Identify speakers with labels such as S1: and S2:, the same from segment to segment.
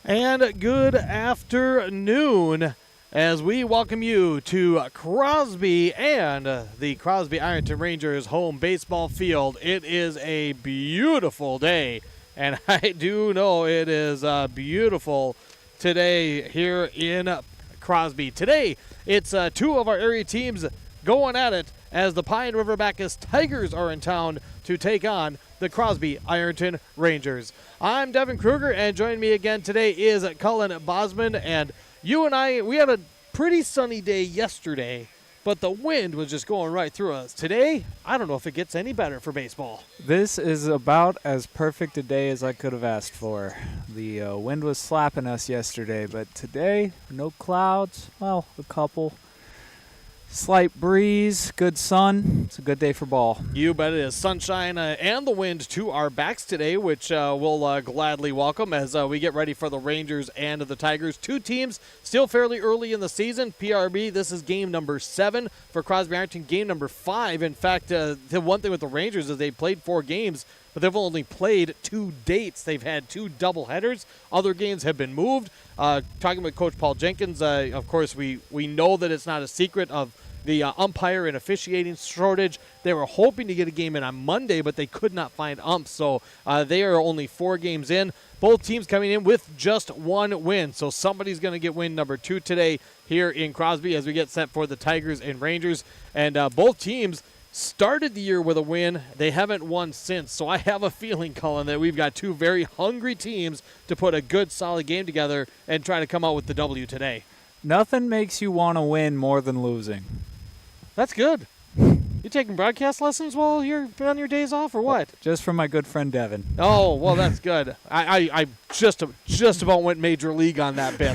S1: And good afternoon as we welcome you to Crosby and the Crosby-Ironton Rangers home baseball field. It is a beautiful day, and I do know it is beautiful today here in Crosby. Today, it's two of our area teams going at it as the Pine River-Backus Tigers are in town to take on the Crosby-Ironton Rangers. I'm Devin Kruger, and joining me again today is Cullen Bosman. And you and I, we had a pretty sunny day yesterday, but the wind was just going right through us. Today, I don't know if it gets any better for baseball.
S2: This is about as perfect a day as I could have asked for. The wind was slapping us yesterday, but today, no clouds. Well, a couple. Slight breeze, good sun. It's a good day for ball.
S1: You bet it is. Sunshine and the wind to our backs today, which we'll gladly welcome as we get ready for the Rangers and the Tigers. Two teams still fairly early in the season. PRB, this is game number 7 for Crosby-Ironton, game number 5. In fact, the one thing with the Rangers is they played 4 games, but they've only played 2 dates. They've had 2 doubleheaders. Other games have been moved. Talking with Coach Paul Jenkins, of course, we know that it's not a secret of the umpire and officiating shortage. They were hoping to get a game in on Monday, but they could not find umps. So they are only 4 games in. Both teams coming in with just 1 win. So somebody's going to get win number 2 today here in Crosby as we get set for the Tigers and Rangers. And both teams started the year with a win. They haven't won since. So I have a feeling, Cullen, that we've got 2 very hungry teams to put a good, solid game together and try to come out with the W today.
S2: Nothing makes you want to win more than losing.
S1: That's good. You taking broadcast lessons while you're on your days off, or what?
S2: Just from my good friend Devin.
S1: Oh, well, that's good. I just about went major league on that bit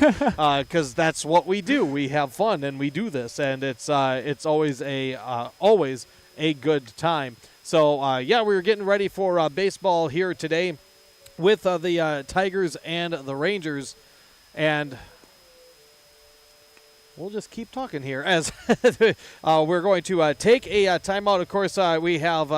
S1: because that's what we do. We have fun and we do this, and it's always a good time. So yeah, we were getting ready for baseball here today with the Tigers and the Rangers, and we'll just keep talking here as we're going to take a timeout. Of course, we have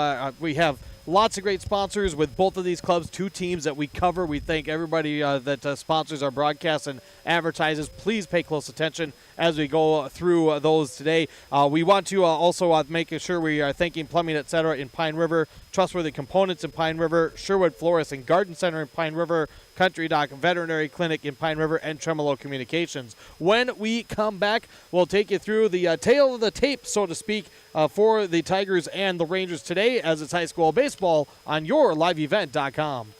S1: lots of great sponsors with both of these clubs, 2 teams that we cover. We thank everybody that sponsors our broadcast and advertises. Please pay close attention as we go through those today. We want to also make sure we are thanking Plumbing, etc. in Pine River, Trustworthy Components in Pine River, Sherwood Florist and Garden Center in Pine River, Country Doc Veterinary Clinic in Pine River, and Tremolo Communications. When we come back, we'll take you through the tail of the tape, so to speak, for the Tigers and the Rangers today as it's high school baseball on your liveevent.com.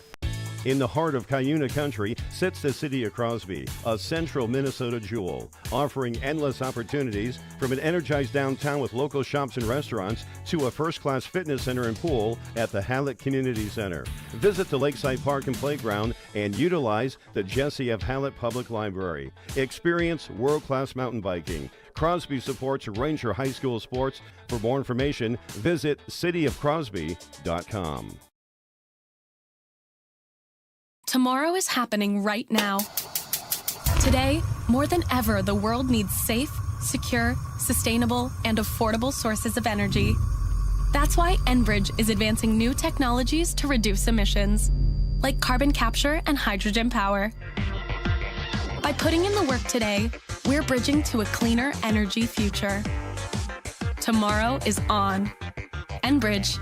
S3: In the heart of Cuyuna country sits the city of Crosby, a central Minnesota jewel, offering endless opportunities from an energized downtown with local shops and restaurants to a first-class fitness center and pool at the Hallett Community Center. Visit the Lakeside Park and Playground and utilize the Jesse F. Hallett Public Library. Experience world-class mountain biking. Crosby supports Ranger High School sports. For more information, visit cityofcrosby.com.
S4: Tomorrow is happening right now. Today, more than ever, the world needs safe, secure, sustainable, and affordable sources of energy. That's why Enbridge is advancing new technologies to reduce emissions, like carbon capture and hydrogen power. By putting in the work today, we're bridging to a cleaner energy future. Tomorrow is on. Enbridge.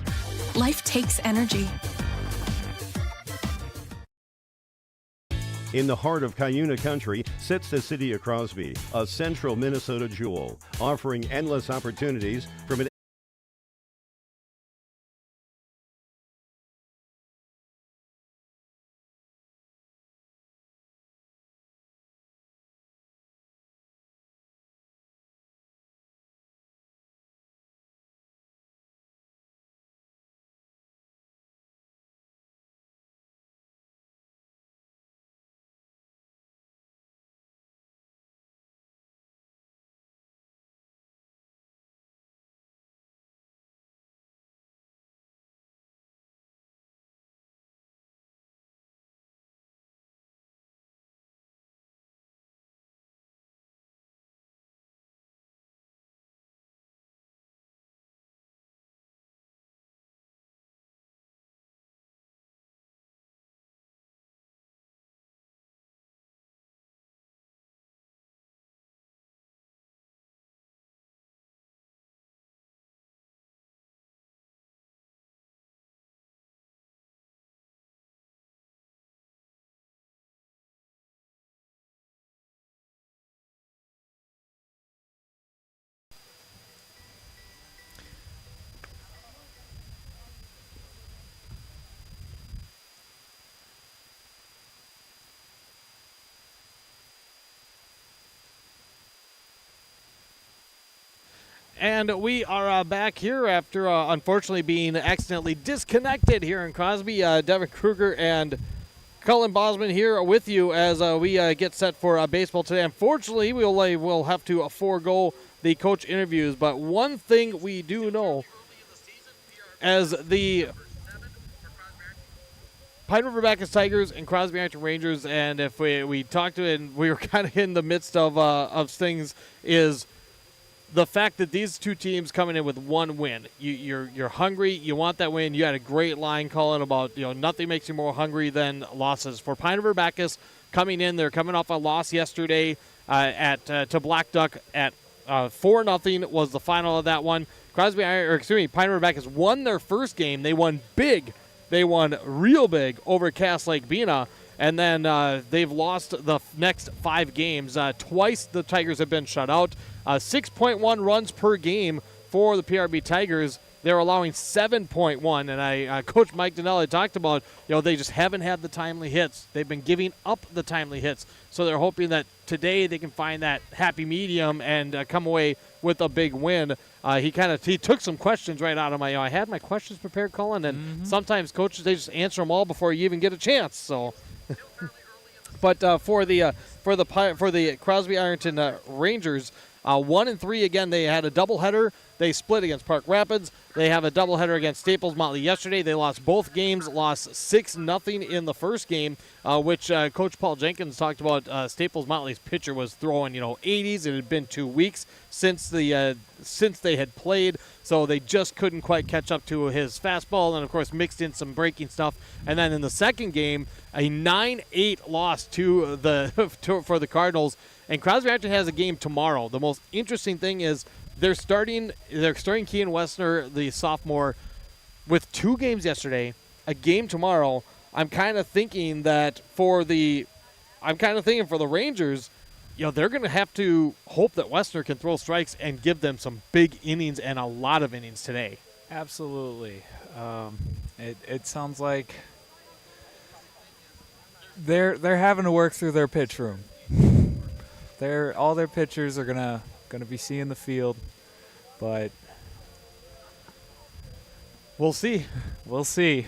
S4: Life takes energy.
S3: In the heart of Cuyuna country sits the city of Crosby, a central Minnesota jewel, offering endless opportunities from an
S1: And we are back here after, unfortunately, being accidentally disconnected here in Crosby. Devin Kruger and Cullen Bosman here with you as we get set for baseball today. Unfortunately, we'll have to forego the coach interviews, but one thing we do know, as the Pine River-Backus Tigers and Crosby-Ironton Rangers, and if we talked to it, and we were kind of in the midst of things, is the fact that these two teams coming in with one win. You're hungry. You want that win. You had a great line calling about, nothing makes you more hungry than losses. For Pine River-Backus coming in, they're coming off a loss yesterday to Black Duck at 4-0 was the final of that one. Pine River-Backus won their first game. They won big. They won real big over Cass Lake Bena. And then they've lost the next 5 games. Twice the Tigers have been shut out. 6.1 runs per game for the PRB Tigers. They're allowing 7.1. And Coach Mike Donnelly talked about, they just haven't had the timely hits. They've been giving up the timely hits. So they're hoping that today they can find that happy medium and come away with a big win. He took some questions right out of my. I had my questions prepared, Colin, and sometimes coaches, they just answer them all before you even get a chance. So. But for the Crosby-Ironton Rangers, 1-3 again. They had a doubleheader. They split against Park Rapids. They have a doubleheader against Staples Motley yesterday. They lost both games. Lost 6-0 in the first game, which Coach Paul Jenkins talked about. Staples Motley's pitcher was throwing 80s. It had been 2 weeks since they had played, so they just couldn't quite catch up to his fastball. And of course mixed in some breaking stuff. And then in the second game, a 9-8 loss for the Cardinals. And Crosby-Ironton has a game tomorrow. The most interesting thing is they're starting Kean Wessner, the sophomore, with 2 games yesterday, a game tomorrow. I'm kind of thinking for the Rangers, they're going to have to hope that Wessner can throw strikes and give them some big innings and a lot of innings today.
S2: Absolutely. It sounds like they're having to work through their pitch room. All their pitchers are gonna be seeing the field, but
S1: we'll see.
S2: We'll see.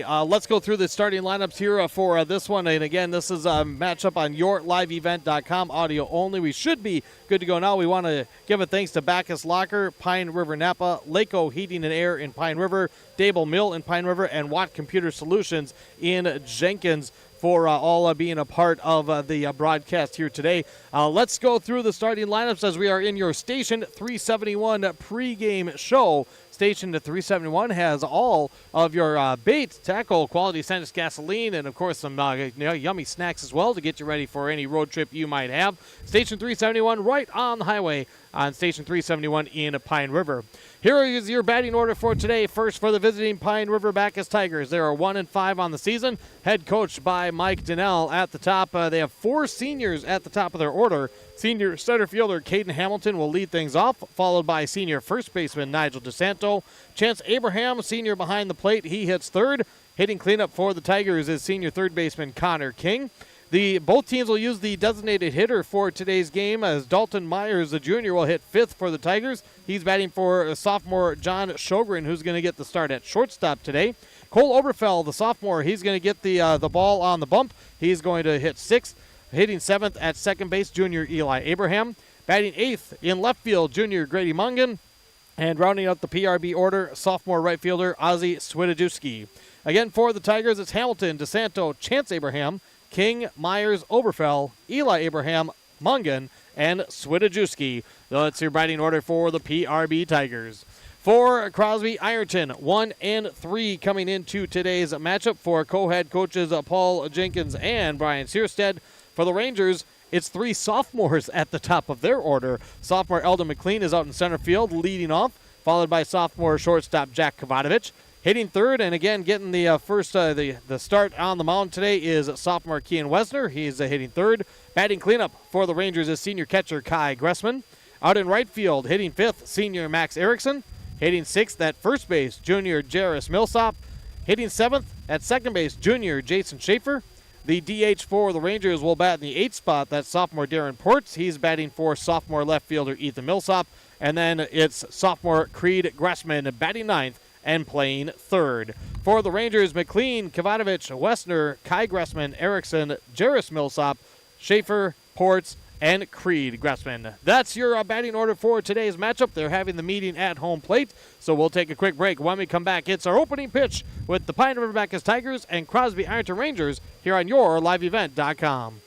S1: Let's go through the starting lineups here for this one. And again, this is a matchup on yourliveevent.com, audio only. We should be good to go now. We want to give a thanks to Backus Locker, Pine River Napa, Laco Heating and Air in Pine River, Dable Mill in Pine River, and Watt Computer Solutions in Jenkins for all being a part of the broadcast here today. Let's go through the starting lineups as we are in your Station 371 pregame show. Station 371 has all of your bait, tackle, quality Santis gasoline, and, of course, some yummy snacks as well to get you ready for any road trip you might have. Station 371 right on the highway on Station 371 in Pine River. Here is your batting order for today. First for the visiting Pine River-Backus Tigers. They are 1-5 on the season, head coached by Mike Donnell at the top. They have 4 seniors at the top of their order. Senior center fielder Caden Hamilton will lead things off, followed by senior first baseman Nigel DeSanto. Chance Abraham, senior behind the plate, he hits third. Hitting cleanup for the Tigers is senior third baseman Connor King. Both teams will use the designated hitter for today's game, as Dalton Myers, the junior, will hit fifth for the Tigers. He's batting for sophomore John Sjogren, who's going to get the start at shortstop today. Cole Oberfell, the sophomore, he's going to get the ball on the bump. He's going to hit sixth. Hitting seventh at second base, junior Eli Abraham. Batting eighth in left field, junior Grady Mungan. And rounding out the PRB order, sophomore right fielder Ozzie Swidajewski. Again, for the Tigers, it's Hamilton, DeSanto, Chance Abraham, King, Myers, Oberfell, Eli Abraham, Mungan, and Swidajewski. That's your batting order for the PRB Tigers. For Crosby-Ironton, 1-3 coming into today's matchup for co-head coaches Paul Jenkins and Brian Searstead. For the Rangers, it's 3 sophomores at the top of their order. Sophomore Eldon McLean is out in center field, leading off, followed by sophomore shortstop Jack Kovatovich. Hitting third, and again getting the the start on the mound today is sophomore Kean Wessner. He's hitting third. Batting cleanup for the Rangers is senior catcher Kai Gressman. Out in right field, hitting fifth, senior Max Erickson. Hitting sixth at first base, junior Jairus Millsop. Hitting seventh at second base, junior Jason Schaefer. The DH for the Rangers will bat in the 8th spot. That's sophomore Darren Ports. He's batting for sophomore left fielder Ethan Millsop. And then it's sophomore Creed Gressman batting ninth and playing third. For the Rangers, McLean, Kavanovich, Westner, Kai Gressman, Erickson, Jarris Millsop, Schaefer, Ports, and Creed Gressman. That's your batting order for today's matchup. They're having the meeting at home plate, so we'll take a quick break. When we come back, it's our opening pitch with the Pine River-Backus Tigers and Crosby-Ironton Rangers here on YourLiveEvent.com.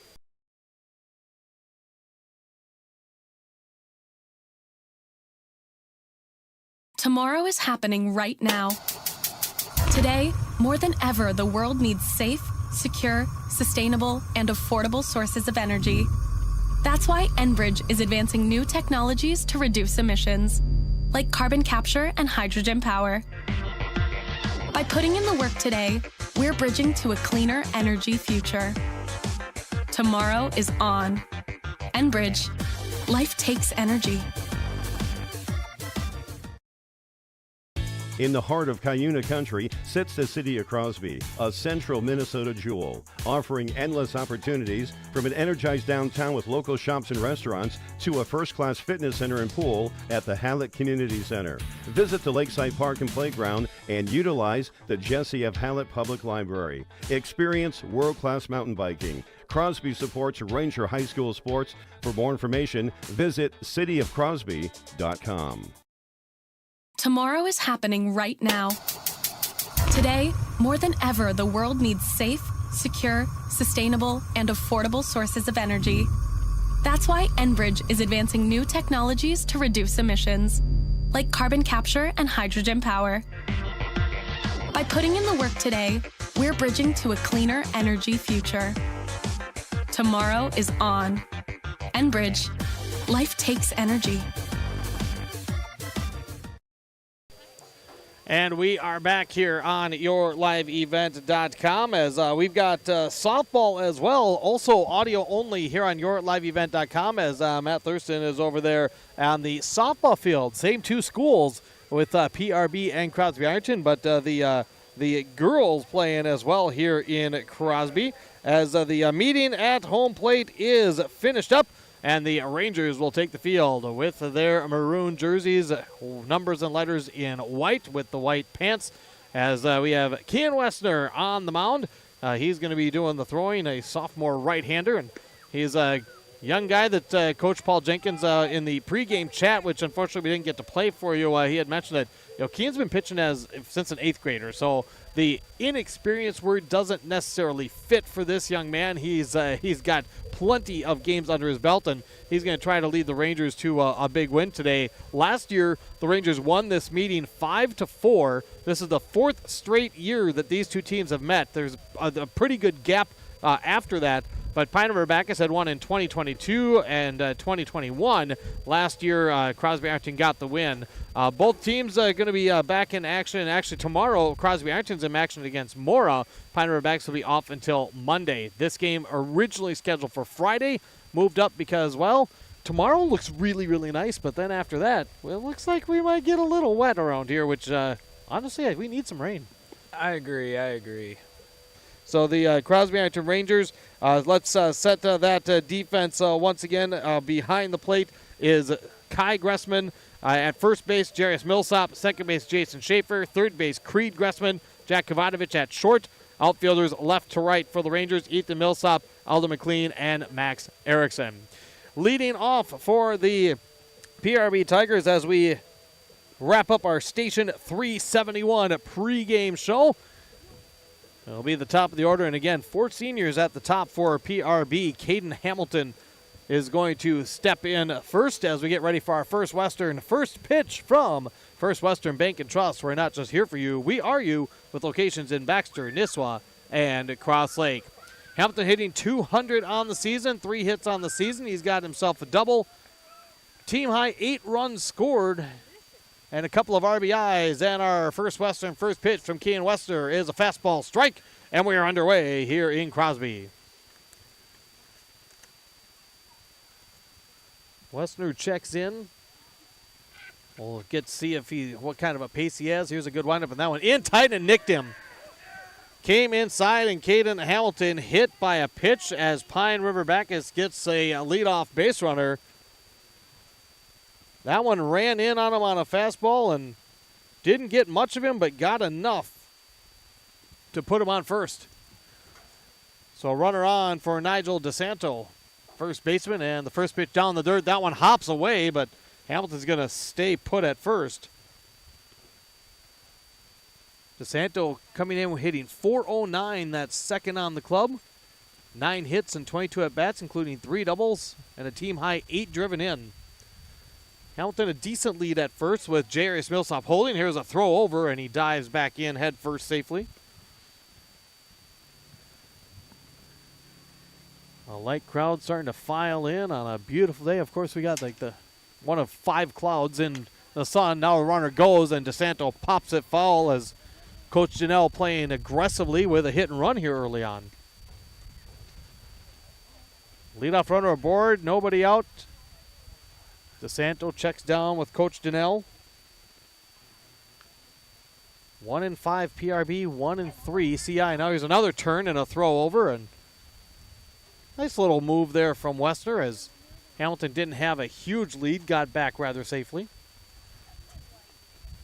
S4: Tomorrow is happening right now. Today, more than ever, the world needs safe, secure, sustainable, and affordable sources of energy. That's why Enbridge is advancing new technologies to reduce emissions, like carbon capture and hydrogen power. By putting in the work today, we're bridging to a cleaner energy future. Tomorrow is on. Enbridge. Life takes energy.
S3: In the heart of Cuyuna country sits the city of Crosby, a central Minnesota jewel, offering endless opportunities from an energized downtown with local shops and restaurants to a first-class fitness center and pool at the Hallett Community Center. Visit the Lakeside Park and Playground and utilize the Jesse F. Hallett Public Library. Experience world-class mountain biking. Crosby supports Ranger High School sports. For more information, visit cityofcrosby.com.
S4: Tomorrow is happening right now. Today, more than ever, the world needs safe, secure, sustainable, and affordable sources of energy. That's why Enbridge is advancing new technologies to reduce emissions, like carbon capture and hydrogen power. By putting in the work today, we're bridging to a cleaner energy future. Tomorrow is on. Enbridge. Life takes energy.
S1: And we are back here on YourLiveEvent.com as we've got softball as well, also audio only here on YourLiveEvent.com as Matt Thurston is over there on the softball field. Same two schools with PRB and Crosby-Ironton, but the girls playing as well here in Crosby as the meeting at home plate is finished up. And the Rangers will take the field with their maroon jerseys, numbers and letters in white with the white pants. As we have Kean Westner on the mound. He's going to be doing the throwing, a sophomore right-hander. And he's a young guy that Coach Paul Jenkins in the pregame chat, which unfortunately we didn't get to play for you, he had mentioned that Kean's been pitching since an 8th grader. So the inexperienced word doesn't necessarily fit for this young man. He's got plenty of games under his belt, and he's going to try to lead the Rangers to a big win today. Last year, the Rangers won this meeting 5-4. This is the 4th straight year that these two teams have met. There's a pretty good gap after that. But Pine River-Backus had won in 2022 and 2021. Last year, Crosby-Ironton got the win. Both teams are going to be back in action. And actually, tomorrow, Crosby-Ironton's in action against Mora. Pine River-Backus will be off until Monday. This game originally scheduled for Friday, moved up because, well, tomorrow looks really, really nice. But then after that, well, it looks like we might get a little wet around here, which, honestly, we need some rain.
S2: I agree.
S1: So the Crosby-Ironton Rangers, let's set that defense once again. Behind the plate is Kai Gressman. At first base, Jarris Millsop. Second base, Jason Schaefer. Third base, Creed Gressman. Jack Kavanovich at short. Outfielders left to right for the Rangers, Ethan Millsop, Aldo McLean, and Max Erickson. Leading off for the PRB Tigers as we wrap up our Station 371 pregame show. It'll be the top of the order, and again, 4 seniors at the top for PRB. Caden Hamilton is going to step in first as we get ready for our First Western first pitch from First Western Bank and Trust. We're not just here for you, we are you, with locations in Baxter, Nisswa, and Cross Lake. Hamilton hitting .200 on the season, 3 hits on the season. He's got himself a double. Team high 8 runs scored and a couple of RBIs. And our First Western first pitch from Kean Westner is a fastball strike, and we are underway here in Crosby. Westner checks in. We'll get to see what kind of a pace he has. Here's a good windup in that one. In tight and nicked him. Came inside, and Caden Hamilton hit by a pitch as Pine River-Backus gets a leadoff base runner. That one ran in on him on a fastball and didn't get much of him, but got enough to put him on first. So runner on for Nigel DeSanto, first baseman, and the first pitch down the dirt. That one hops away, but Hamilton's going to stay put at first. DeSanto coming in hitting .409. That's second on the club. 9 hits and 22 at-bats, including 3 doubles and a team-high 8 driven in. Hamilton a decent lead at first with Jairus Millsop holding. Here's a throw over, and he dives back in head first safely. A light crowd starting to file in on a beautiful day. Of course, we got like the one of 5 clouds in the sun. Now a runner goes, and DeSanto pops it foul as Coach Janelle playing aggressively with a hit and run here early on. Leadoff runner aboard, nobody out. DeSanto checks down with Coach Janelle. 1-5 PRB, 1-3 CI. Now here's another turn and a throw over, and nice little move there from Westner as Hamilton didn't have a huge lead, got back rather safely.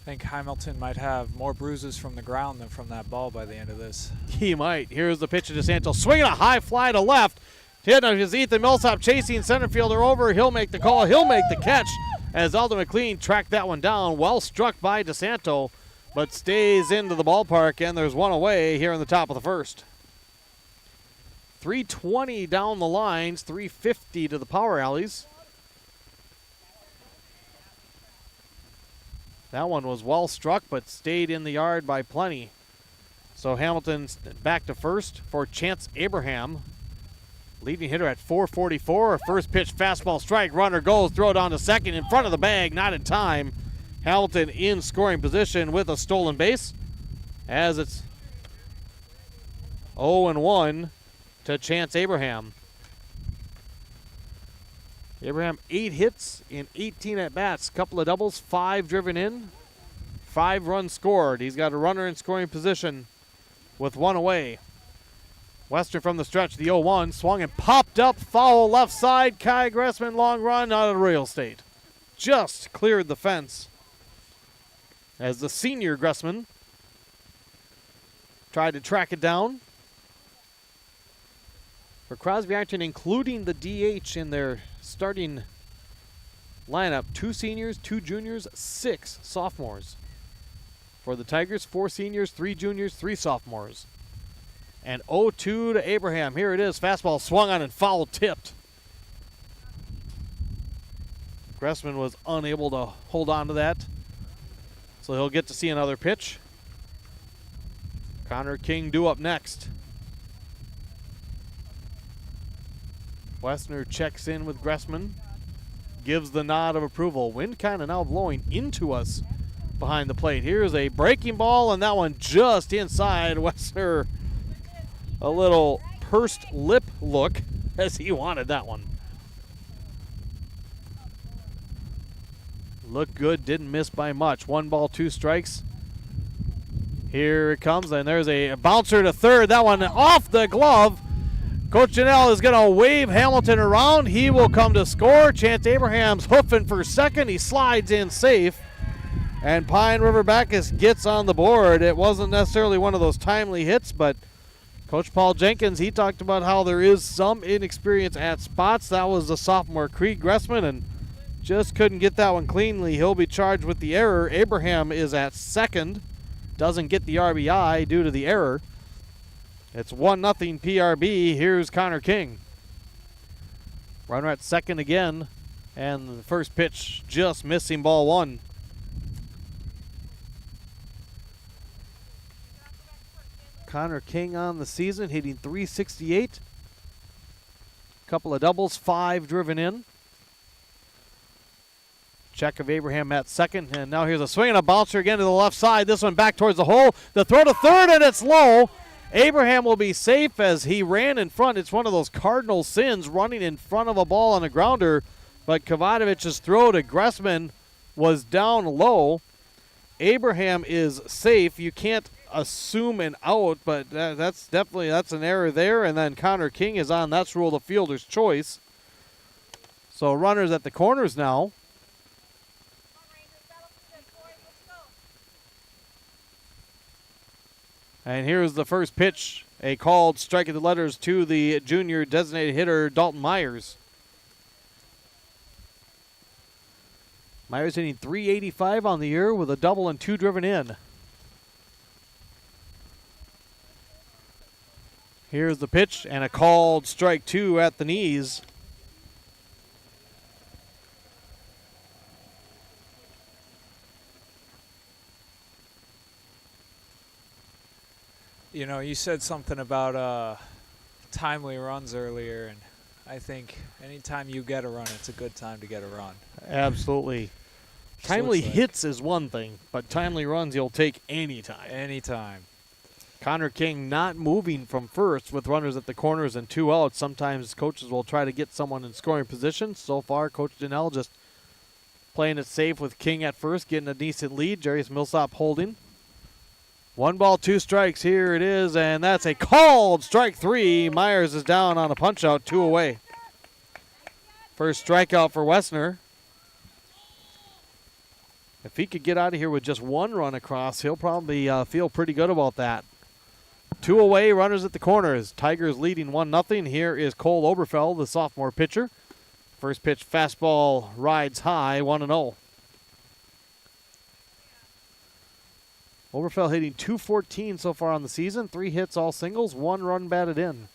S2: I think Hamilton might have more bruises from the ground than from that ball by the end of this.
S1: He might. Here's the pitch to DeSanto. Swinging a high fly to left. Hit is Ethan Millsop chasing center fielder over. He'll make the call. He'll make the catch as Alden McLean tracked that one down. Well struck by DeSanto, but stays into the ballpark, and there's one away here in the top of the first. 320 down the lines, 350 to the power alleys. That one was well struck, but stayed in the yard by plenty. So Hamilton's back to first for Chance Abraham. Leading hitter at 444. First pitch fastball strike. Runner goes. Throw down to second in front of the bag. Not in time. Hamilton in scoring position with a stolen base. As it's 0-1 to Chance Abraham. Abraham 8 hits in 18 at-bats. Couple of doubles. 5 driven in. 5 runs scored. He's got a runner in scoring position with 1 away. Western from the stretch, the 0-1, swung and popped up, foul left side. Kai Gressman, long run out of real estate. Just cleared the fence as the senior Gressman tried to track it down. For Crosby-Ironton, including the DH in their starting lineup, 2 seniors, 2 juniors, 6 sophomores. For the Tigers, 4 seniors, 3 juniors, 3 sophomores. And 0-2 to Abraham. Here it is. Fastball swung on and foul tipped. Gressman was unable to hold on to that. So he'll get to see another pitch. Connor King due up next. Westner checks in with Gressman. Gives the nod of approval. Wind kind of now blowing into us behind the plate. Here's a breaking ball, and that one just inside. Westner, a little pursed lip look as he wanted that one. Looked good, didn't miss by much. 1 ball, 2 strikes. Here it comes, and there's a bouncer to third. That one off the glove. Coach Janelle is going to wave Hamilton around. He will come to score. Chance Abraham's hoofing for second. He slides in safe. And Pine River-Backus gets on the board. It wasn't necessarily one of those timely hits, but Coach Paul Jenkins, he talked about how there is some inexperience at spots. That was the sophomore Creed Gressman, and just couldn't get that one cleanly. He'll be charged with the error. Abraham is at second. Doesn't get the RBI due to the error. It's 1-0 PRB. Here's Connor King. Runner at second again, and the first pitch just missing ball 1. Connor King on the season, hitting .368. Couple of doubles, 5 driven in. Check of Abraham at second, and now here's a swing and a bouncer again to the left side. This one back towards the hole. The throw to third, and it's low. Abraham will be safe as he ran in front. It's one of those cardinal sins, running in front of a ball on a grounder, but Kovacevich's throw to Gressman was down low. Abraham is safe. You can't assume an out, but that's an error there. And then Connor King is on. That's rule the fielder's choice. So runners at the corners now. And here's the first pitch, a called strike at the letters to the junior designated hitter, Dalton Myers. Myers hitting .385 on the year with a double and 2 driven in. Here's the pitch and a called strike 2 at the knees.
S2: You know, you said something about timely runs earlier, and I think anytime you get a run, it's a good time to get a run.
S1: Absolutely. Timely hits is one thing, but timely runs you'll take anytime.
S2: Anytime.
S1: Connor King not moving from first with runners at the corners and 2 outs. Sometimes coaches will try to get someone in scoring position. So far, Coach Janelle just playing it safe with King at first, getting a decent lead. Jarius Millsop holding. 1 ball, 2 strikes. Here it is, and that's a called strike 3. Myers is down on a punch out, 2 away. First strikeout for Wessner. If he could get out of here with just 1 run across, he'll probably feel pretty good about that. 2 away, runners at the corners. Tigers leading 1-0. Here is Cole Oberfeld, the sophomore pitcher. First pitch fastball rides high, 1-0. Oberfeld hitting .214 so far on the season. 3 hits, all singles, 1 run batted in.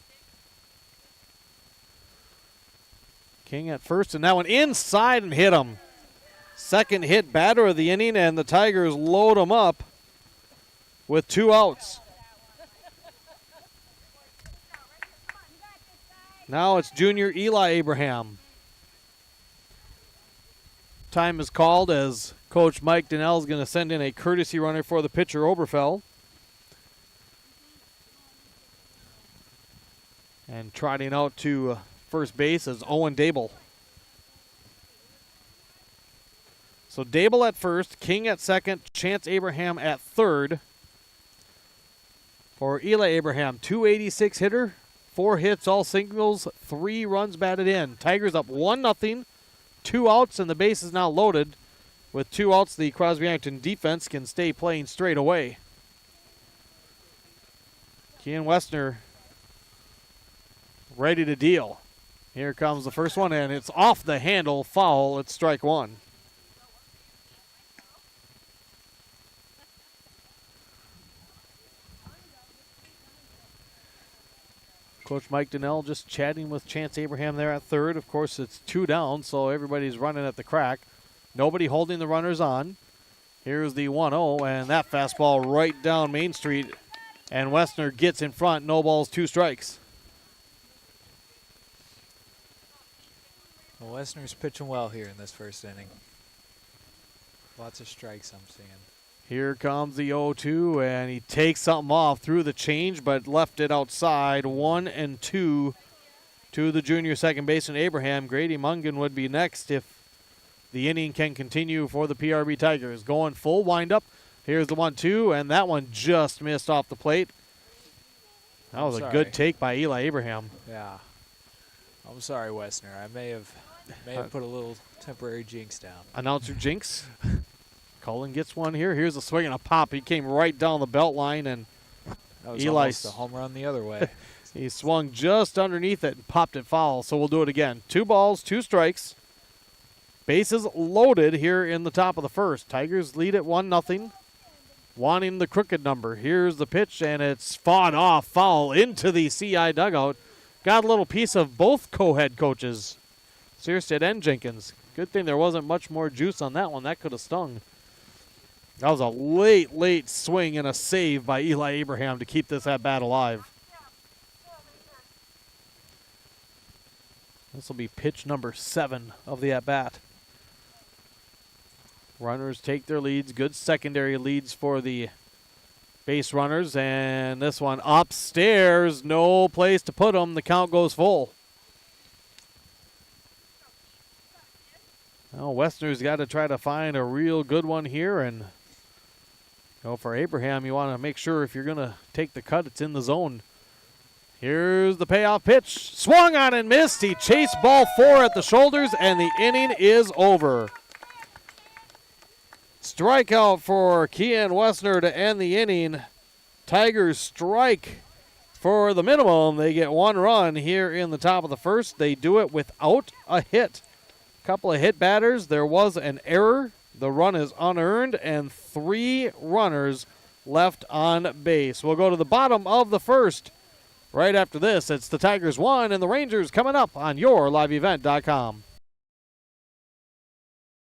S1: King at first, and that one inside and hit him. Second hit batter of the inning, and the Tigers load him up with 2 outs. Now it's junior Eli Abraham. Time is called as Coach Mike Donnell is going to send in a courtesy runner for the pitcher, Oberfeld. And trotting out to first base is Owen Dable. So Dable at first, King at second, Chance Abraham at third. For Eli Abraham, .286 hitter, 4 hits, all singles, 3 runs batted in. Tigers up 1-0, 2 outs, and the base is now loaded. With 2 outs, the Crosby-Ironton defense can stay playing straight away. Kean Wessner ready to deal. Here comes the first one, and it's off the handle, foul. It's strike 1. Coach Mike Donnell just chatting with Chance Abraham there at third. Of course, it's 2 down, so everybody's running at the crack. Nobody holding the runners on. Here's the 1-0, and that fastball right down Main Street. And Wessner gets in front. No balls, 2 strikes.
S2: Well, Wessner's pitching well here in this first inning. Lots of strikes I'm seeing.
S1: Here comes the 0-2, and he takes something off through the change, but left it outside. 1-2 to the junior second baseman, Abraham. Grady Mungan would be next if the inning can continue for the PRB Tigers. Going full windup. Here's the 1-2, and that one just missed off the plate. That was a good take by Eli Abraham.
S2: Yeah. I'm sorry, Wessner. I may have put a little temporary jinx down.
S1: Announcer jinx. Cullen gets one here. Here's a swing and a pop. He came right down the belt line, and
S2: that was
S1: Eli
S2: almost a home run the other way.
S1: He swung just underneath it and popped it foul, so we'll do it again. 2 balls, 2 strikes. Bases loaded here in the top of the first. Tigers lead at 1-0, wanting the crooked number. Here's the pitch, and it's fought off, foul into the CI dugout. Got a little piece of both co-head coaches, Searstead and Jenkins. Good thing there wasn't much more juice on that one. That could have stung. That was a late swing and a save by Eli Abraham to keep this at-bat alive. This will be pitch number 7 of the at-bat. Runners take their leads. Good secondary leads for the base runners. And this one upstairs. No place to put them. The count goes full. Well, Wessner's got to try to find a real good one here. And for Abraham, you want to make sure if you're going to take the cut, it's in the zone. Here's the payoff pitch. Swung on and missed. He chased ball 4 at the shoulders, and the inning is over. Strikeout for Kean Wessner to end the inning. Tigers strike for the minimum. They get 1 run here in the top of the first. They do it without a hit. Couple of hit batters. There was an error. The run is unearned, and 3 runners left on base. We'll go to the bottom of the first. Right after this, it's the Tigers 1 and the Rangers coming up on YourLiveEvent.com.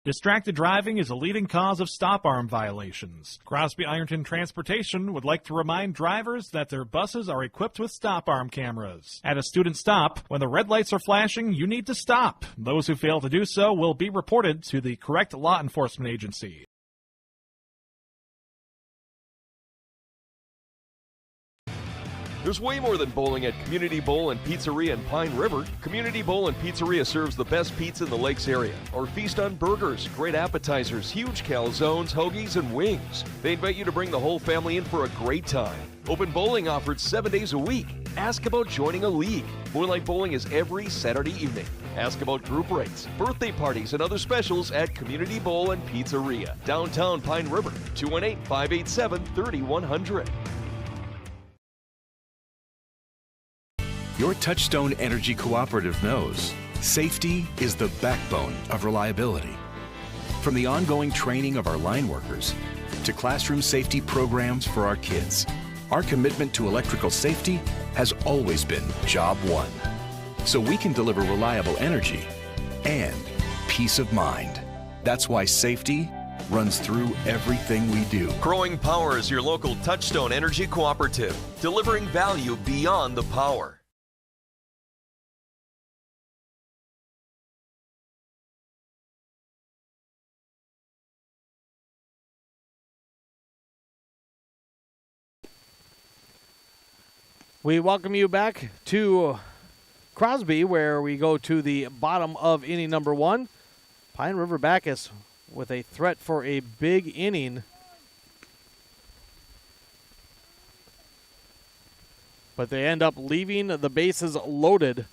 S5: Distracted driving is a leading cause of stop-arm violations. Crosby-Ironton Transportation would like to remind drivers that their buses are equipped with stop-arm cameras. At a student stop, when the red lights are flashing, you need to stop. Those who fail to do so will be reported to the correct law enforcement agency.
S6: There's way more than bowling at Community Bowl and Pizzeria in Pine River. Community Bowl and Pizzeria serves the best pizza in the Lakes area. Or feast on burgers, great appetizers, huge calzones, hoagies, and wings. They invite you to bring the whole family in for a great time. Open bowling offered 7 days a week. Ask about joining a league. Moonlight Bowling is every Saturday evening. Ask about group rates, birthday parties, and other specials at Community Bowl and Pizzeria. Downtown Pine River, 218-587-3100.
S7: Your Touchstone Energy Cooperative knows safety is the backbone of reliability. From the ongoing training of our line workers to classroom safety programs for our kids, our commitment to electrical safety has always been job one. So we can deliver reliable energy and peace of mind. That's why safety runs through everything we do.
S6: Growing Power is your local Touchstone Energy Cooperative, delivering value beyond the power.
S1: We welcome you back to Crosby, where we go to the bottom of inning number 1. Pine River-Backus with a threat for a big inning. But they end up leaving the bases loaded.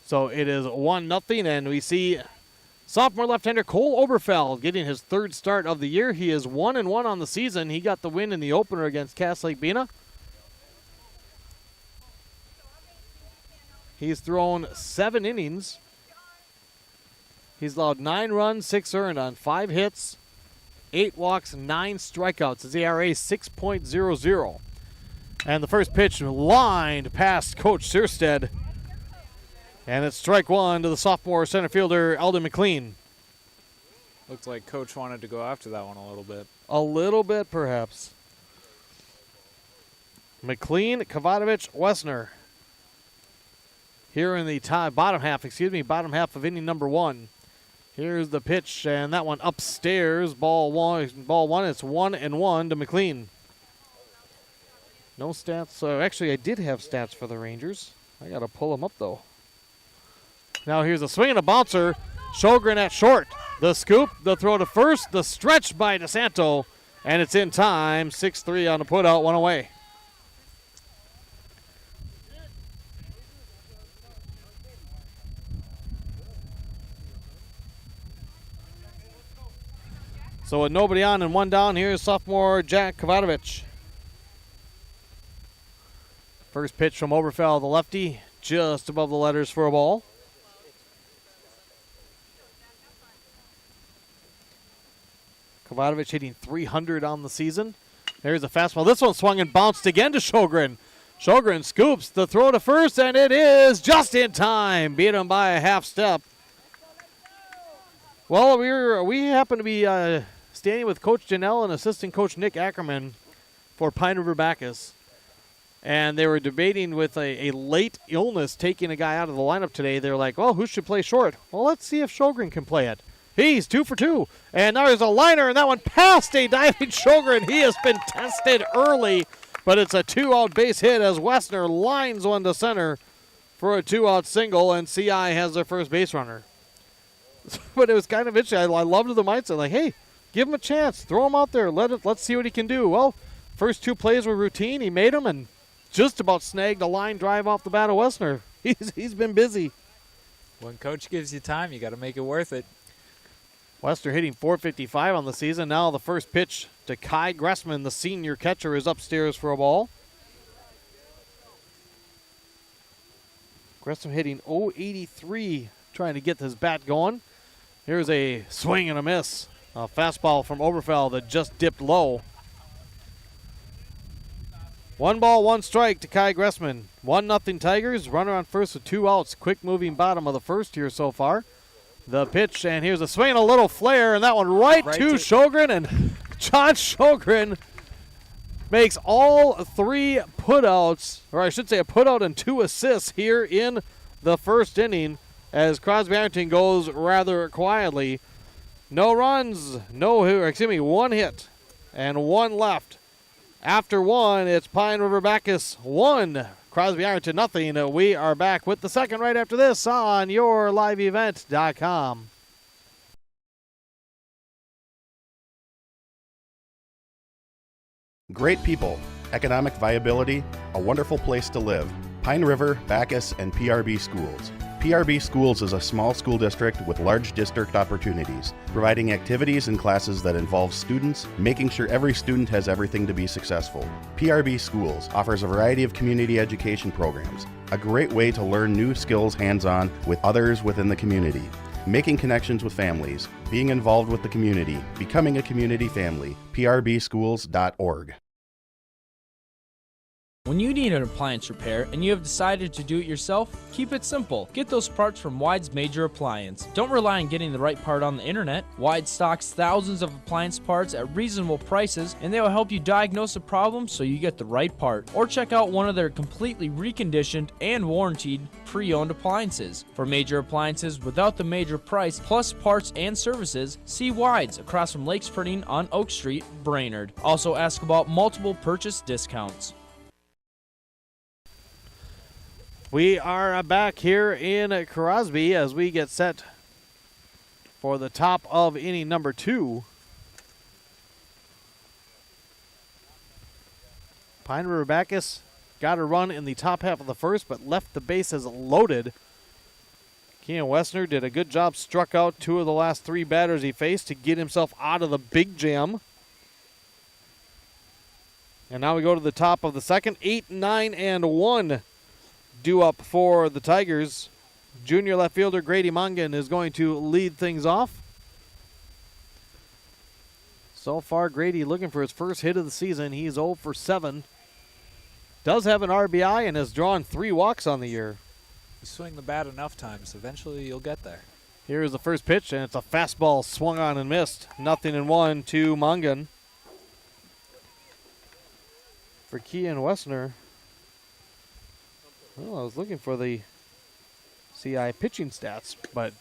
S1: So it is 1-0, and we see sophomore left-hander Cole Oberfeld getting his 3rd start of the year. He is 1-1 on the season. He got the win in the opener against Cass Lake Bena. He's thrown 7 innings. He's allowed 9 runs, 6 earned on 5 hits, 8 walks, 9 strikeouts. His ERA 6.00. And the first pitch lined past Coach Sierstead. And it's strike 1 to the sophomore center fielder, Eldon McLean.
S2: Looks like Coach wanted to go after that one a little bit.
S1: A little bit, perhaps. McLean, Kavatovich, Wessner. Here in the bottom half of inning number 1. Here's the pitch, and that one upstairs. Ball one. It's 1-1 to McLean. No stats. Actually, I did have stats for the Rangers. I got to pull them up, though. Now here's a swing and a bouncer. Sjogren at short. The scoop, the throw to first, the stretch by DeSanto, and it's in time. 6-3 on the putout, 1 away. So with nobody on and 1 down, here's sophomore Jack Kavatovich. First pitch from Oberfeld, the lefty, just above the letters for a ball. Kavatovich hitting .300 on the season. There's a fastball. This one swung and bounced again to Sjogren. Sjogren scoops the throw to first, and it is just in time. Beat him by a half step. Well, we happen to be standing with Coach Janelle and assistant coach Nick Ackerman for Pine River-Backus. And they were debating with a late illness taking a guy out of the lineup today. They're like, well, who should play short? Well, let's see if Sjogren can play it. He's 2 for 2. And now there's a liner, and that one past a diving Sjogren. He has been tested early, but it's a 2-out base hit as Wessner lines one to center for a 2-out single, and CI has their first base runner. But it was kind of interesting. I loved the mindset. Like, hey, give him a chance. Throw him out there. Let's see what he can do. Well, first 2 plays were routine. He made them and just about snagged a line drive off the bat of Wessner. He's been busy.
S2: When Coach gives you time, you got to make it worth it.
S1: Wester hitting .455 on the season. Now the first pitch to Kai Gressman, the senior catcher, is upstairs for a ball. Gressman hitting .083, trying to get his bat going. Here's a swing and a miss. A fastball from Oberfell that just dipped low. 1 ball, 1 strike to Kai Gressman. 1-0 Tigers. Runner on first with 2 outs. Quick moving bottom of the first here so far. The pitch, and here's a swing, a little flare, and that one right to Sjogren, and John Sjogren makes all 3 putouts, or I should say a putout and 2 assists here in the first inning as Crosby-Ironton goes rather quietly. No runs, 1 hit, and 1 left. After 1, it's Pine River-Backus 1, Crosby-Ironton nothing. We are back with the second right after this on yourliveevent.com.
S8: Great people, economic viability, a wonderful place to live. Pine River, Backus, and PRB Schools. PRB Schools is a small school district with large district opportunities, providing activities and classes that involve students, making sure every student has everything to be successful. PRB Schools offers a variety of community education programs, a great way to learn new skills hands-on with others within the community, making connections with families, being involved with the community, becoming a community family. prbschools.org.
S9: When you need an appliance repair and you have decided to do it yourself, keep it simple. Get those parts from Wide's Major Appliance. Don't rely on getting the right part on the internet. Wide stocks thousands of appliance parts at reasonable prices, and they will help you diagnose a problem so you get the right part. Or check out one of their completely reconditioned and warranted pre-owned appliances. For major appliances without the major price, plus parts and services, see Wide's across from Lakes Printing on Oak Street, Brainerd. Also ask about multiple purchase discounts.
S1: We are back here in Crosby as we get set for the top of inning number 2. Pine River-Backus got a run in the top half of the first, but left the bases loaded. Kean Wessner did a good job, struck out 2 of the last 3 batters he faced to get himself out of the big jam. And now we go to the top of the second. 8, 9, and 1. Due up for the Tigers. Junior left fielder Grady Mongan is going to lead things off. So far, Grady looking for his first hit of the season. He's 0 for 7. Does have an RBI and has drawn 3 walks on the year.
S2: You swing the bat enough times, eventually you'll get there.
S1: Here's the first pitch, and it's a fastball swung on and missed. 0-1 to Mongan. For Kean Wessner. Well, I was looking for the CI pitching stats, but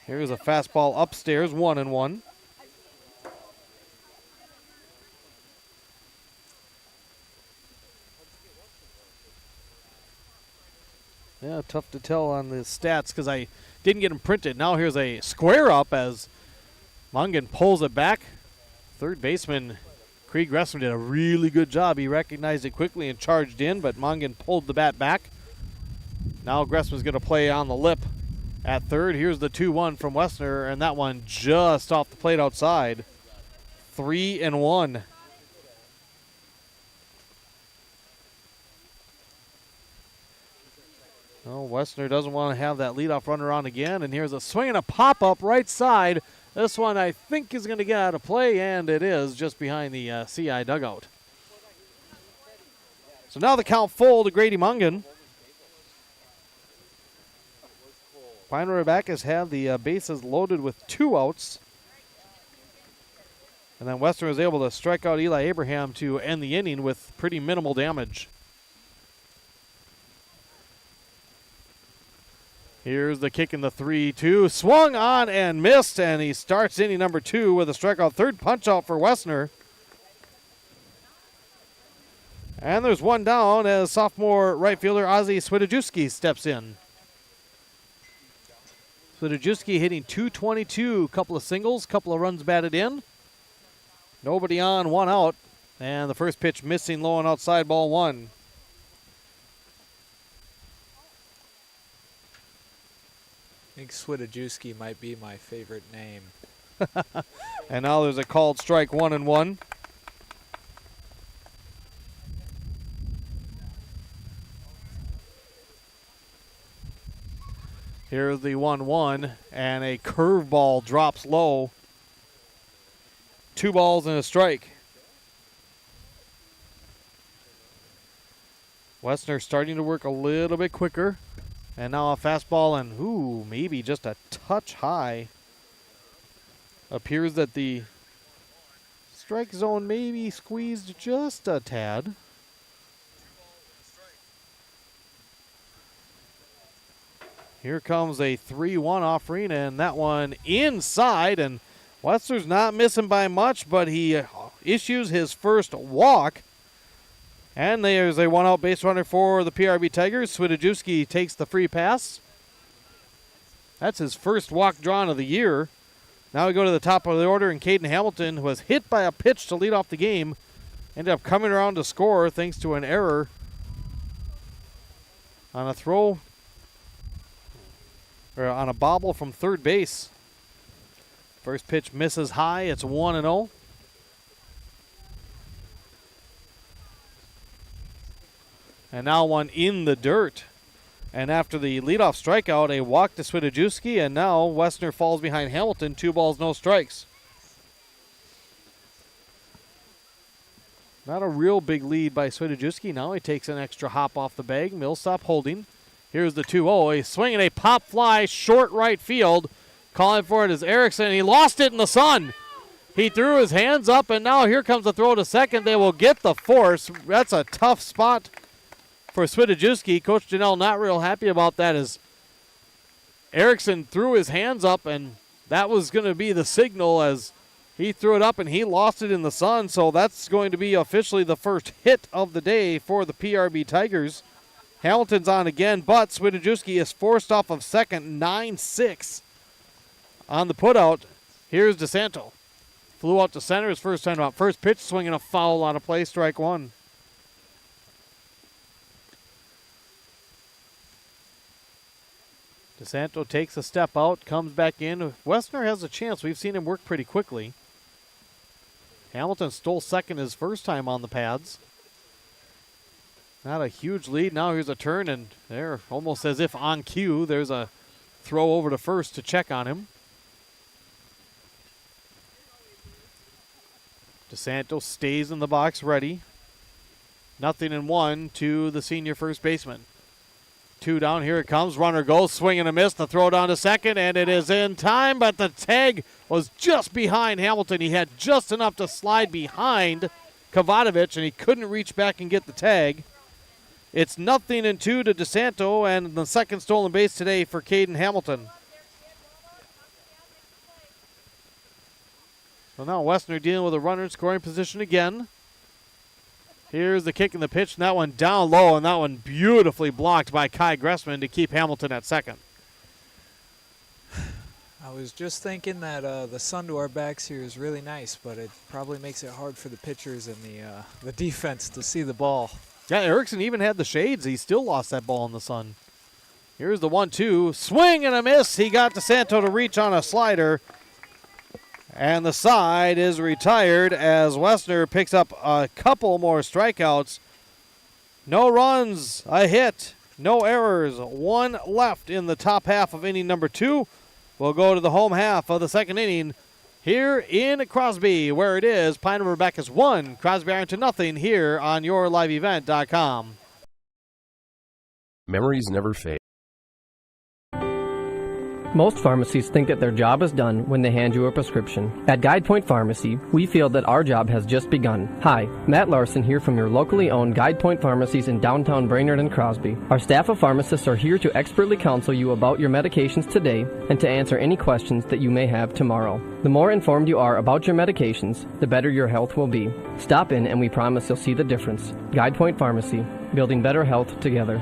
S1: here's a fastball upstairs, 1-1. Yeah, tough to tell on the stats because I didn't get them printed. Now here's a square up as Mongan pulls it back. Third baseman Krieg Gressman did a really good job. He recognized it quickly and charged in, but Mongan pulled the bat back. Now Gressman's going to play on the lip at third. Here's the 2-1 from Wessner, and that one just off the plate outside. 3-1. Oh, Wessner doesn't want to have that leadoff runner on again, and here's a swing and a pop-up right side. This one I think is going to get out of play, and it is just behind the CI dugout. So now the count full to Grady Mongan. Pine River-Backus have the bases loaded with 2 outs. And then Western was able to strike out Eli Abraham to end the inning with pretty minimal damage. Here's the kick in the 3-2. Swung on and missed, and he starts inning number 2 with a strikeout. Third punch out for Wessner. And there's one down as sophomore right fielder Ozzy Swidojewski steps in. Swidojewski hitting .222, couple of singles, couple of runs batted in. Nobody on, 1 out. And the first pitch missing low and outside, ball 1.
S2: I think Swidojewski might be my favorite name.
S1: And now there's a called strike, 1-1. Here's the 1-1, and a curveball drops low. 2 balls and a strike. Westner starting to work a little bit quicker. And now a fastball and, maybe just a touch high. Appears that the strike zone maybe squeezed just a tad. Here comes a 3-1 offering, and that one inside, and Westner's not missing by much, but he issues his first walk. And there's a one-out base runner for the PRB Tigers. Swidajewski takes the free pass. That's his first walk drawn of the year. Now we go to the top of the order, and Caden Hamilton, who was hit by a pitch to lead off the game, ended up coming around to score thanks to an error on a throw, or on a bobble from third base. First pitch misses high. It's 1-0. And now one in the dirt. And after the leadoff strikeout, a walk to Swidajewski, and now Westner falls behind Hamilton. 2 balls, no strikes. Not a real big lead by Swidajewski. Now he takes an extra hop off the bag. Millsap holding. Here's the 2-0. A swing and a pop fly, short right field. Calling for it is Erickson. He lost it in the sun. He threw his hands up, and now here comes the throw to second. They will get the force. That's a tough spot for Swidajewski. Coach Janelle not real happy about that, as Erickson threw his hands up, and that was going to be the signal as he threw it up and he lost it in the sun. So that's going to be officially the first hit of the day for the PRB Tigers. Hamilton's on again, but Swidajewski is forced off of second, 9-6 on the putout. Here's DeSanto. Flew out to center his first time out. First pitch, swinging a foul on a play, strike 1. DeSanto takes a step out, comes back in. Westner has a chance. We've seen him work pretty quickly. Hamilton stole second his first time on the pads. Not a huge lead. Now here's a turn, and there, almost as if on cue, there's a throw over to first to check on him. DeSanto stays in the box ready. 0-1 to the senior first baseman. 2 down, here it comes. Runner goes, swing and a miss. The throw down to second, and it is in time, but the tag was just behind Hamilton. He had just enough to slide behind Kavatovich, and he couldn't reach back and get the tag. It's 0-2 to DeSanto, and the second stolen base today for Caden Hamilton. So now Westner dealing with a runner in scoring position again. Here's the kick and the pitch, and that one down low, and that one beautifully blocked by Kai Gressman to keep Hamilton at second.
S2: I was just thinking that the sun to our backs here is really nice, but it probably makes it hard for the pitchers and the defense to see the ball.
S1: Yeah, Erickson even had the shades. He still lost that ball in the sun. Here's the 1-2. Swing and a miss. He got DeSanto to reach on a slider. And the side is retired as Westner picks up a couple more strikeouts. No runs, a hit, no errors. 1 left in the top half of inning number 2. We'll go to the home half of the second inning here in Crosby, where it is Pine River-Backus 1, Crosby-Ironton nothing, here on YourLiveEvent.com.
S6: Memories never fade.
S10: Most pharmacies think that their job is done when they hand you a prescription. At GuidePoint Pharmacy, we feel that our job has just begun. Hi, Matt Larson here from your locally owned GuidePoint Pharmacies in downtown Brainerd and Crosby. Our staff of pharmacists are here to expertly counsel you about your medications today and to answer any questions that you may have tomorrow. The more informed you are about your medications, the better your health will be. Stop in and we promise you'll see the difference. GuidePoint Pharmacy, building better health together.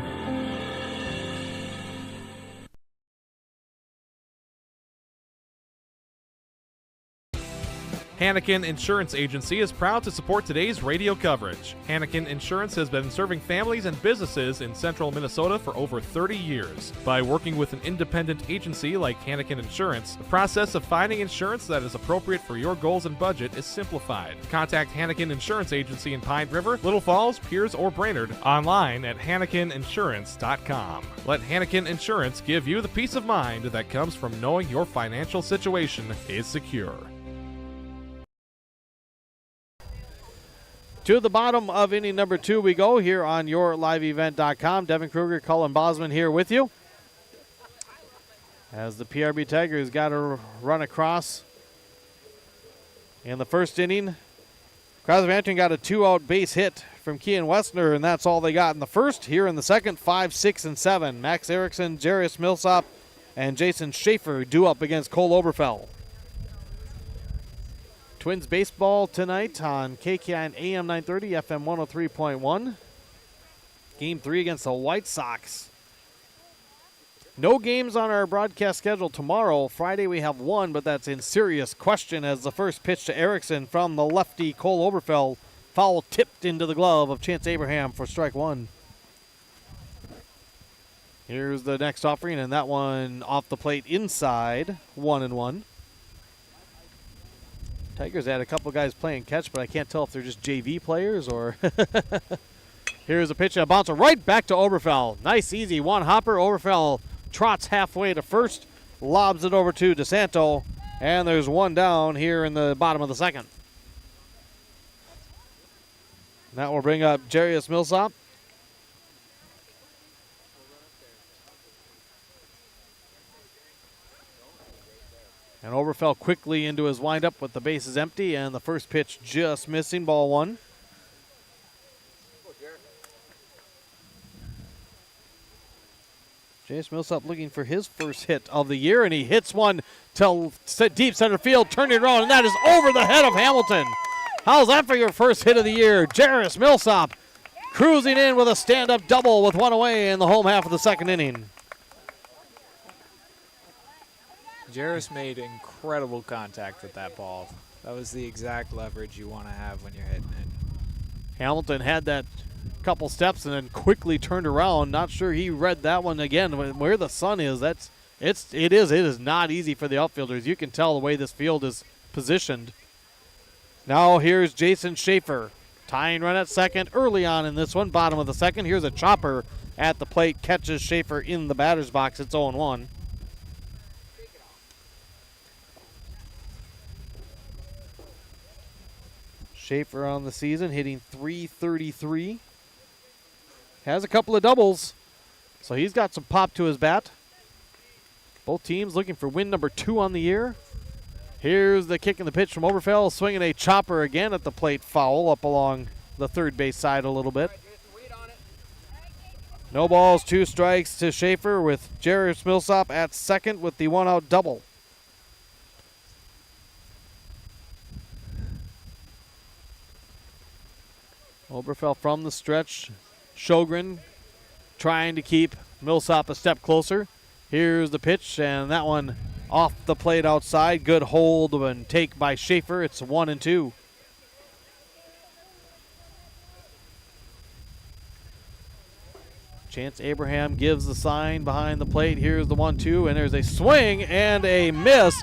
S5: Hannikin Insurance Agency is proud to support today's radio coverage. Hannikin Insurance has been serving families and businesses in central Minnesota for over 30 years. By working with an independent agency like Hannikin Insurance, the process of finding insurance that is appropriate for your goals and budget is simplified. Contact Hannikin Insurance Agency in Pine River, Little Falls, Pierce, or Brainerd online at HannikinInsurance.com. Let Hannikin Insurance give you the peace of mind that comes from knowing your financial situation is secure.
S1: To the bottom of inning number 2 we go here on YourLiveEvent.com. Devin Kruger, Cullen Bosman here with you. As the PRB Tigers got to run across in the first inning. Crosby-Ironton got a 2-out base hit from Kean Westner, and that's all they got in the first. Here in the second, 5, 6, and 7. Max Erickson, Jarius Millsop, and Jason Schaefer due up against Cole Oberfell. Twins baseball tonight on KKI AM 930, FM 103.1. Game 3 against the White Sox. No games on our broadcast schedule tomorrow. Friday we have one, but that's in serious question as the first pitch to Erickson from the lefty Cole Oberfell. Foul tipped into the glove of Chance Abraham for strike 1. Here's the next offering, and that one off the plate inside, 1-1. Tigers had a couple guys playing catch, but I can't tell if they're just JV players or... Here's a pitch, and a bouncer right back to Oberfell. Nice, easy one-hopper. Oberfell trots halfway to first, lobs it over to DeSanto, and there's one down here in the bottom of the second. That will bring up Jarius Millsop. And Oberfell quickly into his windup with the bases empty, and the first pitch just missing, ball 1. Jarius Millsop looking for his first hit of the year, and he hits one to deep center field, turning it around, and that is over the head of Hamilton. How's that for your first hit of the year? Jarius Millsop cruising in with a stand-up double with one away in the home half of the second inning.
S2: Jarris made incredible contact with that ball. That was the exact leverage you want to have when you're hitting it.
S1: Hamilton had that couple steps and then quickly turned around. Not sure he read that one again. Where the sun is, it is not easy for the outfielders. You can tell the way this field is positioned. Now here's Jason Schaefer. Tying run at second early on in this one, bottom of the second. Here's a chopper at the plate, catches Schaefer in the batter's box. It's 0-1. Schaefer on the season hitting .333. Has a couple of doubles, so he's got some pop to his bat. Both teams looking for win number 2 on the year. Here's the kick and the pitch from Oberfell, swinging a chopper again at the plate, foul up along the third base side a little bit. No balls, 2 strikes to Schaefer with Jarius Millsop at second with the 1-out double. Oberfell from the stretch. Sjogren trying to keep Millsop a step closer. Here's the pitch, and that one off the plate outside. Good hold and take by Schaefer. It's 1-2. Chance Abraham gives the sign behind the plate. Here's the 1-2, and there's a swing and a miss.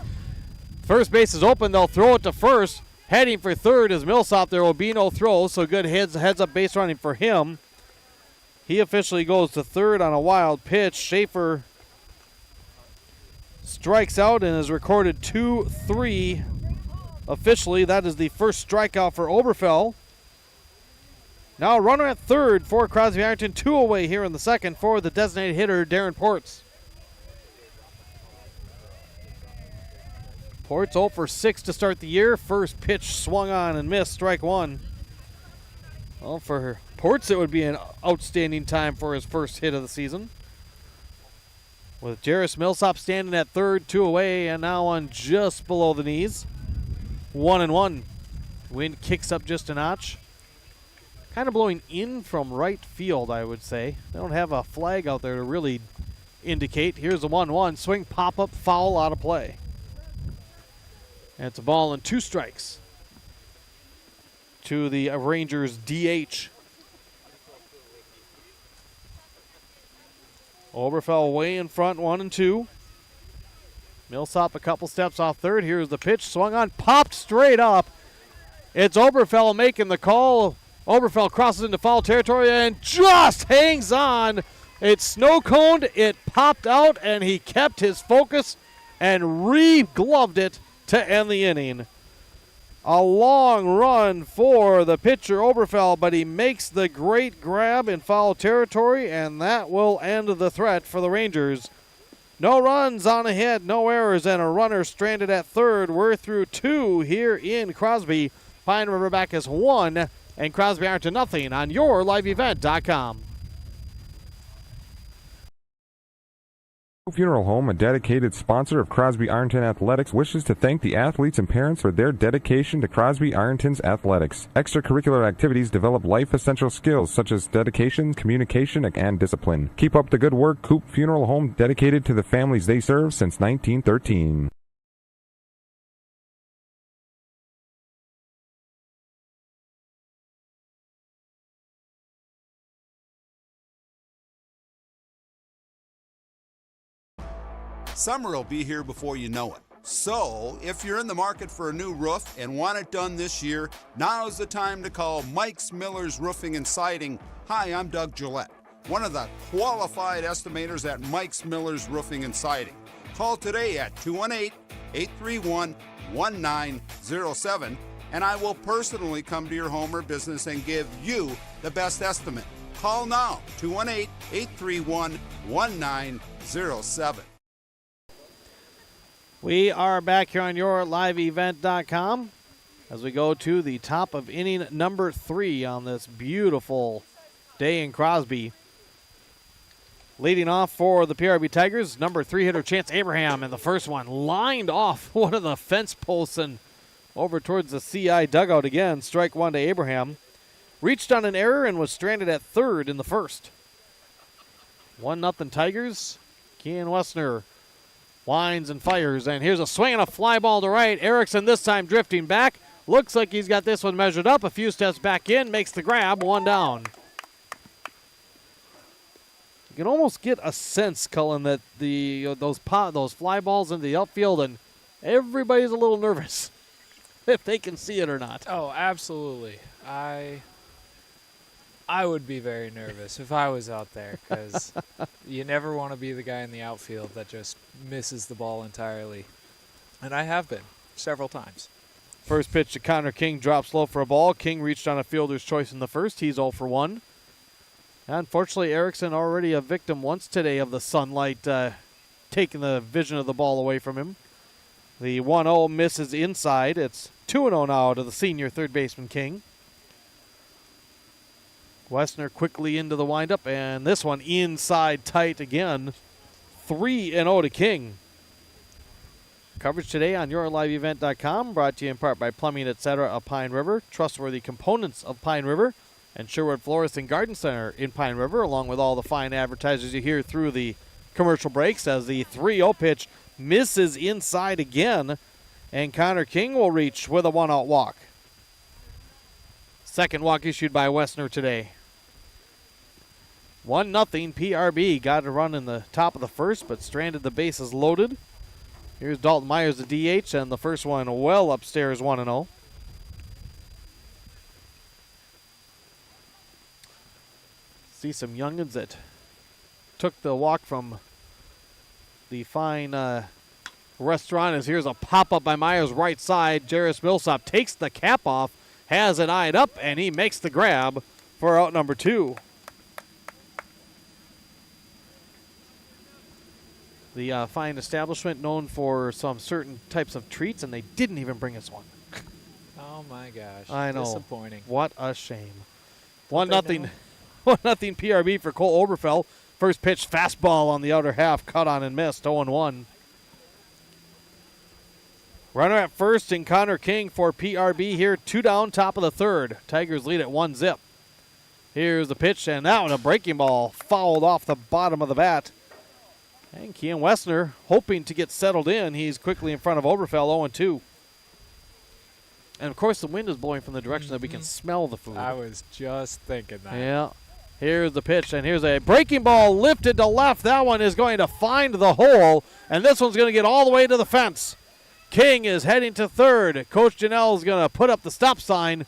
S1: First base is open. They'll throw it to first. Heading for third is Millsop. There will be no throw, so good heads-up base running for him. He officially goes to third on a wild pitch. Schaefer strikes out and is recorded 2-3. Officially, that is the first strikeout for Oberfell. Now a runner at third for Crosby-Ironton. 2 away here in the second for the designated hitter, Darren Ports. Ports 0 for 6 to start the year. First pitch swung on and missed, strike 1. Well, for Ports, it would be an outstanding time for his first hit of the season. With Jarius Millsop standing at third, 2 away, and now on just below the knees. 1-1. Wind kicks up just a notch. Kind of blowing in from right field, I would say. They don't have a flag out there to really indicate. Here's a 1-1. Swing, pop-up, foul, out of play. And it's a ball and 2 strikes. to the Rangers DH. Oberfell way in front, 1-2. Millsop a couple steps off third. Here's the pitch, swung on, popped straight up. It's Oberfell making the call. Oberfell crosses into foul territory and just hangs on. It snow-coned, it popped out, and he kept his focus and re-gloved it to end the inning. A long run for the pitcher Oberfell, but he makes the great grab in foul territory, and that will end the threat for the Rangers. No runs on a hit, no errors, and a runner stranded at third. We're through 2 here in Crosby. Pine River-Backus 1 and Crosby-Ironton nothing on yourliveevent.com.
S11: Funeral Home, a dedicated sponsor of Crosby-Ironton Athletics, wishes to thank the athletes and parents for their dedication to Crosby-Ironton's athletics. Extracurricular activities develop life essential skills such as dedication, communication, and discipline. Keep up the good work, Coop Funeral Home, dedicated to the families they serve since 1913.
S12: Summer will be here before you know it. So, if you're in the market for a new roof and want it done this year, now's the time to call Mike's Miller's Roofing and Siding. Hi, I'm Doug Gillette, one of the qualified estimators at Mike's Miller's Roofing and Siding. Call today at 218-831-1907, and I will personally come to your home or business and give you the best estimate. Call now, 218-831-1907.
S1: We are back here on yourliveevent.com as we go to the top of inning number 3 on this beautiful day in Crosby. Leading off for the PRB Tigers, number 3 hitter Chance Abraham, and the first one lined off one of the fence posts and over towards the CI dugout again. Strike 1 to Abraham. Reached on an error and was stranded at third in the first. 1-0 Tigers. Kean Wessner winds and fires, and here's a swing and a fly ball to right. Erickson this time drifting back. Looks like he's got this one measured up. A few steps back in, makes the grab, 1 down. You can almost get a sense, Cullen, that those fly balls into the outfield, and everybody's a little nervous if they can see it or not.
S2: Oh, absolutely. I would be very nervous if I was out there because you never want to be the guy in the outfield that just misses the ball entirely. And I have been several times.
S1: First pitch to Connor King drops low for a ball. King reached on a fielder's choice in the first. He's 0 for 1. Unfortunately, Erickson already a victim once today of the sunlight taking the vision of the ball away from him. The 1-0 misses inside. It's 2-0 now to the senior third baseman King. Wessner quickly into the windup, and this one inside tight again. 3-0 to King. Coverage today on yourliveevent.com, brought to you in part by Plumbing Etc. of Pine River, trustworthy components of Pine River, and Sherwood Florist and Garden Center in Pine River, along with all the fine advertisers you hear through the commercial breaks as the 3-0 pitch misses inside again, and Connor King will reach with a 1-out walk. Second walk issued by Wessner today. 1-0 PRB. Got a run in the top of the first, but stranded the bases loaded. Here's Dalton Myers, the DH, and the first one well upstairs, 1-0. See some youngins that took the walk from the fine restaurant. As here's a pop-up by Myers right side. Jarris Millsop takes the cap off, has it eyed up, and he makes the grab for out number 2. The fine establishment known for some certain types of treats, and they didn't even bring us one.
S2: Oh, my gosh.
S1: I know.
S2: Disappointing.
S1: What a shame. 1-0 PRB for Cole Oberfell. First pitch fastball on the outer half, cut on and missed, 0-1. Runner at first in Connor King for PRB here. 2 down, top of the third. Tigers lead at 1-0. Here's the pitch, and that one a breaking ball fouled off the bottom of the bat. And Kean Wessner hoping to get settled in. He's quickly in front of Oberfell, 0-2. And, of course, the wind is blowing from the direction that we can smell the food.
S2: I was just thinking that.
S1: Yeah. Here's the pitch, and here's a breaking ball lifted to left. That one is going to find the hole, and this one's going to get all the way to the fence. King is heading to third. Coach Janelle is going to put up the stop sign.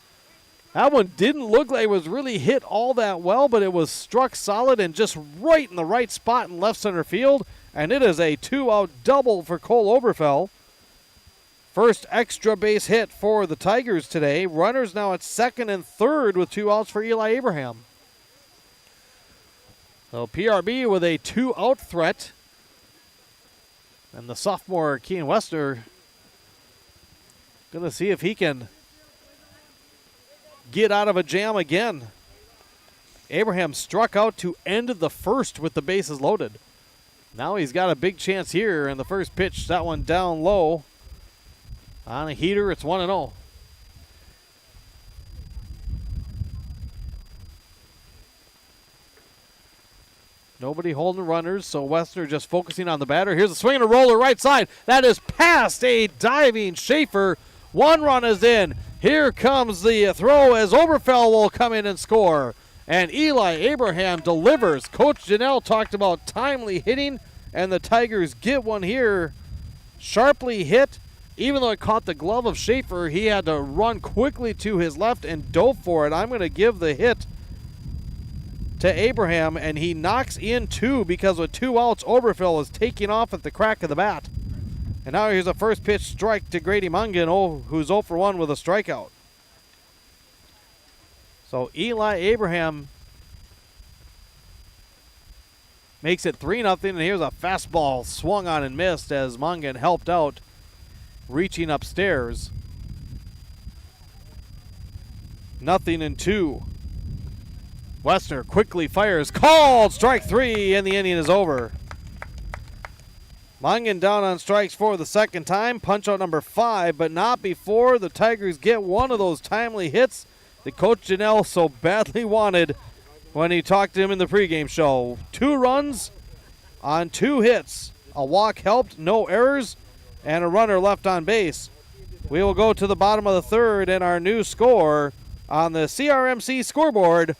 S1: That one didn't look like it was really hit all that well, but it was struck solid and just right in the right spot in left center field, and it is a 2-out double for Cole Oberfell. First extra base hit for the Tigers today. Runners now at second and third with 2 outs for Eli Abraham. So PRB with a 2-out threat. And the sophomore Kean Westner going to see if he can get out of a jam again. Abraham struck out to end the first with the bases loaded. Now he's got a big chance here in the first pitch. That one down low. On a heater, it's 1-0. Nobody holding runners, so Westner just focusing on the batter. Here's a swing and a roller right side. That is past a diving Schaefer. 1 run is in. Here comes the throw as Oberfell will come in and score. And Eli Abraham delivers. Coach Janelle talked about timely hitting, and the Tigers get one here. Sharply hit. Even though it caught the glove of Schaefer, he had to run quickly to his left and dove for it. I'm going to give the hit to Abraham, and he knocks in 2 because with 2 outs, Oberfell is taking off at the crack of the bat. And now here's a first pitch strike to Grady Mungan, who's 0 for 1 with a strikeout. So Eli Abraham makes it 3-0, and here's a fastball swung on and missed as Mungan helped out, reaching upstairs. 0-2. Westner quickly fires. Called. Strike 3, and the inning is over. Mungan down on strikes for the second time. Punch out number 5, but not before the Tigers get one of those timely hits that Coach Janelle so badly wanted when he talked to him in the pregame show. 2 runs on 2 hits. A walk helped, no errors, and a runner left on base. We will go to the bottom of the third, and our new score on the CRMC scoreboard,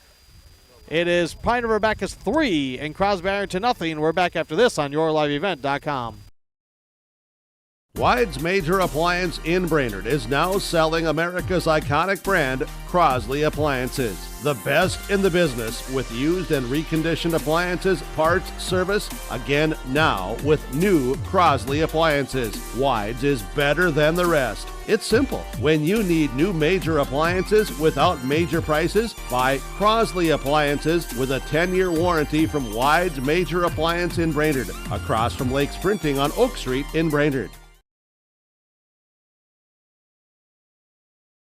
S1: it is Pine River-Backus 3 and Crosby-Ironton 0. We're back after this on YourLiveEvent.com.
S3: Wide's Major Appliance in Brainerd is now selling America's iconic brand, Crosley Appliances. The best in the business with used and reconditioned appliances, parts, service. Again, now with new Crosley Appliances. Wide's is better than the rest. It's simple. When you need new major appliances without major prices, buy Crosley Appliances with a 10-year warranty from Wide's Major Appliance in Brainerd, across from Lakes Printing on Oak Street in Brainerd.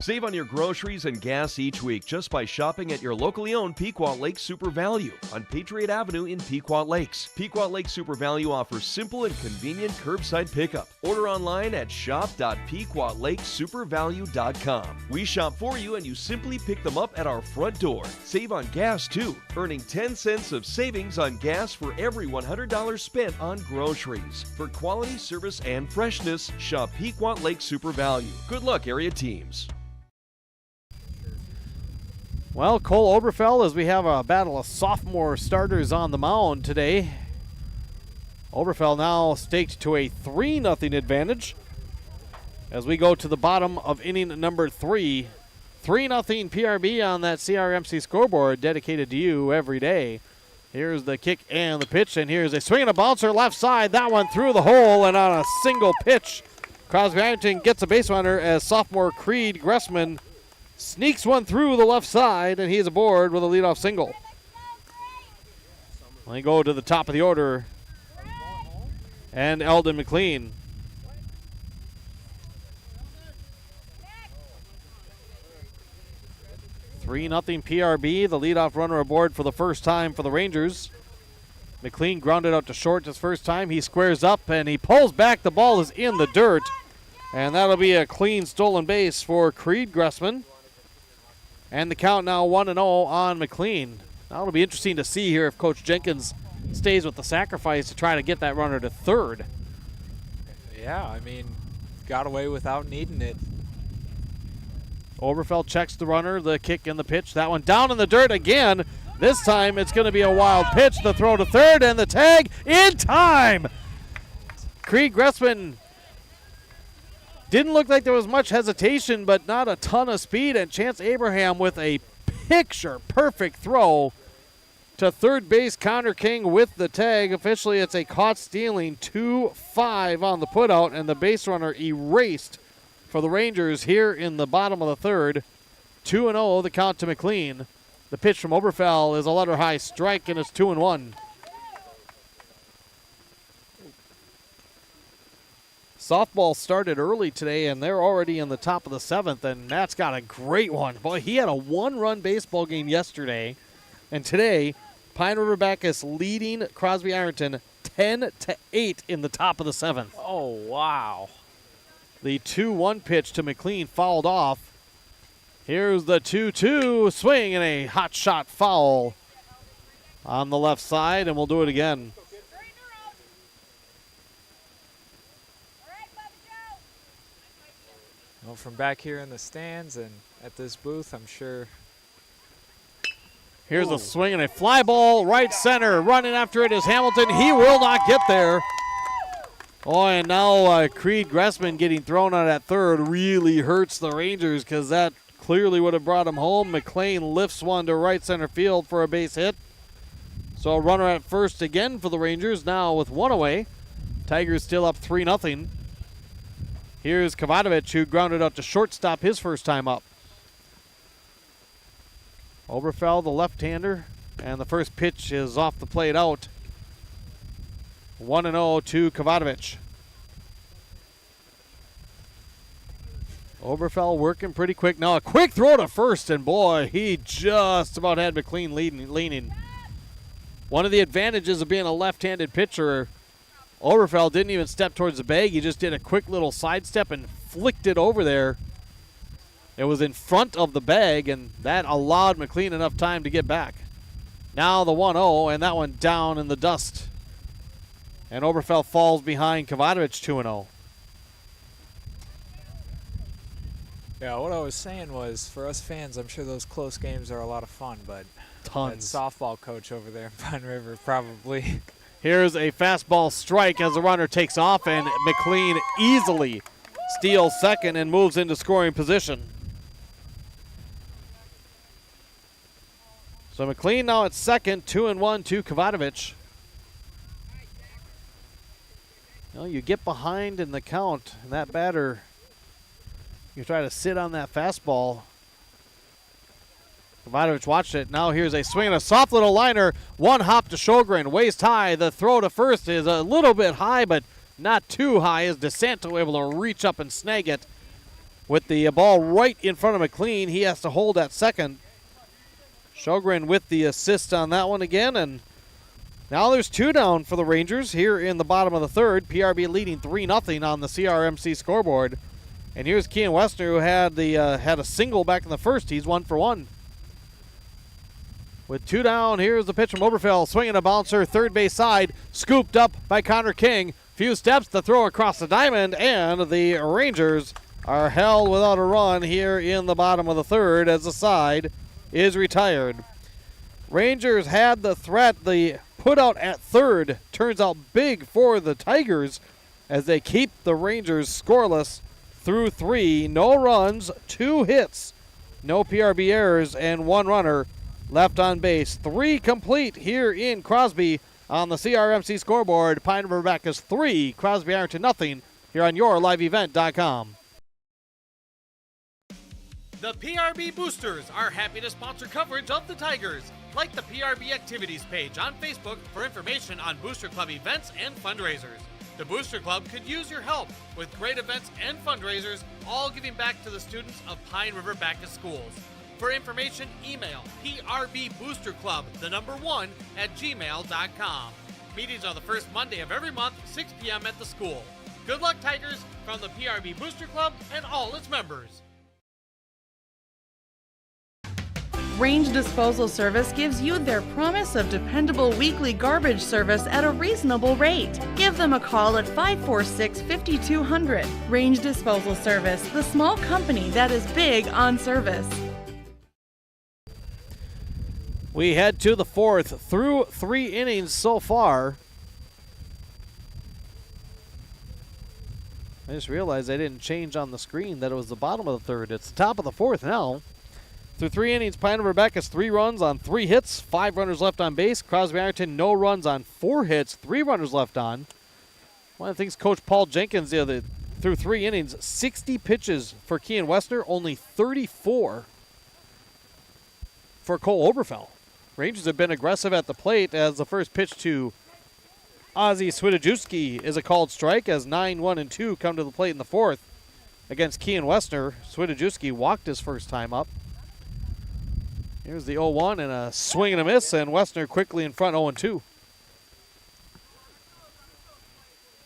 S6: Save on your groceries and gas each week just by shopping at your locally owned Pequot Lake Super Value on Patriot Avenue in Pequot Lakes. Pequot Lake Super Value offers simple and convenient curbside pickup. Order online at shop.pequotlakesupervalue.com. We shop for you and you simply pick them up at our front door. Save on gas too, earning 10 cents of savings on gas for every $100 spent on groceries. For quality, service, and freshness, shop Pequot Lake Super Value. Good luck, area teams.
S1: Well, Cole Oberfell, as we have a battle of sophomore starters on the mound today. Oberfell now staked to a 3-0 advantage as we go to the bottom of inning number 3. 3-0 PRB on that CRMC scoreboard dedicated to you every day. Here's the kick and the pitch, and here's a swing and a bouncer left side. That one through the hole and on a single pitch. Crosby-Ironton gets a base runner as sophomore Creed Gressman sneaks one through the left side, and he's aboard with a leadoff single. We go to the top of the order, and Eldon McLean. Three 0 PRB, the leadoff runner aboard for the first time for the Rangers. McLean grounded out to short his first time. He squares up, and he pulls back. The ball is in the dirt, and that'll be a clean stolen base for Creed Gressman. And the count now 1-0 on McLean. Now it'll be interesting to see here if Coach Jenkins stays with the sacrifice to try to get that runner to third.
S2: Yeah, I mean, got away without needing it.
S1: Oberfeld checks the runner, the kick and the pitch. That one down in the dirt again. This time it's going to be a wild pitch. The throw to third and the tag in time. Creed Gressman didn't look like there was much hesitation, but not a ton of speed. And Chance Abraham with a picture-perfect throw to third base. Connor King with the tag. Officially, it's a caught stealing 2-5 on the putout, and the base runner erased for the Rangers here in the bottom of the third. 2-0, the count to McLean. The pitch from Oberfell is a letter high strike, and it's 2-1. Softball started early today, and they're already in the top of the seventh, and Matt's got a great one. Boy, he had a one-run baseball game yesterday, and today, Pine River-Backus leading Crosby-Ironton 10-8 in the top of the seventh.
S2: Oh, wow.
S1: The 2-1 pitch to McLean fouled off. Here's the 2-2 swing and a hot shot foul on the left side, and we'll do it again.
S2: Well, from back here in the stands and at this booth, I'm sure.
S1: Here's a swing and a fly ball right center. Running after it is Hamilton. He will not get there. Oh, and now Creed Gressman getting thrown out at third really hurts the Rangers because that clearly would have brought him home. McLean lifts one to right center field for a base hit. So a runner at first again for the Rangers, now with one away. Tigers still up 3-0. Here's Kavatovich, who grounded out to shortstop his first time up. Oberfell, the left-hander, and the first pitch is off the plate out. 1-0 to Kavatovich. Oberfell working pretty quick. Now a quick throw to first, and boy, he just about had McLean leaning. One of the advantages of being a left-handed pitcher, Oberfell didn't even step towards the bag. He just did a quick little sidestep and flicked it over there. It was in front of the bag, and that allowed McLean enough time to get back. Now the 1-0, and that one down in the dust. And Oberfell falls behind Kavatovich 2-0.
S2: Yeah, what I was saying was, for us fans, I'm sure those close games are a lot of fun, but
S1: Tons.
S2: that softball coach over there in Pine River probably.
S1: Here's a fastball strike as the runner takes off, and McLean easily steals second and moves into scoring position. So McLean now at second, 2-1 to Kavatovich. You know, you get behind in the count, and that batter, you try to sit on that fastball. Kavatovich watched it. Now here's a swing and a soft little liner. One hop to Sjogren, waist high. The throw to first is a little bit high, but not too high. Is DeSanto able to reach up and snag it? With the ball right in front of McLean, he has to hold at second. Sjogren with the assist on that one again, and now there's two down for the Rangers here in the bottom of the third. PRB leading 3-0 on the CRMC scoreboard. And here's Kean Westner, who had a single back in the first. He's 1 for 1. With two down, here's the pitch from Oberfell. Swinging a bouncer, third base side. Scooped up by Connor King. Few steps, the throw across the diamond, and the Rangers are held without a run here in the bottom of the third as the side is retired. Rangers had the threat. The put out at third turns out big for the Tigers as they keep the Rangers scoreless through 3. No runs, 2 hits, no PRB errors, and 1 runner left on base. 3 complete here in Crosby on the CRMC scoreboard. Pine River-Backus 3, Crosby-Ironton 0 here on YourLiveEvent.com.
S13: The PRB Boosters are happy to sponsor coverage of the Tigers. Like the PRB Activities page on Facebook for information on Booster Club events and fundraisers. The Booster Club could use your help with great events and fundraisers, all giving back to the students of Pine River-Backus schools. For information, email prboosterclub, 1, @gmail.com. Meetings are the first Monday of every month, 6 p.m. at the school. Good luck, Tigers, from the PRB Booster Club and all its members.
S14: Range Disposal Service gives you their promise of dependable weekly garbage service at a reasonable rate. Give them a call at 546-5200. Range Disposal Service, the small company that is big on service.
S1: We head to the fourth. Through 3 innings so far. I just realized I didn't change on the screen that it was the bottom of the third. It's the top of the fourth now. Through 3 innings, Pine River-Backus 3 runs on 3 hits, 5 runners left on base. Crosby-Ironton no runs on 4 hits, 3 runners left on. One of the things Coach Paul Jenkins did through 3 innings, 60 pitches for Kean Westner, only 34 for Cole Oberfell. Rangers have been aggressive at the plate as the first pitch to Ozzie Swidajewski is a called strike as 9-1-2 come to the plate in the fourth. Against Kean Westner, Swidajewski walked his first time up. Here's the 0-1 and a swing and a miss, and Westner quickly in front 0-2.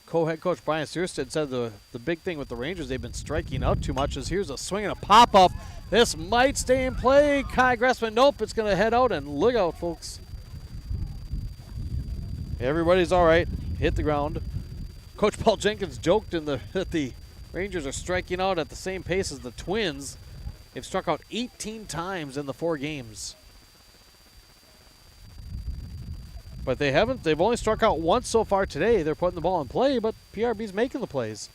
S1: Co-head coach Brian Searstead said the big thing with the Rangers, they've been striking out too much, is here's a swing and a pop-up. This might stay in play. Kai Gressman, nope, it's going to head out, and look out, folks. Everybody's all right. Hit the ground. Coach Paul Jenkins joked that the Rangers are striking out at the same pace as the Twins. They've struck out 18 times in the 4 games. But they haven't. They've only struck out once so far today. They're putting the ball in play, but PRB's making the plays.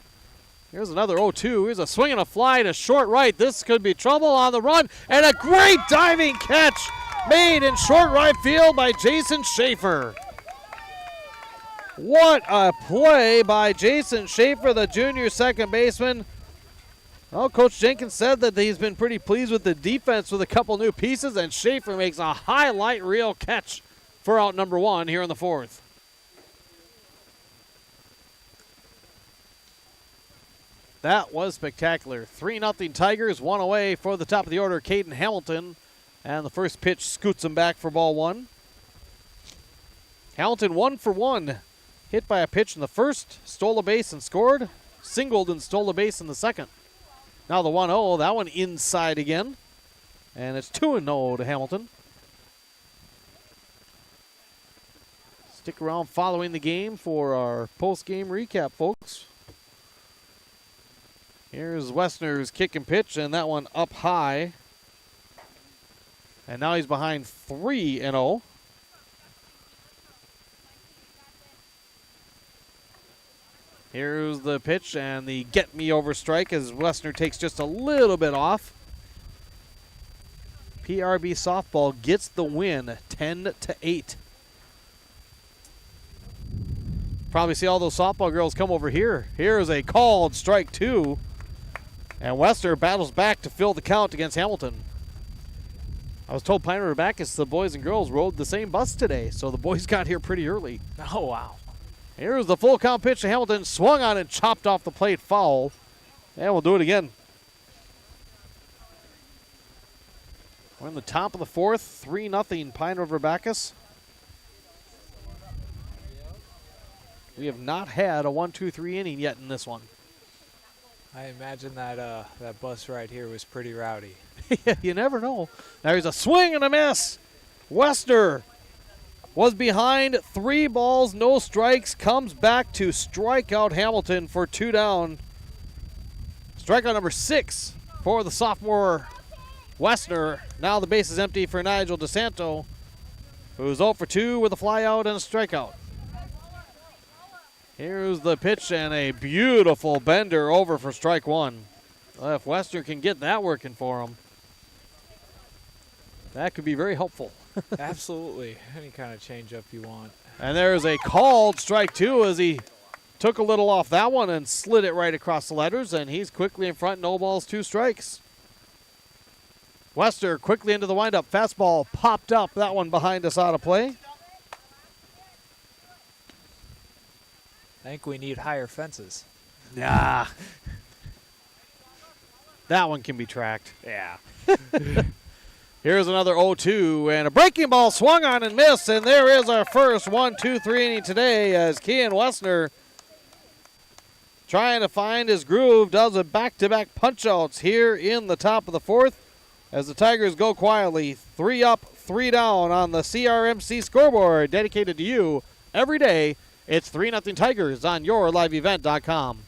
S1: Here's another 0-2. Here's a swing and a fly to short right. This could be trouble on the run. And a great diving catch made in short right field by Jason Schaefer. What a play by Jason Schaefer, the junior second baseman. Well, Coach Jenkins said that he's been pretty pleased with the defense with a couple new pieces, and Schaefer makes a highlight reel catch for out number 1 here in the fourth. That was spectacular. 3-0 Tigers, 1 away for the top of the order, Caden Hamilton. And the first pitch scoots him back for ball 1. Hamilton 1 for 1. Hit by a pitch in the first, stole a base and scored, singled and stole a base in the second. Now the 1-0, that one inside again. And it's 2-0 to Hamilton. Stick around following the game for our post-game recap, folks. Here's Westner's kick and pitch, and that one up high. And now he's behind 3-0. Here's the pitch and the get me over strike as Westner takes just a little bit off. PRB softball gets the win, 10-8. Probably see all those softball girls come over here. Here's a called strike 2. And Westner battles back to fill the count against Hamilton. I was told Pine River-Backus, the boys and girls rode the same bus today, so the boys got here pretty early.
S2: Oh, wow.
S1: Here's the full count pitch to Hamilton. Swung on and chopped off the plate, foul. And we'll do it again. We're in the top of the fourth, 3-0 Pine River-Backus. We have not had a 1-2-3 inning yet in this one.
S2: I imagine that that bus ride here was pretty rowdy.
S1: You never know. There's a swing and a miss. Westner was behind 3 balls, no strikes, comes back to strike out Hamilton for 2 down. Strikeout number 6 for the sophomore Westner. Now the base is empty for Nigel DeSanto, who's 0 for 2 with a fly out and a strikeout. Here's the pitch and a beautiful bender over for strike 1. If Westner can get that working for him, that could be very helpful.
S2: Absolutely. Any kind of changeup you want.
S1: And there's a called strike 2 as he took a little off that one and slid it right across the letters, and he's quickly in front, no balls, 2 strikes. Westner quickly into the windup. Fastball popped up. That one behind us out of play.
S2: I think we need higher fences.
S1: Nah. That one can be tracked.
S2: Yeah.
S1: Here's another 0-2, and a breaking ball swung on and missed, and there is our first 1-2-3 inning today as Kean Westner, trying to find his groove, does a back-to-back punch-outs here in the top of the fourth. as the Tigers go quietly 3 up, 3 down on the CRMC scoreboard, dedicated to you every day. It's 3-0 Tigers on yourliveevent.com.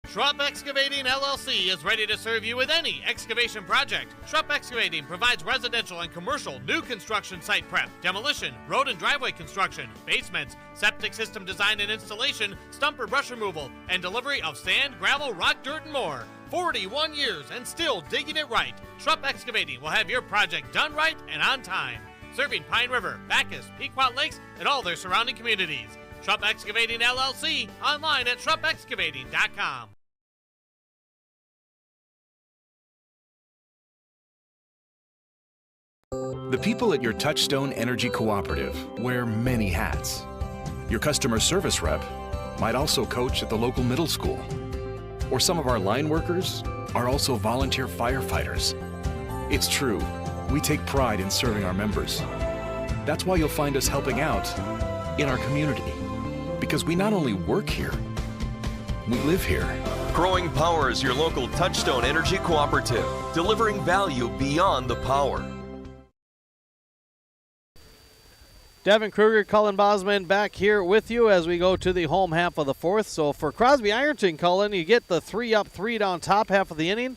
S13: Schrupp Excavating LLC is ready to serve you with any excavation project. Schrupp Excavating provides residential and commercial new construction site prep, demolition, road and driveway construction, basements, septic system design and installation, stump or brush removal, and delivery of sand, gravel, rock, dirt, and more. 41 years and still digging it right. Schrupp Excavating will have your project done right and on time. Serving Pine River, Backus, Pequot Lakes, and all their surrounding communities. Schrupp Excavating LLC, online at schruppexcavating.com.
S7: The people at your Touchstone Energy Cooperative wear many hats. Your customer service rep might also coach at the local middle school. Or some of our line workers are also volunteer firefighters. It's true, we take pride in serving our members. That's why you'll find us helping out in our community. Because we not only work here, we live here.
S6: Growing Power is your local Touchstone Energy Cooperative, delivering value beyond the power.
S1: Devin Kruger, Cullen Bosman back here with you as we go to the home half of the fourth. So for Crosby-Ironton, Cullen, you get the 3 up, 3 down top half of the inning.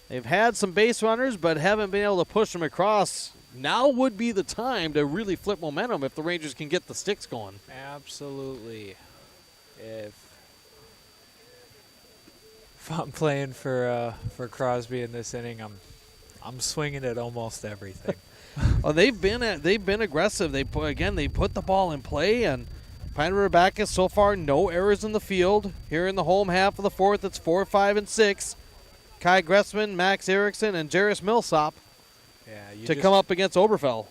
S1: They've had some base runners, but haven't been able to push them across. Now would be the time to really flip momentum if the Rangers can get the sticks going.
S2: Absolutely. If I'm playing for Crosby in this inning, I'm swinging at almost everything.
S1: Well, they've been aggressive. They put the ball in play, and Pine River-Backus so far no errors in the field. Here in the home half of the fourth, it's 4, 5, and 6. Kai Gressman, Max Erickson, and Jairus Millsop to come up against Oberfell.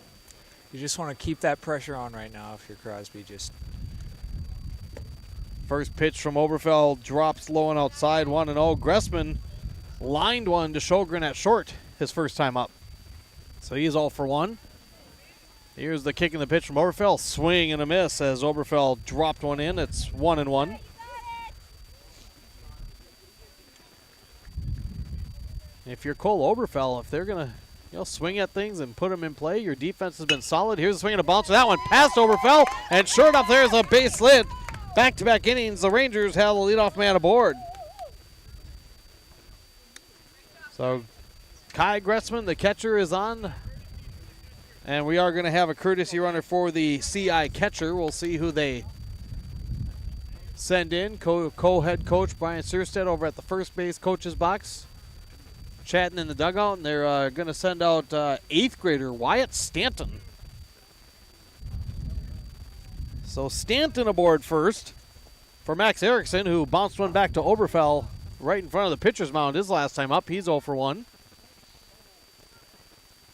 S2: You just want to keep that pressure on right now if you're Crosby.
S1: First pitch from Oberfell drops low and outside, 1-0. Gressman lined one to Sjogren at short his first time up. So he's all for 1. Here's the kick and the pitch from Oberfell. Swing and a miss as Oberfell dropped one in. It's 1-1. If you're Cole Oberfell, if they're going to swing at things and put them in play, your defense has been solid. Here's a swing and a bounce. That one past Oberfell, and sure enough, there's a base hit. Back-to-back innings, the Rangers have the leadoff man aboard. So Kai Gressman, the catcher, is on. And we are going to have a courtesy runner for the CI catcher. We'll see who they send in. Co-head coach Brian Sierstedt over at the first base coach's box, chatting in the dugout. And they're going to send out 8th grader Wyatt Stanton. So Stanton aboard first for Max Erickson, who bounced one back to Oberfell right in front of the pitcher's mound his last time up. He's 0 for 1.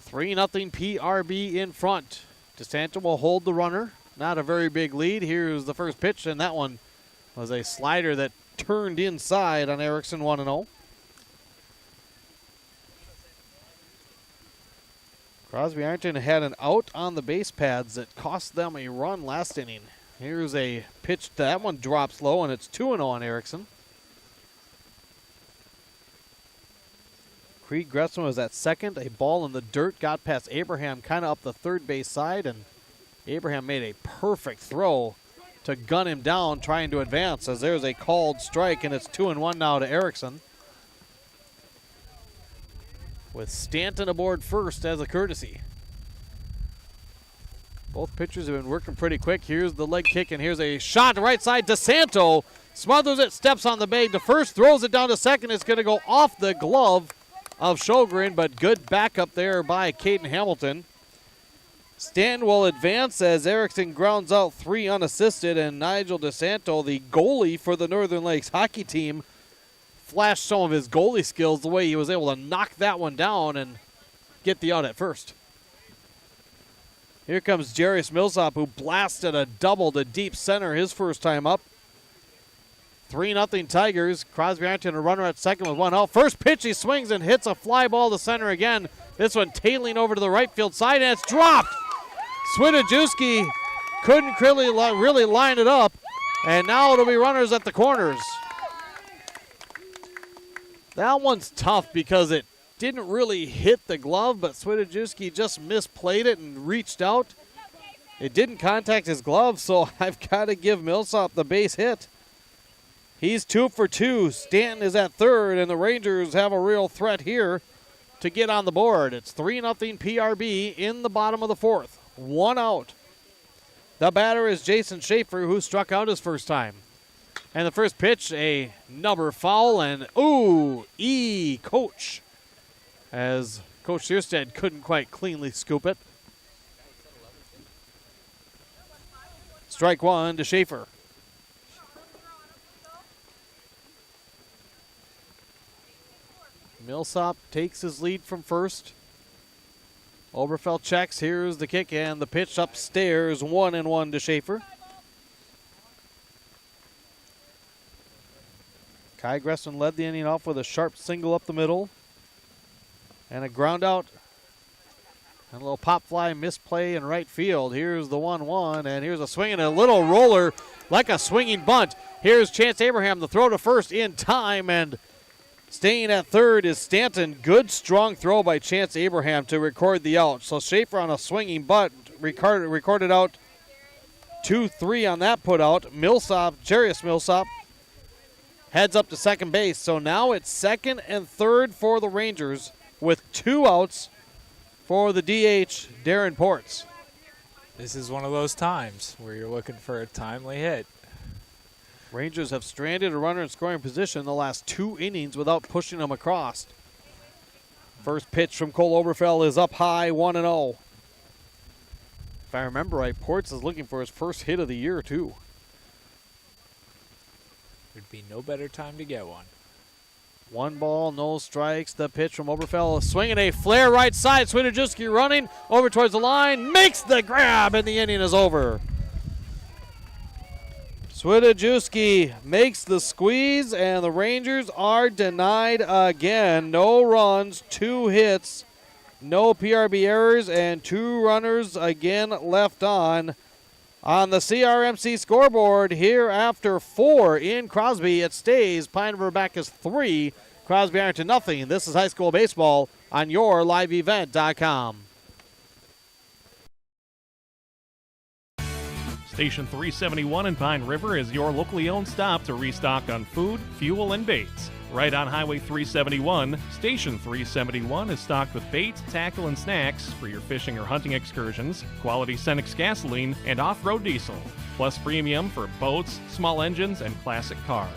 S1: 3-0 PRB in front. DeSanto will hold the runner. Not a very big lead. Here's the first pitch, and that one was a slider that turned inside on Erickson, 1-0. Crosby-Ironton had an out on the base pads that cost them a run last inning. Here's a pitch. That one drops low, and it's 2-0 on Erickson. Creed Gressman was at second. A ball in the dirt got past Abraham kind of up the third base side, and Abraham made a perfect throw to gun him down trying to advance, as there's a called strike, and it's 2-1 now to Erickson. With Stanton aboard first as a courtesy. Both pitchers have been working pretty quick. Here's the leg kick, and here's a shot to right side. DeSanto smothers it, steps on the bag to first, throws it down to second. It's going to go off the glove of Sjogren, but good backup there by Caden Hamilton. Stanton will advance as Erickson grounds out 3 unassisted, and Nigel DeSanto, the goalie for the Northern Lakes hockey team, flashed some of his goalie skills the way he was able to knock that one down and get the out at first. Here comes Jairus Millsop, who blasted a double to deep center his first time up. 3-0 Tigers. Crosby-Ironton a runner at second with 1 out. First pitch, he swings and hits a fly ball to center again. This one tailing over to the right field side, and it's dropped. Swidajewski couldn't really line it up, and now it'll be runners at the corners. That one's tough because it didn't really hit the glove, but Swidajewski just misplayed it and reached out. It didn't contact his glove, so I've got to give Millsop the base hit. He's 2 for 2. Stanton is at third, and the Rangers have a real threat here to get on the board. It's 3-0 PRB in the bottom of the fourth. 1 out. The batter is Jason Schaefer, who struck out his first time. And the first pitch, a number foul, and coach. As Coach Searstead couldn't quite cleanly scoop it. Strike one to Schaefer. Millsop takes his lead from first. Oberfeld checks. Here's the kick and the pitch upstairs. 1-1 to Schaefer. Kai Gressman led the inning off with a sharp single up the middle. And a ground out. And a little pop fly misplay in right field. Here's the 1-1, and here's a swing and a little roller like a swinging bunt. Here's Chance Abraham, the throw to first in time, and staying at third is Stanton. Good, strong throw by Chance Abraham to record the out. So Schaefer on a swinging bunt recorded out 2-3 on that put out. Jarius Millsop heads up to second base. So now it's second and third for the Rangers with 2 outs for the DH, Darren Ports.
S2: This is one of those times where you're looking for a timely hit.
S1: Rangers have stranded a runner in scoring position the last 2 innings without pushing them across. First pitch from Cole Oberfeld is up high, 1-0. If I remember right, Ports is looking for his first hit of the year, too.
S2: There'd be no better time to get one.
S1: 1 ball, no strikes. The pitch from Oberfeld, swinging a flare right side. Swidajewski running over towards the line, makes the grab, and the inning is over. Swidajewski makes the squeeze, and the Rangers are denied again. No runs, 2 hits, no PRB errors, and 2 runners again left on the CRMC scoreboard here after 4 in Crosby. It stays Pine River-Backus 3, Crosby-Ironton nothing. This is high school baseball on yourliveevent.com.
S5: Station 371 in Pine River is your locally owned stop to restock on food, fuel, and baits. Right on Highway 371, Station 371 is stocked with bait, tackle, and snacks for your fishing or hunting excursions, quality Cenex gasoline, and off-road diesel, plus premium for boats, small engines, and classic cars.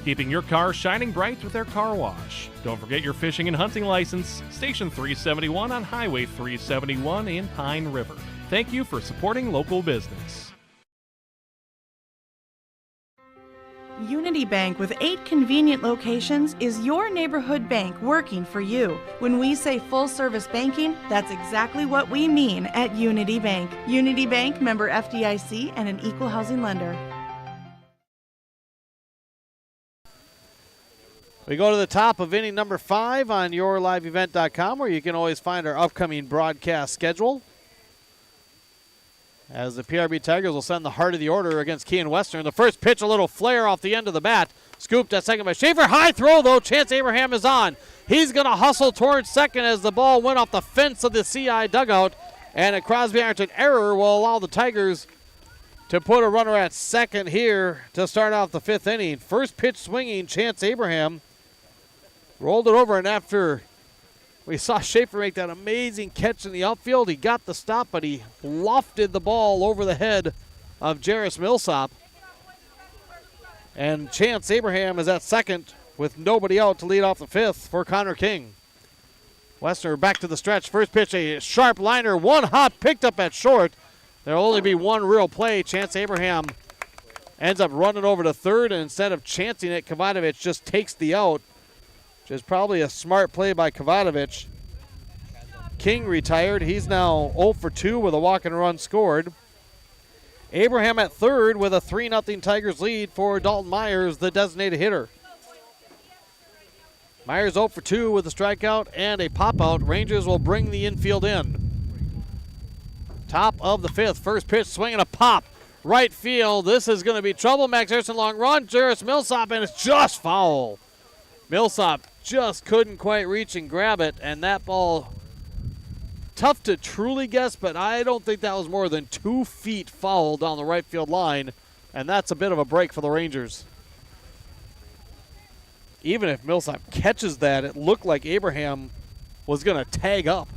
S5: Keeping your car shining bright with their car wash. Don't forget your fishing and hunting license, Station 371 on Highway 371 in Pine River. Thank you for supporting local business.
S14: Unity Bank with 8 convenient locations is your neighborhood bank working for you. When we say full-service banking, that's exactly what we mean at Unity Bank. Unity Bank, member FDIC, and an equal housing lender.
S1: We go to the top of inning number 5 on yourliveevent.com, where you can always find our upcoming broadcast schedule. As the PRB Tigers will send the heart of the order against Keene Western. The first pitch, a little flare off the end of the bat. Scooped at second by Schaefer. High throw, though. Chance Abraham is on. He's going to hustle towards second as the ball went off the fence of the CI dugout. And a Crosby-Ironton error will allow the Tigers to put a runner at second here to start off the 5th inning. First pitch swinging, Chance Abraham rolled it over, and after we saw Schaefer make that amazing catch in the outfield, he got the stop, but he lofted the ball over the head of Jarius Millsop. And Chance Abraham is at second with nobody out to lead off the 5th for Connor King. Westerner back to the stretch. First pitch, a sharp liner, 1 hop picked up at short. There'll only be 1 real play. Chance Abraham ends up running over to third, and instead of chancing it, Kavatovich just takes the out, which is probably a smart play by Kavatovich. King retired. He's now 0 for 2 with a walk and run scored. Abraham at third with a 3-0 Tigers lead for Dalton Myers, the designated hitter. Myers 0 for 2 with a strikeout and a pop-out. Rangers will bring the infield in. Top of the 5th. First pitch, swinging a pop. Right field. This is going to be trouble. Max Harrison long run. Jarius Millsop, and it's just foul. Millsap just couldn't quite reach and grab it, and that ball, tough to truly guess, but I don't think that was more than 2 feet foul down the right field line, and that's a bit of a break for the Rangers. Even if Millsap catches that, it looked like Abraham was going to tag up,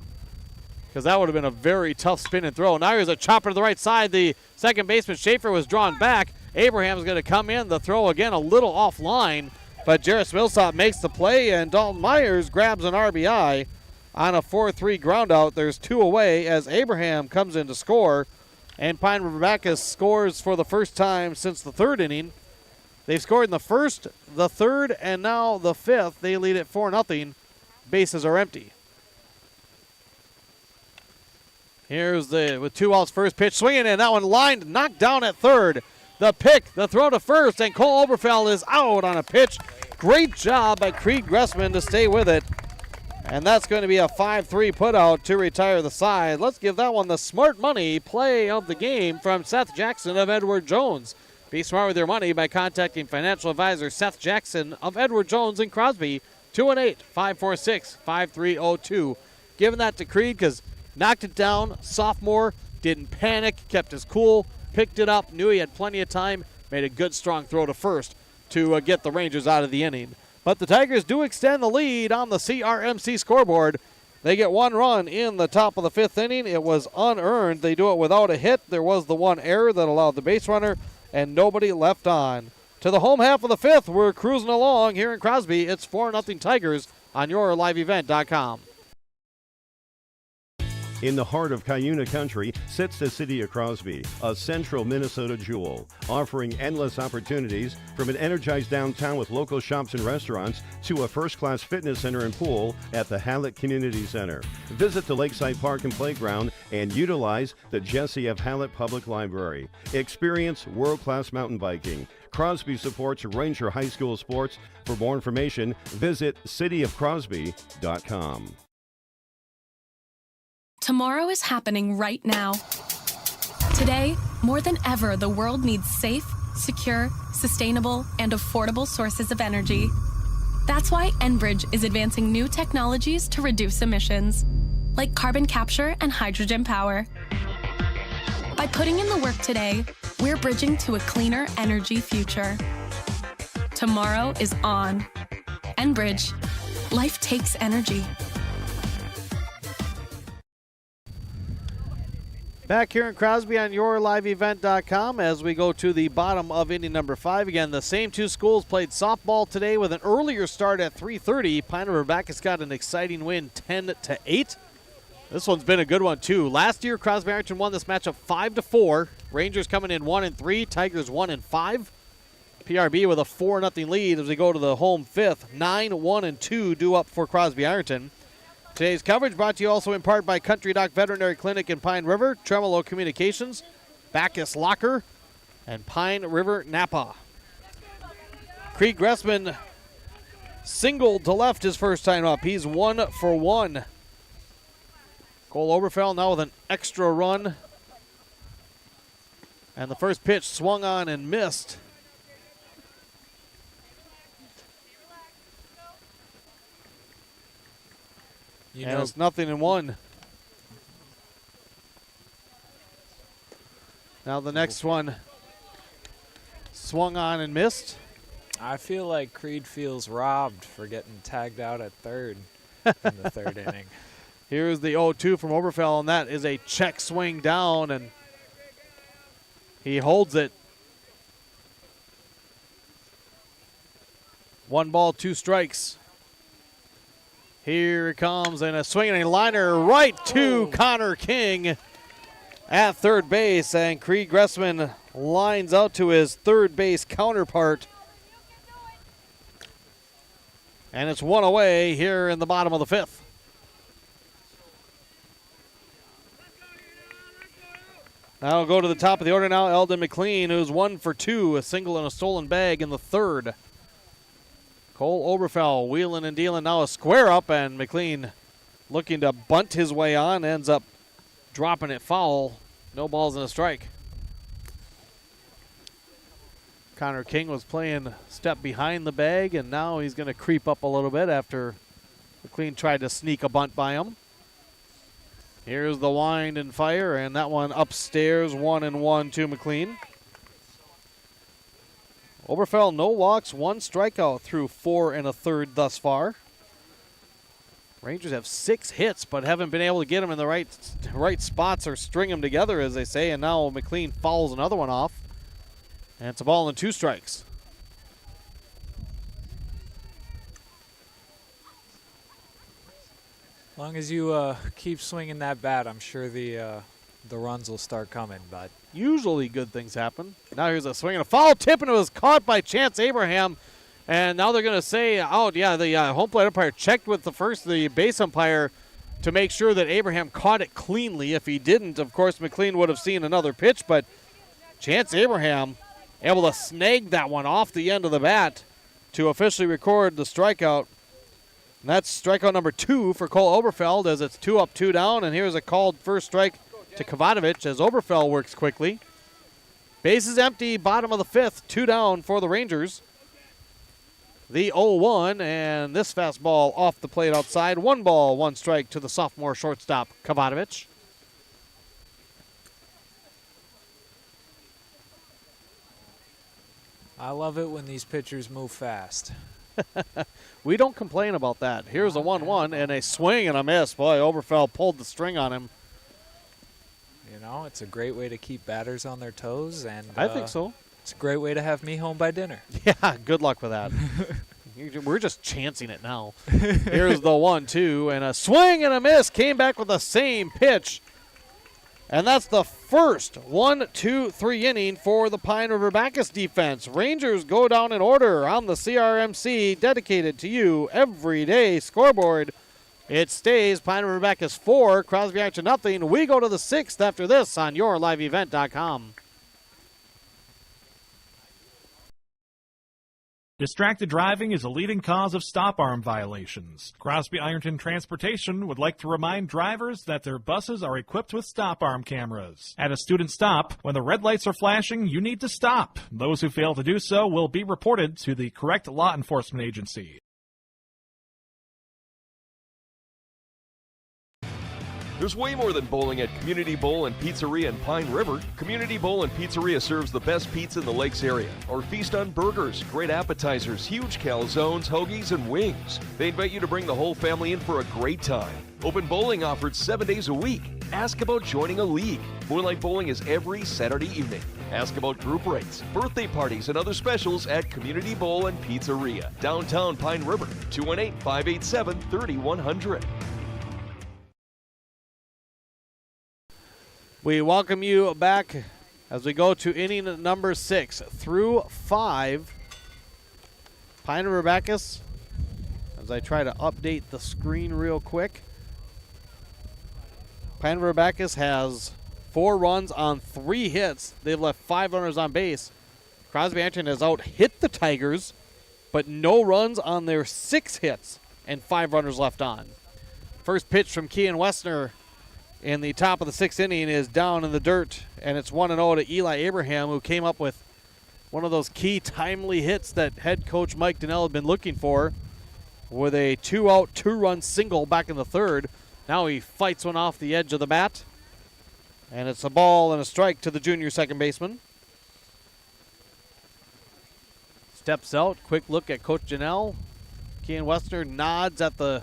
S1: because that would have been a very tough spin and throw. Now here's a chopper to the right side. The second baseman, Schaefer, was drawn back. Abraham's going to come in. The throw again a little offline, but Jarris Millsap makes the play, and Dalton Myers grabs an RBI on a 4-3 groundout. There's 2 away as Abraham comes in to score, and Pine River-Backus scores for the first time since the 3rd inning. They've scored in the 1st, the 3rd, and now the 5th. They lead at 4-0. Bases are empty. Here's with 2 outs, first pitch swinging, and that one lined, knocked down at 3rd. The pick, the throw to 1st, and Cole Oberfell is out on a pitch. Great job by Creed Gressman to stay with it. And that's going to be a 5-3 putout to retire the side. Let's give that one the smart money play of the game from Seth Jackson of Edward Jones. Be smart with your money by contacting financial advisor Seth Jackson of Edward Jones in Crosby, 218-546-5302. Giving that to Creed because knocked it down, sophomore, didn't panic, kept his cool, picked it up, knew he had plenty of time, made a good strong throw to 1st to get the Rangers out of the inning. But the Tigers do extend the lead on the CRMC scoreboard. They get 1 run in the top of the 5th inning. It was unearned. They do it without a hit. There was the 1 error that allowed the base runner, and nobody left on. To the home half of the 5th, we're cruising along here in Crosby. It's 4-0 Tigers on yourliveevent.com.
S3: In the heart of Cuyuna country sits the city of Crosby, a central Minnesota jewel, offering endless opportunities from an energized downtown with local shops and restaurants to a first-class fitness center and pool at the Hallett Community Center. Visit the Lakeside Park and Playground and utilize the Jesse F. Hallett Public Library. Experience world-class mountain biking. Crosby supports Ranger High School sports. For more information, visit cityofcrosby.com.
S4: Tomorrow is happening right now. Today, more than ever, the world needs safe, secure, sustainable, and affordable sources of energy. That's why Enbridge is advancing new technologies to reduce emissions, like carbon capture and hydrogen power. By putting in the work today, we're bridging to a cleaner energy future. Tomorrow is on. Enbridge. Life takes energy.
S1: Back here in Crosby on yourliveevent.com as we go to the bottom of inning number 5. Again, the same 2 schools played softball today with an earlier start at 3:30. Pine River-Backus got an exciting win 10-8. This one's been a good one too. Last year, Crosby-Ironton won this matchup 5-4. Rangers coming in 1-3, Tigers 1-5. PRB with a 4-0 lead as we go to the home 5th. 9-1-2 due up for Crosby-Ironton. Today's coverage brought to you also in part by Country Dock Veterinary Clinic in Pine River, Tremolo Communications, Backus Locker, and Pine River Napa. Creed Gressman singled to left his first time up. He's 1 for 1. Cole Oberfell now with an extra run. And the first pitch swung on and missed. And it's 0-1. Now the next one swung on and missed.
S2: I feel like Creed feels robbed for getting tagged out at 3rd in the 3rd inning.
S1: Here's the 0-2 from Oberfell, and that is a check swing down, and he holds it. 1 ball, 2 strikes. Here it comes, and a swing and a liner right to Connor King at 3rd base, and Creed Gressman lines out to his 3rd base counterpart. And it's 1 away here in the bottom of the 5th. Now we'll go to the top of the order now. Eldon McLean, who's 1 for 2, a single and a stolen bag in the 3rd. Cole Oberfell wheeling and dealing now a square up, and McLean looking to bunt his way on, ends up dropping it foul. No balls and a strike. Connor King was playing step behind the bag, and now he's going to creep up a little bit after McLean tried to sneak a bunt by him. Here's the wind and fire, and that one upstairs, 1-1 to McLean. Oberfell, no walks, 1 strikeout through 4 1/3 thus far. Rangers have 6 hits, but haven't been able to get them in the right spots or string them together, as they say, and now McLean fouls another one off. And it's a ball and 2 strikes.
S2: As long as you keep swinging that bat, I'm sure the runs will start coming. But
S1: usually good things happen. Now here's a swing and a foul tip, and it was caught by Chance Abraham. And now they're going to say out. Yeah, the home plate umpire checked with the base umpire to make sure that Abraham caught it cleanly. If he didn't, of course, McLean would have seen another pitch. But Chance Abraham able to snag that one off the end of the bat to officially record the strikeout. And that's strikeout number 2 for Cole Oberfeld as it's 2 up, 2 down. And here's a called first strike to Kovacevic as Oberfeld works quickly. Bases empty, bottom of the 5th, 2 down for the Rangers. The 0-1, and this fastball off the plate outside. 1 ball, 1 strike to the sophomore shortstop, Kovacevic.
S2: I love it when these pitchers move fast.
S1: We don't complain about that. Here's a 1-1 and a swing and a miss. Boy, Oberfeld pulled the string on him.
S2: You know, it's a great way to keep batters on their toes, and
S1: I think so.
S2: It's a great way to have me home by dinner.
S1: Yeah, good luck with that. We're just chancing it now. Here's the 1-2 and a swing and a miss. Came back with the same pitch. And that's the first 1-2-3 inning for the Pine River-Backus defense. Rangers go down in order on the CRMC, dedicated to you every day scoreboard. It stays Pine River-Backus 4, Crosby-Ironton nothing. We go to the 6th after this on yourliveevent.com.
S5: Distracted driving is a leading cause of stop arm violations. Crosby-Ironton Transportation would like to remind drivers that their buses are equipped with stop arm cameras. At a student stop, when the red lights are flashing, you need to stop. Those who fail to do so will be reported to the correct law enforcement agency.
S6: There's way more than bowling at Community Bowl and Pizzeria in Pine River. Community Bowl and Pizzeria serves the best pizza in the Lakes area. Or feast on burgers, great appetizers, huge calzones, hoagies, and wings. They invite you to bring the whole family in for a great time. Open bowling offered 7 days a week. Ask about joining a league. Moonlight bowling is every Saturday evening. Ask about group rates, birthday parties, and other specials at Community Bowl and Pizzeria. Downtown Pine River, 218-587-3100.
S1: We welcome you back as we go to inning number 6 through 5. Pine River-Backus, as I try to update the screen real quick. Pine River-Backus has 4 runs on 3 hits. They've left 5 runners on base. Crosby-Ironton has out-hit the Tigers, but no runs on their 6 hits and 5 runners left on. First pitch from Kean Westner in the top of the 6th inning is down in the dirt, and it's 1-0 to Eli Abraham, who came up with one of those key timely hits that head coach Mike Donnell had been looking for with a 2-out, 2-run single back in the 3rd. Now he fights one off the edge of the bat, and it's a ball and a strike to the junior second baseman. Steps out, quick look at Coach Donnell. Kean Westner nods at the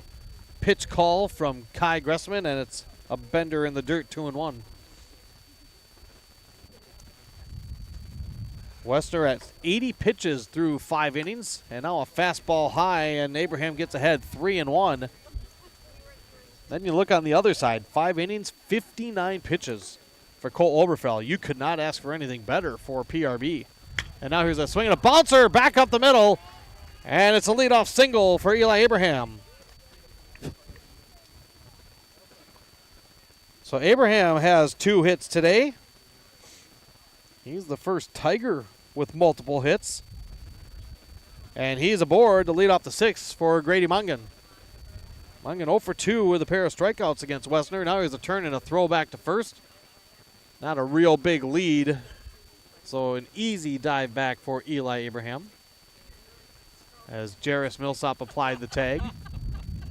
S1: pitch call from Kai Gressman, and it's a bender in the dirt, 2-1. Westner at 80 pitches through 5 innings, and now a fastball high, and Abraham gets ahead 3-1. Then you look on the other side, 5 innings, 59 pitches for Cole Oberfell. You could not ask for anything better for PRB. And now here's a swing and a bouncer back up the middle, and it's a leadoff single for Eli Abraham. So Abraham has 2 hits today. He's the first Tiger with multiple hits. And he's aboard to lead off the 6th for Grady Mungan. Mungan 0 for 2 with a pair of strikeouts against Westner. Now here's a turn and a throw back to first. Not a real big lead. So an easy dive back for Eli Abraham as Jarris Millsop applied the tag.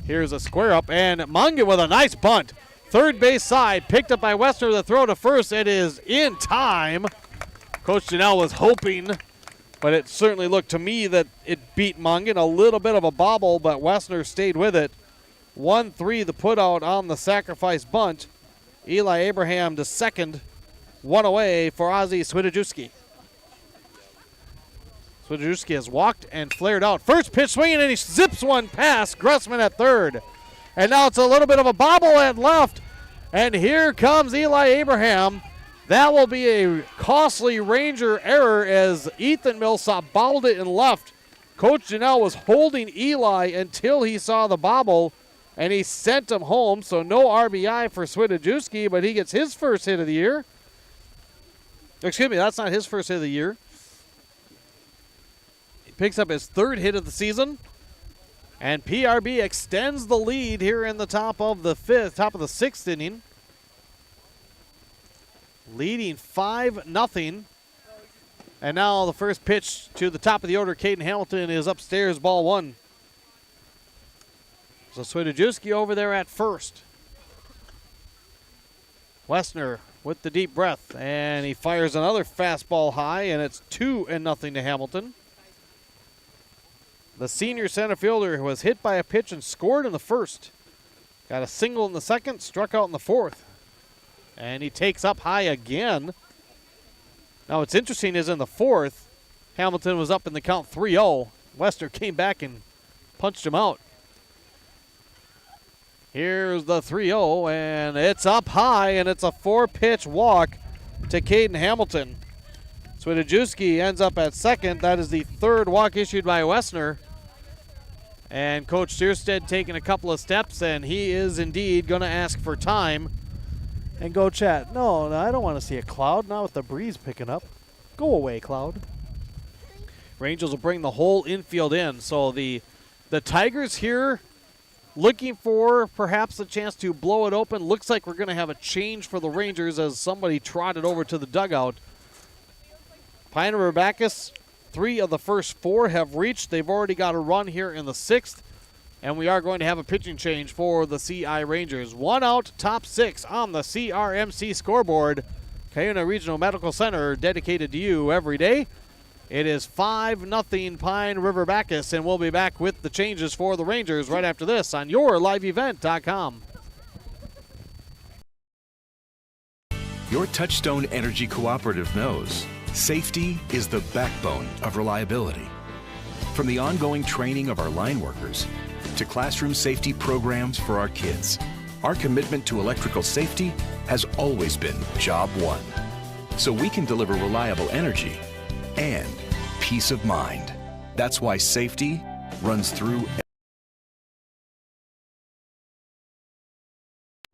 S1: Here's a square up, and Mungan with a nice bunt. Third base side, picked up by Westner. The throw to first. It is in time. Coach Janelle was hoping, but it certainly looked to me that it beat Mungan. A little bit of a bobble, but Westner stayed with it. 1-3 the put out on the sacrifice bunt. Eli Abraham to second. One away for Ozzie Swidajewski. Swidajewski has walked and flared out. First pitch swinging, and he zips one past Gressman at third. And now it's a little bit of a bobble at left. And here comes Eli Abraham. That will be a costly Ranger error as Ethan Millsop bobbled it in left. Coach Janelle was holding Eli until he saw the bobble, and he sent him home. So no RBI for Swidajewski, but he gets his first hit of the year. Excuse me, that's not his first hit of the year. He picks up his third hit of the season. And PRB extends the lead here in the top of the sixth inning. Leading 5-0. And now the first pitch to the top of the order, Caden Hamilton, is upstairs, ball one. So Swidajewski over there at first. Westner with the deep breath, and he fires another fastball high, and it's 2-0 to Hamilton. The senior center fielder was hit by a pitch and scored in the first. Got a single in the second, struck out in the fourth. And he takes up high again. Now what's interesting is in the fourth, Hamilton was up in the count 3-0. Westner came back and punched him out. Here's the 3-0, and it's up high, and it's a 4-pitch walk to Caden Hamilton. Swidajewski ends up at second. That is the third walk issued by Westner. And Coach Searstead taking a couple of steps, and he is indeed going to ask for time. And go chat. No, I don't want to see a cloud, not with the breeze picking up. Go away, cloud. Rangers will bring the whole infield in. So the Tigers here looking for perhaps a chance to blow it open. Looks like we're going to have a change for the Rangers as somebody trotted over to the dugout. Pine River-Backus, 3 of the first 4 have reached. They've already got a run here in the 6th. And we are going to have a pitching change for the CI Rangers. 1 out, top 6 on the CRMC scoreboard. Cuyuna Regional Medical Center, dedicated to you every day. It is 5-0 Pine River-Backus, and we'll be back with the changes for the Rangers right after this on YourLiveEvent.com.
S7: Your Touchstone Energy Cooperative knows safety is the backbone of reliability. From the ongoing training of our line workers to classroom safety programs for our kids, our commitment to electrical safety has always been job one. So we can deliver reliable energy and peace of mind. That's why safety runs through.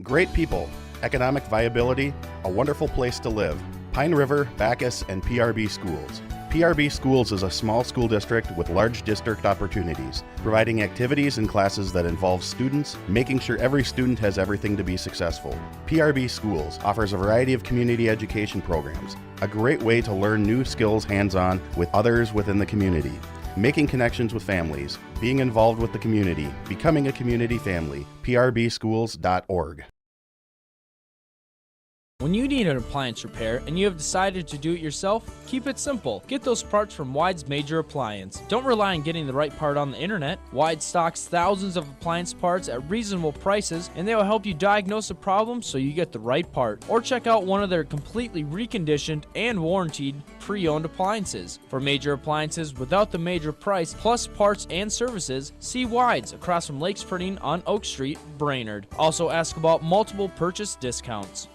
S8: Great people, economic viability, a wonderful place to live. Pine River, Backus, and PRB Schools. PRB Schools is a small school district with large district opportunities, providing activities and classes that involve students, making sure every student has everything to be successful. PRB Schools offers a variety of community education programs, a great way to learn new skills hands-on with others within the community, making connections with families, being involved with the community, becoming a community family. prbschools.org.
S9: When you need an appliance repair and you have decided to do it yourself, keep it simple. Get those parts from Wide's Major Appliance. Don't rely on getting the right part on the internet. Wide stocks thousands of appliance parts at reasonable prices, and they will help you diagnose a problem so you get the right part. Or check out one of their completely reconditioned and warranted pre-owned appliances. For major appliances without the major price, plus parts and services, see Wide's across from Lakes Printing on Oak Street, Brainerd. Also ask about multiple purchase discounts.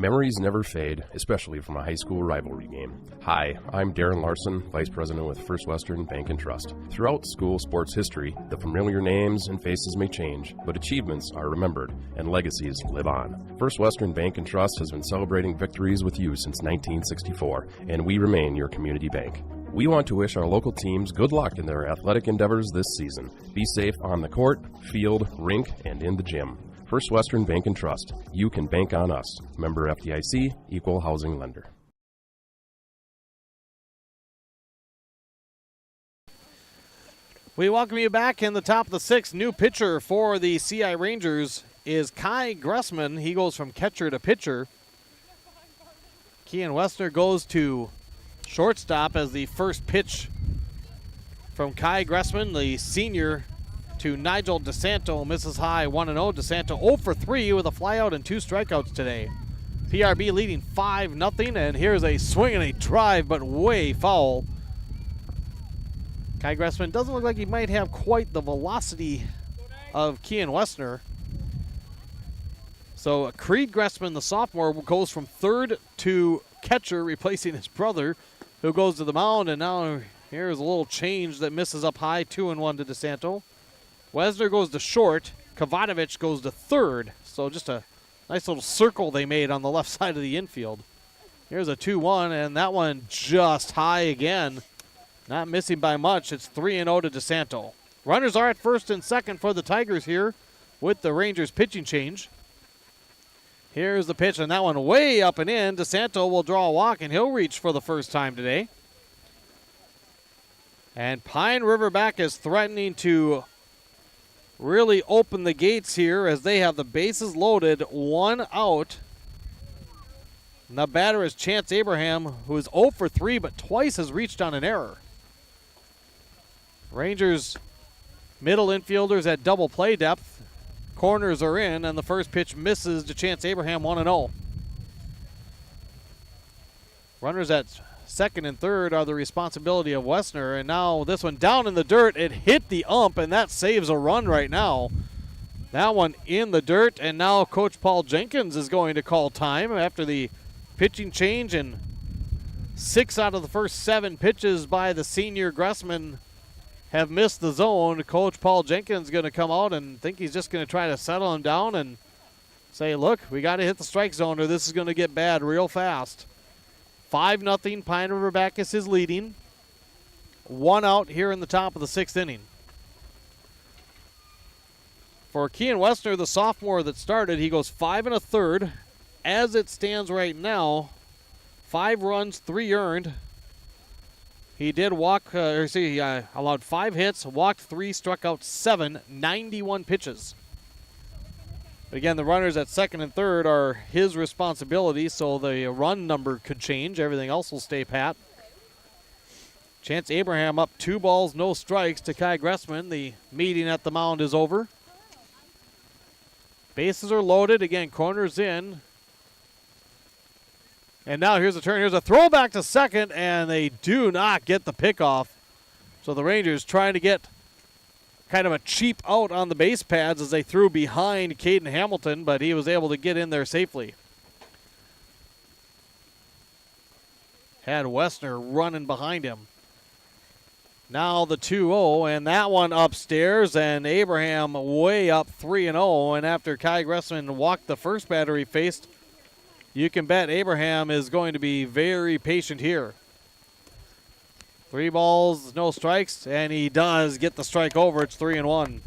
S15: Memories never fade, especially from a high school rivalry game. Hi, I'm Darren Larson, Vice President with First Western Bank and Trust. Throughout school sports history, the familiar names and faces may change, but achievements are remembered and legacies live on. First Western Bank and Trust has been celebrating victories with you since 1964, and we remain your community bank. We want to wish our local teams good luck in their athletic endeavors this season. Be safe on the court, field, rink, and in the gym. First Western Bank and Trust. You can bank on us. Member FDIC, Equal Housing Lender.
S1: We welcome you back in the top of the sixth. New pitcher for the CI Rangers is Kai Gressman. He goes from catcher to pitcher. Kean Westner goes to shortstop as the first pitch from Kai Gressman, the senior, to Nigel DeSanto. Misses high 1-0. DeSanto 0 for 3 with a flyout and 2 strikeouts today. PRB leading 5-0, and here's a swing and a drive, but way foul. Kai Gressman doesn't look like he might have quite the velocity of Kean Westner. So Creed Gressman, the sophomore, goes from third to catcher, replacing his brother, who goes to the mound. And now here's a little change that misses up high, 2-1 to DeSanto. Wesner goes to short. Kavatovich goes to third. So just a nice little circle they made on the left side of the infield. Here's a 2-1, and that one just high again. Not missing by much. It's 3-0 to DeSanto. Runners are at first and second for the Tigers here with the Rangers pitching change. Here's the pitch, and that one way up and in. DeSanto will draw a walk, and he'll reach for the first time today. And Pine River-Backus threatening to really open the gates here as they have the bases loaded, 1 out. And the batter is Chance Abraham, who is 0 for 3, but twice has reached on an error. Rangers middle infielders at double play depth. Corners are in, and the first pitch misses to Chance Abraham, 1-0. Runners at second and third are the responsibility of Westner, and now this one down in the dirt. It hit the ump, and that saves a run right now. That one in the dirt, and now Coach Paul Jenkins is going to call time after the pitching change, and 6 out of the first 7 pitches by the senior Gressman have missed the zone. Coach Paul Jenkins going to come out and think he's just going to try to settle him down and say, look, we got to hit the strike zone or this is going to get bad real fast. 5-0, Pine River-Backus is leading. 1 out here in the top of the 6th inning. For Kean Westner, the sophomore that started, he goes 5 1/3. As it stands right now, 5 runs, 3 earned. He did walk, he allowed 5 hits, walked 3, struck out 7, 91 pitches. But again, the runners at second and third are his responsibility, so the run number could change. Everything else will stay pat. Chance Abraham up 2 balls, no strikes to Kai Gressman. The meeting at the mound is over. Bases are loaded. Again, corners in. And now here's a turn. Here's a throw back to second, and they do not get the pickoff. So the Rangers trying to get kind of a cheap out on the base pads as they threw behind Caden Hamilton, but he was able to get in there safely. Had Westner running behind him. Now the 2-0, and that one upstairs, and Abraham way up 3-0. And after Kai Gressman walked the first batter he faced, you can bet Abraham is going to be very patient here. 3 balls, no strikes, and he does get the strike over. It's 3-1.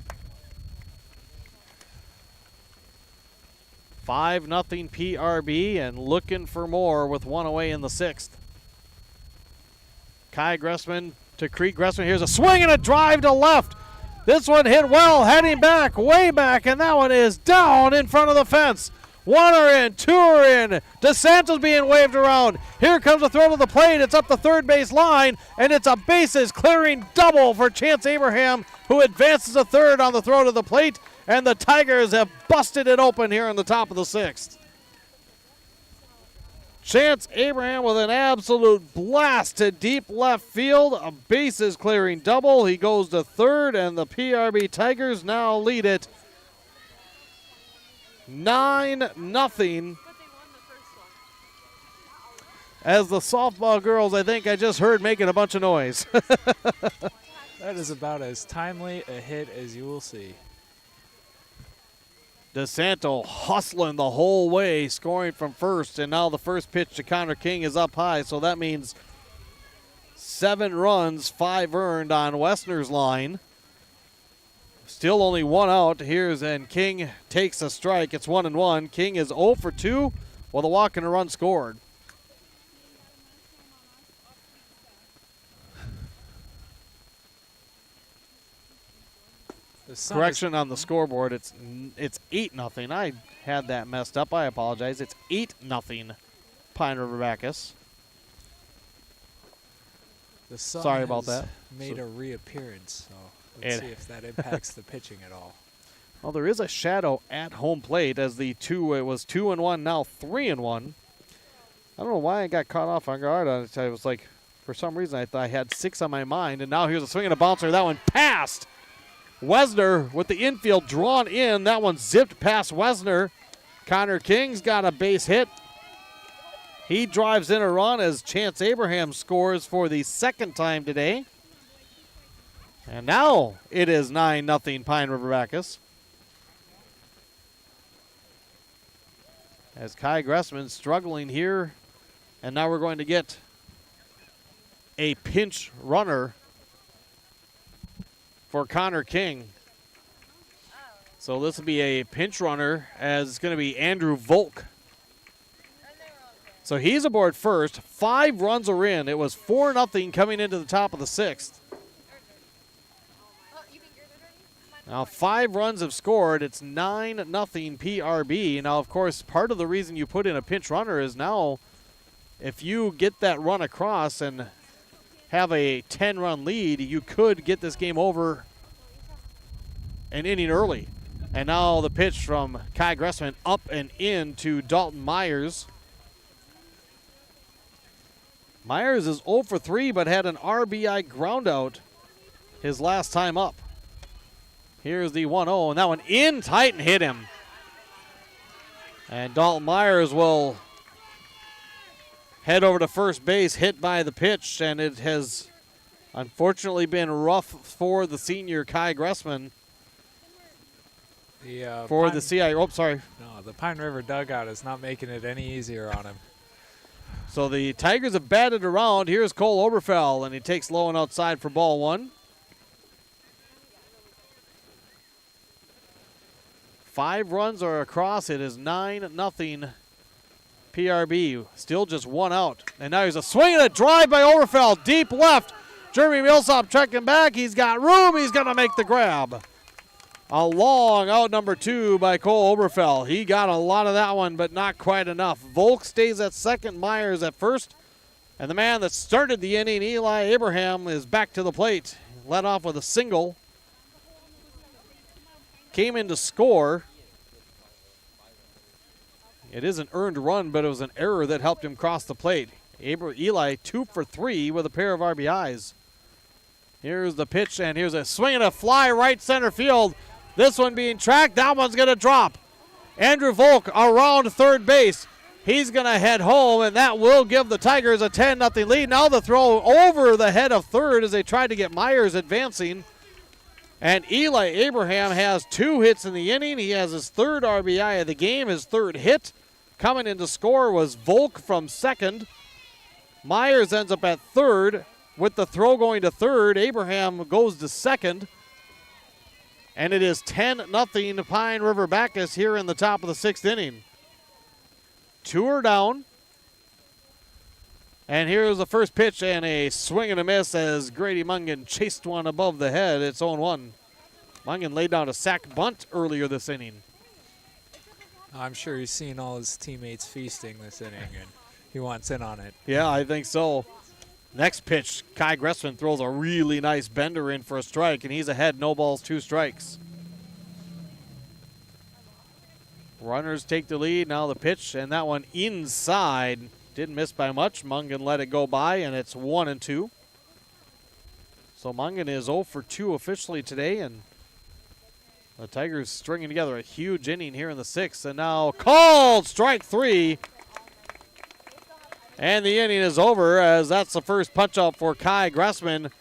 S1: 5-0 PRB, and looking for more with 1 away in the 6th. Kai Gressman to Creek Gressman. Here's a swing and a drive to left. This one hit well, heading back, way back, and that one is down in front of the fence. 1 are in, 2 are in. DeSanto's being waved around. Here comes a throw to the plate. It's up the third base line, and it's a bases clearing double for Chance Abraham, who advances to third on the throw to the plate, and the Tigers have busted it open here in the top of the 6th. Chance Abraham with an absolute blast to deep left field. A bases clearing double. He goes to third, and the PRB Tigers now lead it 9-0. As the softball girls, I think I just heard making a bunch of noise.
S2: That is about as timely a hit as you will see.
S1: DeSanto hustling the whole way, scoring from first, and now the first pitch to Connor King is up high, so that means 7 runs, 5 earned on Westner's line. Still only one out. And King takes a strike. It's 1-1. King is 0 for 2 with a walk and a run scored. Correction on the scoreboard. It's 8-0. I had that messed up. I apologize. It's 8-0 Pine River-Backus.
S2: The sun
S1: Sorry about that.
S2: Made a reappearance, so let's see if that impacts the pitching at all.
S1: Well, there is a shadow at home plate as it was 2-1, now 3-1. I don't know why I got caught off on guard on it. I was like, for some reason, I thought I had 6 on my mind, and now here's a swing and a bouncer. That one passed. Wesner with the infield drawn in. That one zipped past Wesner. Connor King's got a base hit. He drives in a run as Chance Abraham scores for the second time today. And now it is 9-0 Pine River-Backus. As Kai Gressman struggling here. And now we're going to get a pinch runner for Connor King. So this will be a pinch runner as it's going to be Andrew Volk. So he's aboard first. 5 runs are in. It was 4-0 coming into the top of the 6th. Now 5 runs have scored. It's 9-0 PRB. Now, of course, part of the reason you put in a pinch runner is now if you get that run across and have a 10-run lead, you could get this game over an inning early. And now the pitch from Kai Gressman up and in to Dalton Myers. Myers is 0 for 3, but had an RBI groundout his last time up. Here's the 1-0, and that one in tight and hit him. And Dalton Myers will head over to first base, hit by the pitch, and it has unfortunately been rough for the senior Kai Gressman. The CI. Oh, sorry.
S2: No, the Pine River dugout is not making it any easier on him.
S1: So the Tigers have batted around. Here's Cole Oberfell, and he takes low and outside for ball 1. 5 runs are across. It is 9-0 PRB. Still just 1 out. And now here's a swing and a drive by Oberfell. Deep left. Jeremy Millsop checking back. He's got room. He's going to make the grab. A long out number 2 by Cole Oberfell. He got a lot of that one, but not quite enough. Volk stays at second, Myers at first. And the man that started the inning, Eli Abraham, is back to the plate. Led off with a single. Came in to score. It is an earned run, but it was an error that helped him cross the plate. Eli 2 for 3 with a pair of RBIs. Here's the pitch, and here's a swing and a fly right center field. This one being tracked. That one's going to drop. Andrew Volk around third base. He's going to head home, and that will give the Tigers a 10-0 lead. Now the throw over the head of third as they tried to get Myers advancing. And Eli Abraham has 2 hits in the inning. He has his 3rd RBI of the game, his 3rd hit. Coming in to score was Volk from second. Myers ends up at third. With the throw going to third, Abraham goes to second. And it is 10-0 Pine River-Backus here in the top of the 6th inning. 2 are down. And here's the first pitch and a swing and a miss as Grady Mungan chased one above the head. It's 0-1. Mungan laid down a sac bunt earlier this inning.
S2: I'm sure he's seen all his teammates feasting this inning, and he wants in on it.
S1: Yeah, I think so. Next pitch, Kai Gressman throws a really nice bender in for a strike, and he's ahead, no balls, 2 strikes. Runners take the lead. Now the pitch, and that one inside. Didn't miss by much. Mungan let it go by, and it's 1-2. So Mungan is 0 for 2 officially today, and the Tigers stringing together a huge inning here in the 6th. And now called strike 3. And the inning is over as that's the first punch-out for Kai Gressman.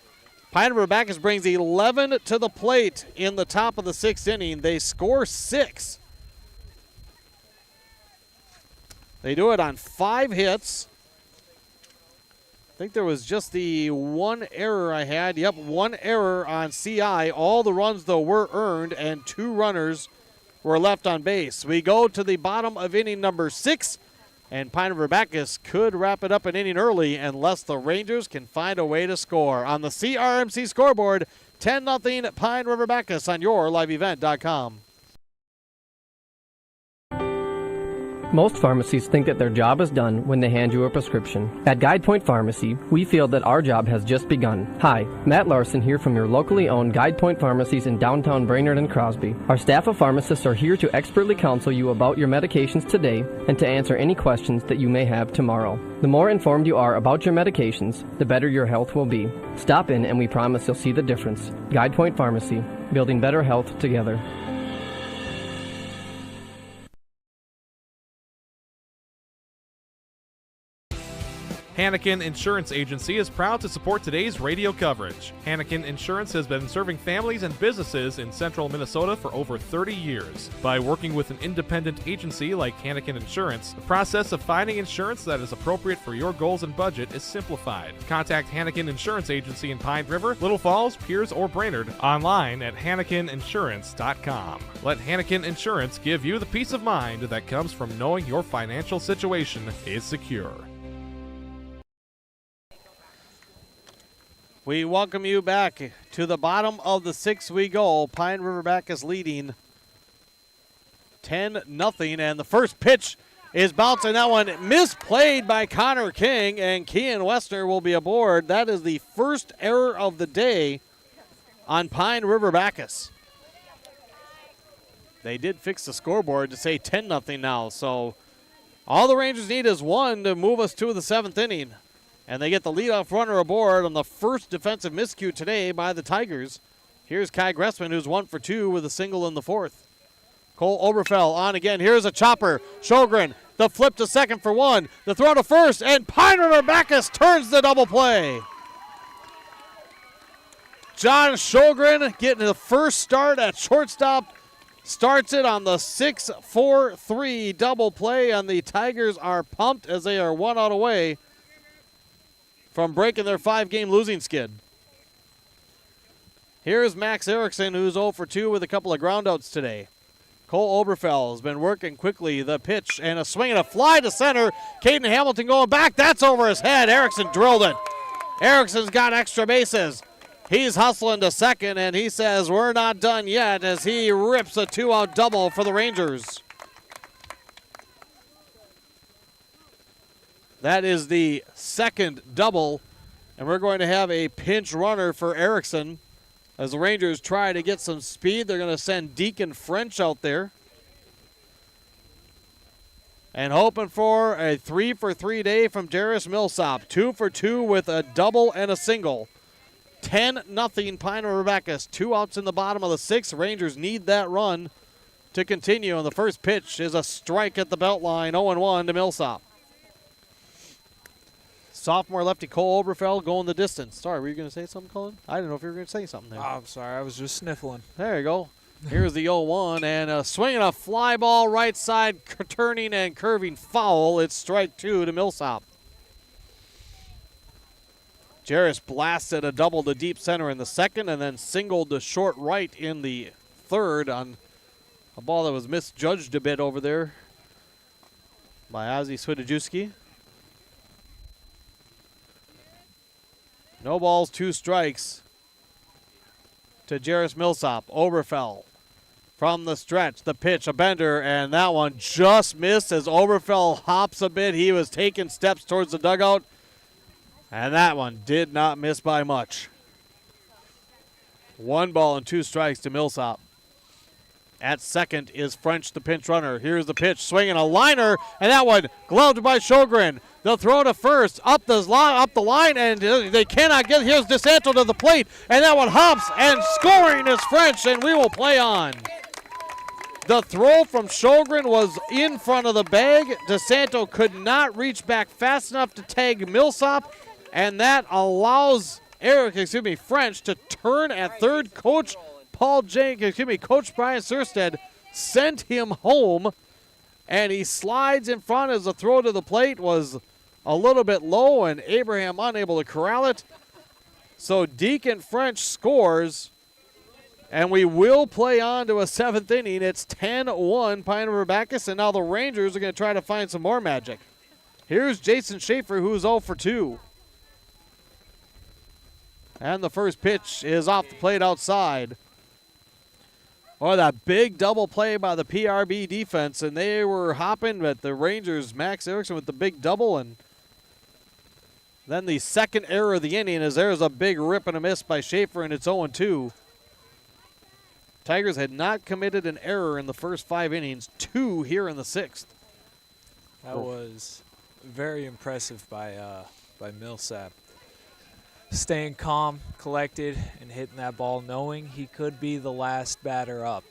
S1: Pine River-Backus brings 11 to the plate in the top of the 6th inning. They score 6. They do it on 5 hits. think there was just the one error I had. Yep, one error on CI. All the runs, though, were earned, and 2 runners were left on base. We go to the bottom of inning number 6, and Pine River-Backus could wrap it up an inning early unless the Rangers can find a way to score. On the CRMC scoreboard, 10-0 Pine River-Backus on yourliveevent.com.
S10: Most pharmacies think that their job is done when they hand you a prescription. At Guide Point Pharmacy, we feel that our job has just begun. Hi, Matt Larson here from your locally owned Guide Point Pharmacies in downtown Brainerd and Crosby. Our staff of pharmacists are here to expertly counsel you about your medications today and to answer any questions that you may have tomorrow. The more informed you are about your medications, the better your health will be. Stop in and we promise you'll see the difference. Guide Point Pharmacy, building better health together.
S5: Hannikin Insurance Agency is proud to support today's radio coverage. Hannikin Insurance has been serving families and businesses in central Minnesota for over 30 years. By working with an independent agency like Hannikin Insurance, the process of finding insurance that is appropriate for your goals and budget is simplified. Contact Hannikin Insurance Agency in Pine River, Little Falls, Pierce, or Brainerd online at HannikinInsurance.com. Let Hannikin Insurance give you the peace of mind that comes from knowing your financial situation is secure.
S1: We welcome you back to the bottom of the 6th we go. Pine River-Backus leading 10-0, and the first pitch is bouncing. That one misplayed by Connor King, and Kean Westner will be aboard. That is the first error of the day on Pine River-Backus. They did fix the scoreboard to say 10-0 now, so all the Rangers need is 1 to move us to the 7th inning. And they get the leadoff runner aboard on the first defensive miscue today by the Tigers. Here's Kai Gressman, who's 1 for 2 with a single in the 4th. Cole Oberfell on again. Here's a chopper. Sjogren, the flip to second for 1. The throw to first, and Pine River-Backus turns the double play. John Sjogren getting the first start at shortstop. Starts it on the 6-4-3 double play, and the Tigers are pumped as they are 1 out away from breaking their 5-game losing skid. Here's Max Erickson, who's 0 for 2 with a couple of groundouts today. Cole Oberfell has been working quickly. The pitch and a swing and a fly to center. Caden Hamilton going back. That's over his head. Erickson drilled it. Erickson's got extra bases. He's hustling to second, and he says we're not done yet as he rips a 2-out double for the Rangers. That is the second double, and we're going to have a pinch runner for Erickson as the Rangers try to get some speed. They're going to send Deacon French out there. And hoping for a 3-for-3 day from Darius Millsop. 2 for 2 with a double and a single. 10-0 Pine River-Backus. 2 outs in the bottom of the 6th. Rangers need that run to continue, and the first pitch is a strike at the belt line. 0-1 to Millsop. Sophomore lefty Cole Oberfell going the distance. Sorry, were you going to say something, Colin? I didn't know if you were going to say something there.
S2: Oh, I'm sorry. I was just sniffling.
S1: There you go. Here's the 0-1, and a swing and a fly ball right side, turning and curving foul. It's strike 2 to Millsop. Jarris blasted a double to deep center in the 2nd and then singled to short right in the 3rd on a ball that was misjudged a bit over there by Ozzy Swidajewski. No balls, 2 strikes to Jarris Millsop. Oberfell from the stretch. The pitch, a bender, and that one just missed as Oberfell hops a bit. He was taking steps towards the dugout, and that one did not miss by much. 1 ball and 2 strikes to Millsop. At second is French, the pinch runner. Here's the pitch, swinging a liner, and that one gloved by Sjogren. They'll throw to first, up the line, and they cannot get. Here's DeSanto to the plate, and that one hops, and scoring is French, and we will play on. The throw from Sjogren was in front of the bag. DeSanto could not reach back fast enough to tag Millsop, and that allows French to turn at third. Coach Brian Surstead sent him home, and he slides in front as the throw to the plate was a little bit low, and Abraham unable to corral it. So Deacon French scores, and we will play on to a 7th inning. It's 10-1 Pine River-Backus, and now the Rangers are going to try to find some more magic. Here's Jason Schaefer, who's 0 for 2. And the first pitch is off the plate outside. Oh, that big double play by the PRB defense, and they were hopping, but the Rangers, Max Erickson with the big double, and then the second error of the inning is there's a big rip and a miss by Schaefer, and it's 0-2. Tigers had not committed an error in the first 5 innings, 2 here in the 6th.
S2: That was very impressive by Millsap. Staying calm, collected, and hitting that ball knowing he could be the last batter up.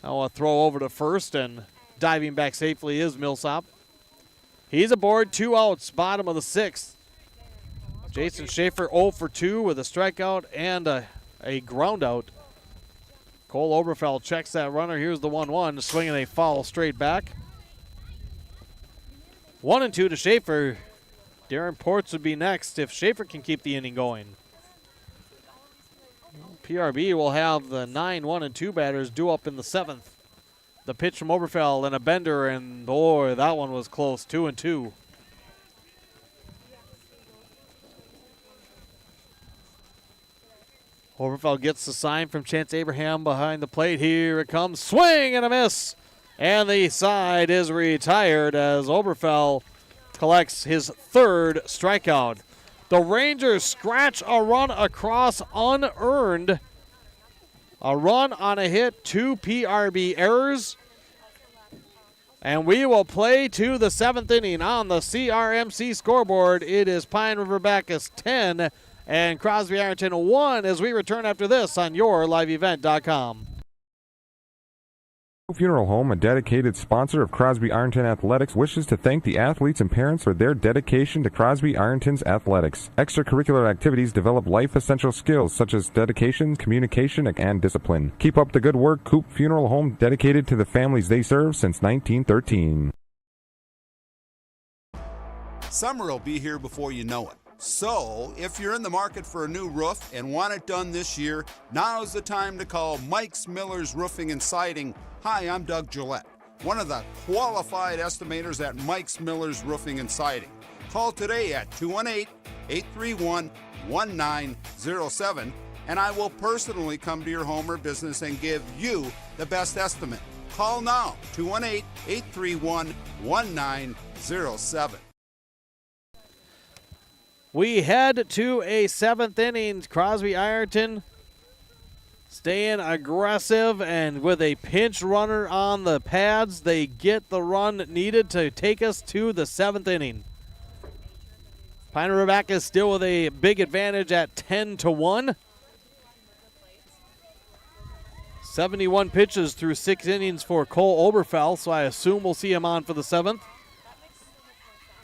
S1: Now a throw over to first, and diving back safely is Millsap. He's aboard, 2 outs, bottom of the 6th. Jason Schaefer 0 for 2 with a strikeout and a ground out. Cole Oberfeld checks that runner. Here's the 1-1, swinging a foul straight back. 1-2 to Schaefer. Darren Ports would be next if Schaefer can keep the inning going. PRB will have the 9-1-2 batters due up in the 7th. The pitch from Oberfeld and a bender, and boy, that one was close, 2-2. Oberfeld gets the sign from Chance Abraham behind the plate. Here it comes, swing and a miss. And the side is retired as Oberfeld collects his 3rd strikeout. The Rangers scratch a run across unearned. A run on a hit, 2 PRB errors. And we will play to the 7th inning on the CRMC scoreboard. It is Pine River-Backus 10 and Crosby-Ironton 1 as we return after this on YourLiveEvent.com.
S11: Funeral Home, a dedicated sponsor of Crosby-Ironton Athletics, wishes to thank the athletes and parents for their dedication to Crosby-Ironton's athletics. Extracurricular activities develop life-essential skills such as dedication, communication, and discipline. Keep up the good work, Coop Funeral Home, dedicated to the families they serve since 1913.
S12: Summer will be here before you know it. So, if you're in the market for a new roof and want it done this year, now's the time to call Mike's Miller's Roofing and Siding. Hi, I'm Doug Gillette, one of the qualified estimators at Mike's Miller's Roofing and Siding. Call today at 218-831-1907, and I will personally come to your home or business and give you the best estimate. Call now, 218-831-1907.
S1: We head to a 7th inning. Crosby-Ironton staying aggressive, and with a pinch runner on the pads, they get the run needed to take us to the 7th inning. Pine River-Backus still with a big advantage at 10-1. 71 pitches through 6 innings for Cole Oberfeld, so I assume we'll see him on for the 7th.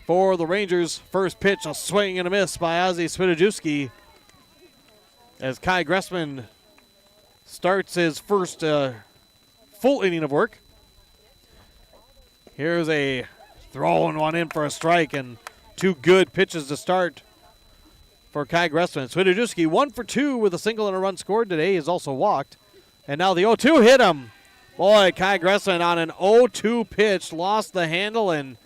S1: For the Rangers, first pitch, a swing and a miss by Ozzy Switojewski as Kai Gressman starts his first full inning of work. Here's a throwing one in for a strike, and 2 good pitches to start for Kai Gressman. Switojewski 1 for 2 with a single and a run scored today. He's also walked. And now the 0-2 hit him. Boy, Kai Gressman on an 0-2 pitch lost the handle and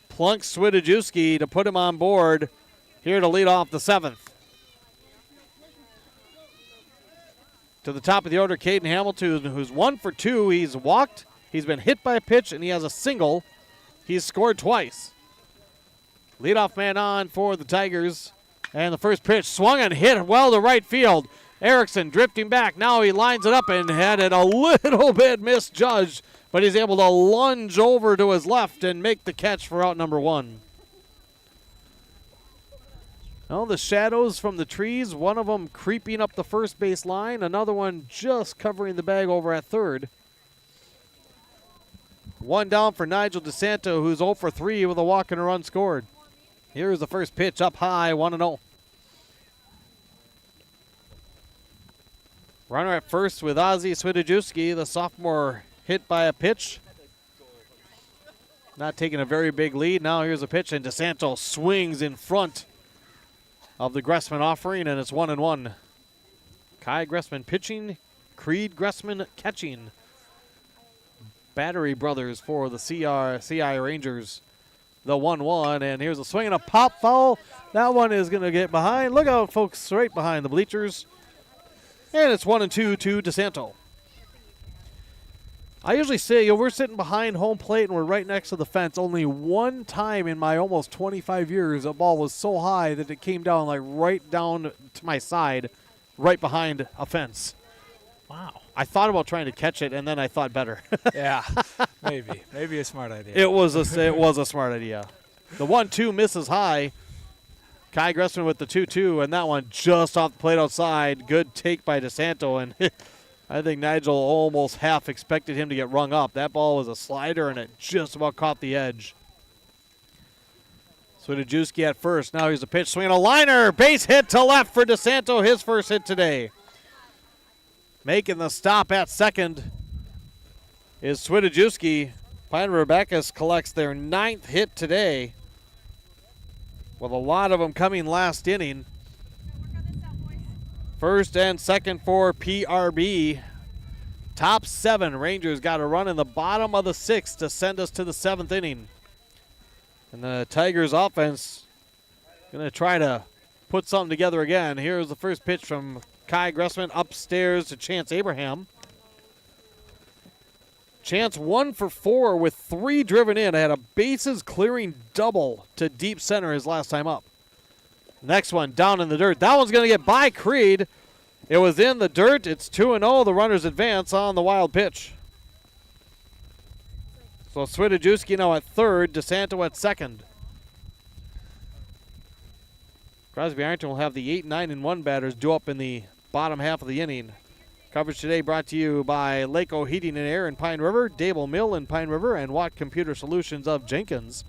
S1: plunks Switojewski to put him on board here to lead off the 7th. To the top of the order, Caden Hamilton, who's 1 for 2. He's walked, he's been hit by a pitch, and he has a single. He's scored twice. Leadoff man on for the Tigers. And the first pitch swung and hit well to right field. Erickson drifting back. Now he lines it up and had it a little bit misjudged, but he's able to lunge over to his left and make the catch for out number 1. Well, the shadows from the trees, one of them creeping up the first base line, another one just covering the bag over at third. 1 down for Nigel DeSanto, who's 0 for 3 with a walk and a run scored. Here's the first pitch up high, 1-0. Runner at first with Ozzy Switojewski, the sophomore, hit by a pitch. not taking a very big lead. Now here's a pitch, and DeSanto swings in front of the Gressman offering, and it's 1-1. Kai Gressman pitching, Creed Gressman catching. Battery brothers for the CI Rangers. The 1-1, and here's a swing and a pop foul. That one is going to get behind. Look out, folks, right behind the bleachers. And it's 1-2 to DeSanto. I usually say, we're sitting behind home plate and we're right next to the fence. Only one time in my almost 25 years, a ball was so high that it came down like right down to my side, right behind a fence.
S2: Wow.
S1: I thought about trying to catch it, and then I thought better.
S2: Yeah, maybe a smart idea.
S1: It was a smart idea. The 1-2 misses high. Kai Gressman with the 2-2, and that one just off the plate outside. Good take by DeSanto, and I think Nigel almost half expected him to get rung up. That ball was a slider, and it just about caught the edge. Swidajewski at first. Now here's a pitch, swinging a liner. Base hit to left for DeSanto, his first hit today. Making the stop at second is Swidajewski. Pine River-Backus collects their 9th hit today, with a lot of them coming last inning. First and second for PRB. Top 7. Rangers got a run in the bottom of the 6th to send us to the 7th inning. And the Tigers offense going to try to put something together again. Here's the first pitch from Kai Gressman upstairs to Chance Abraham. Chance 1 for 4 with 3 driven in. Had a bases clearing double to deep center his last time up. Next one down in the dirt. That one's going to get by Creed. It was in the dirt. It's 2-0. The runners advance on the wild pitch. So Swidajewski now at third. DeSanto at second. Crosby-Ironton will have the 8, 9, and 1 batters due up in the bottom half of the inning. Coverage today brought to you by Laco Heating and Air in Pine River, Dable Mill in Pine River, and Watt Computer Solutions of Jenkins.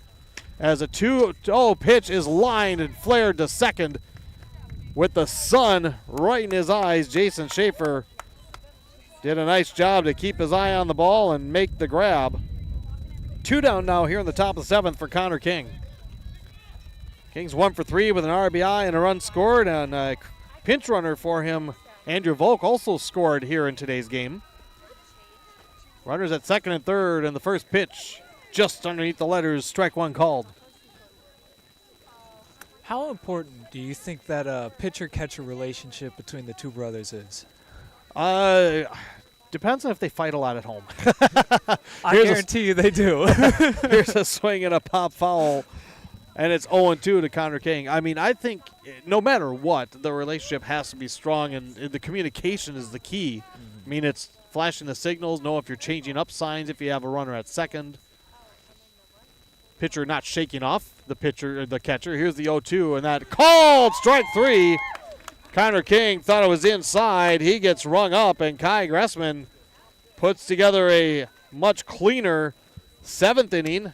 S1: As a 2-0 pitch is lined and flared to second with the sun right in his eyes. Jason Schaefer did a nice job to keep his eye on the ball and make the grab. 2 down now here in the top of the 7th for Connor King. King's 1 for 3 with an RBI and a run scored, and a pinch runner for him, Andrew Volk, also scored here in today's game. Runners at second and third, and the first pitch just underneath the letters, strike 1 called.
S2: How important do you think that pitcher-catcher relationship between the two brothers is?
S1: Depends on if they fight a lot at home.
S2: I guarantee you they do.
S1: Here's a swing and a pop foul, and it's 0-2 to Connor King. I mean, I think no matter what, the relationship has to be strong, and the communication is the key. I mean, it's flashing the signals, know if you're changing up signs if you have a runner at second. Pitcher not shaking off the catcher. Here's the 0-2, and that called strike 3. Connor King thought it was inside. He gets rung up, and Kai Gressman puts together a much cleaner 7th inning.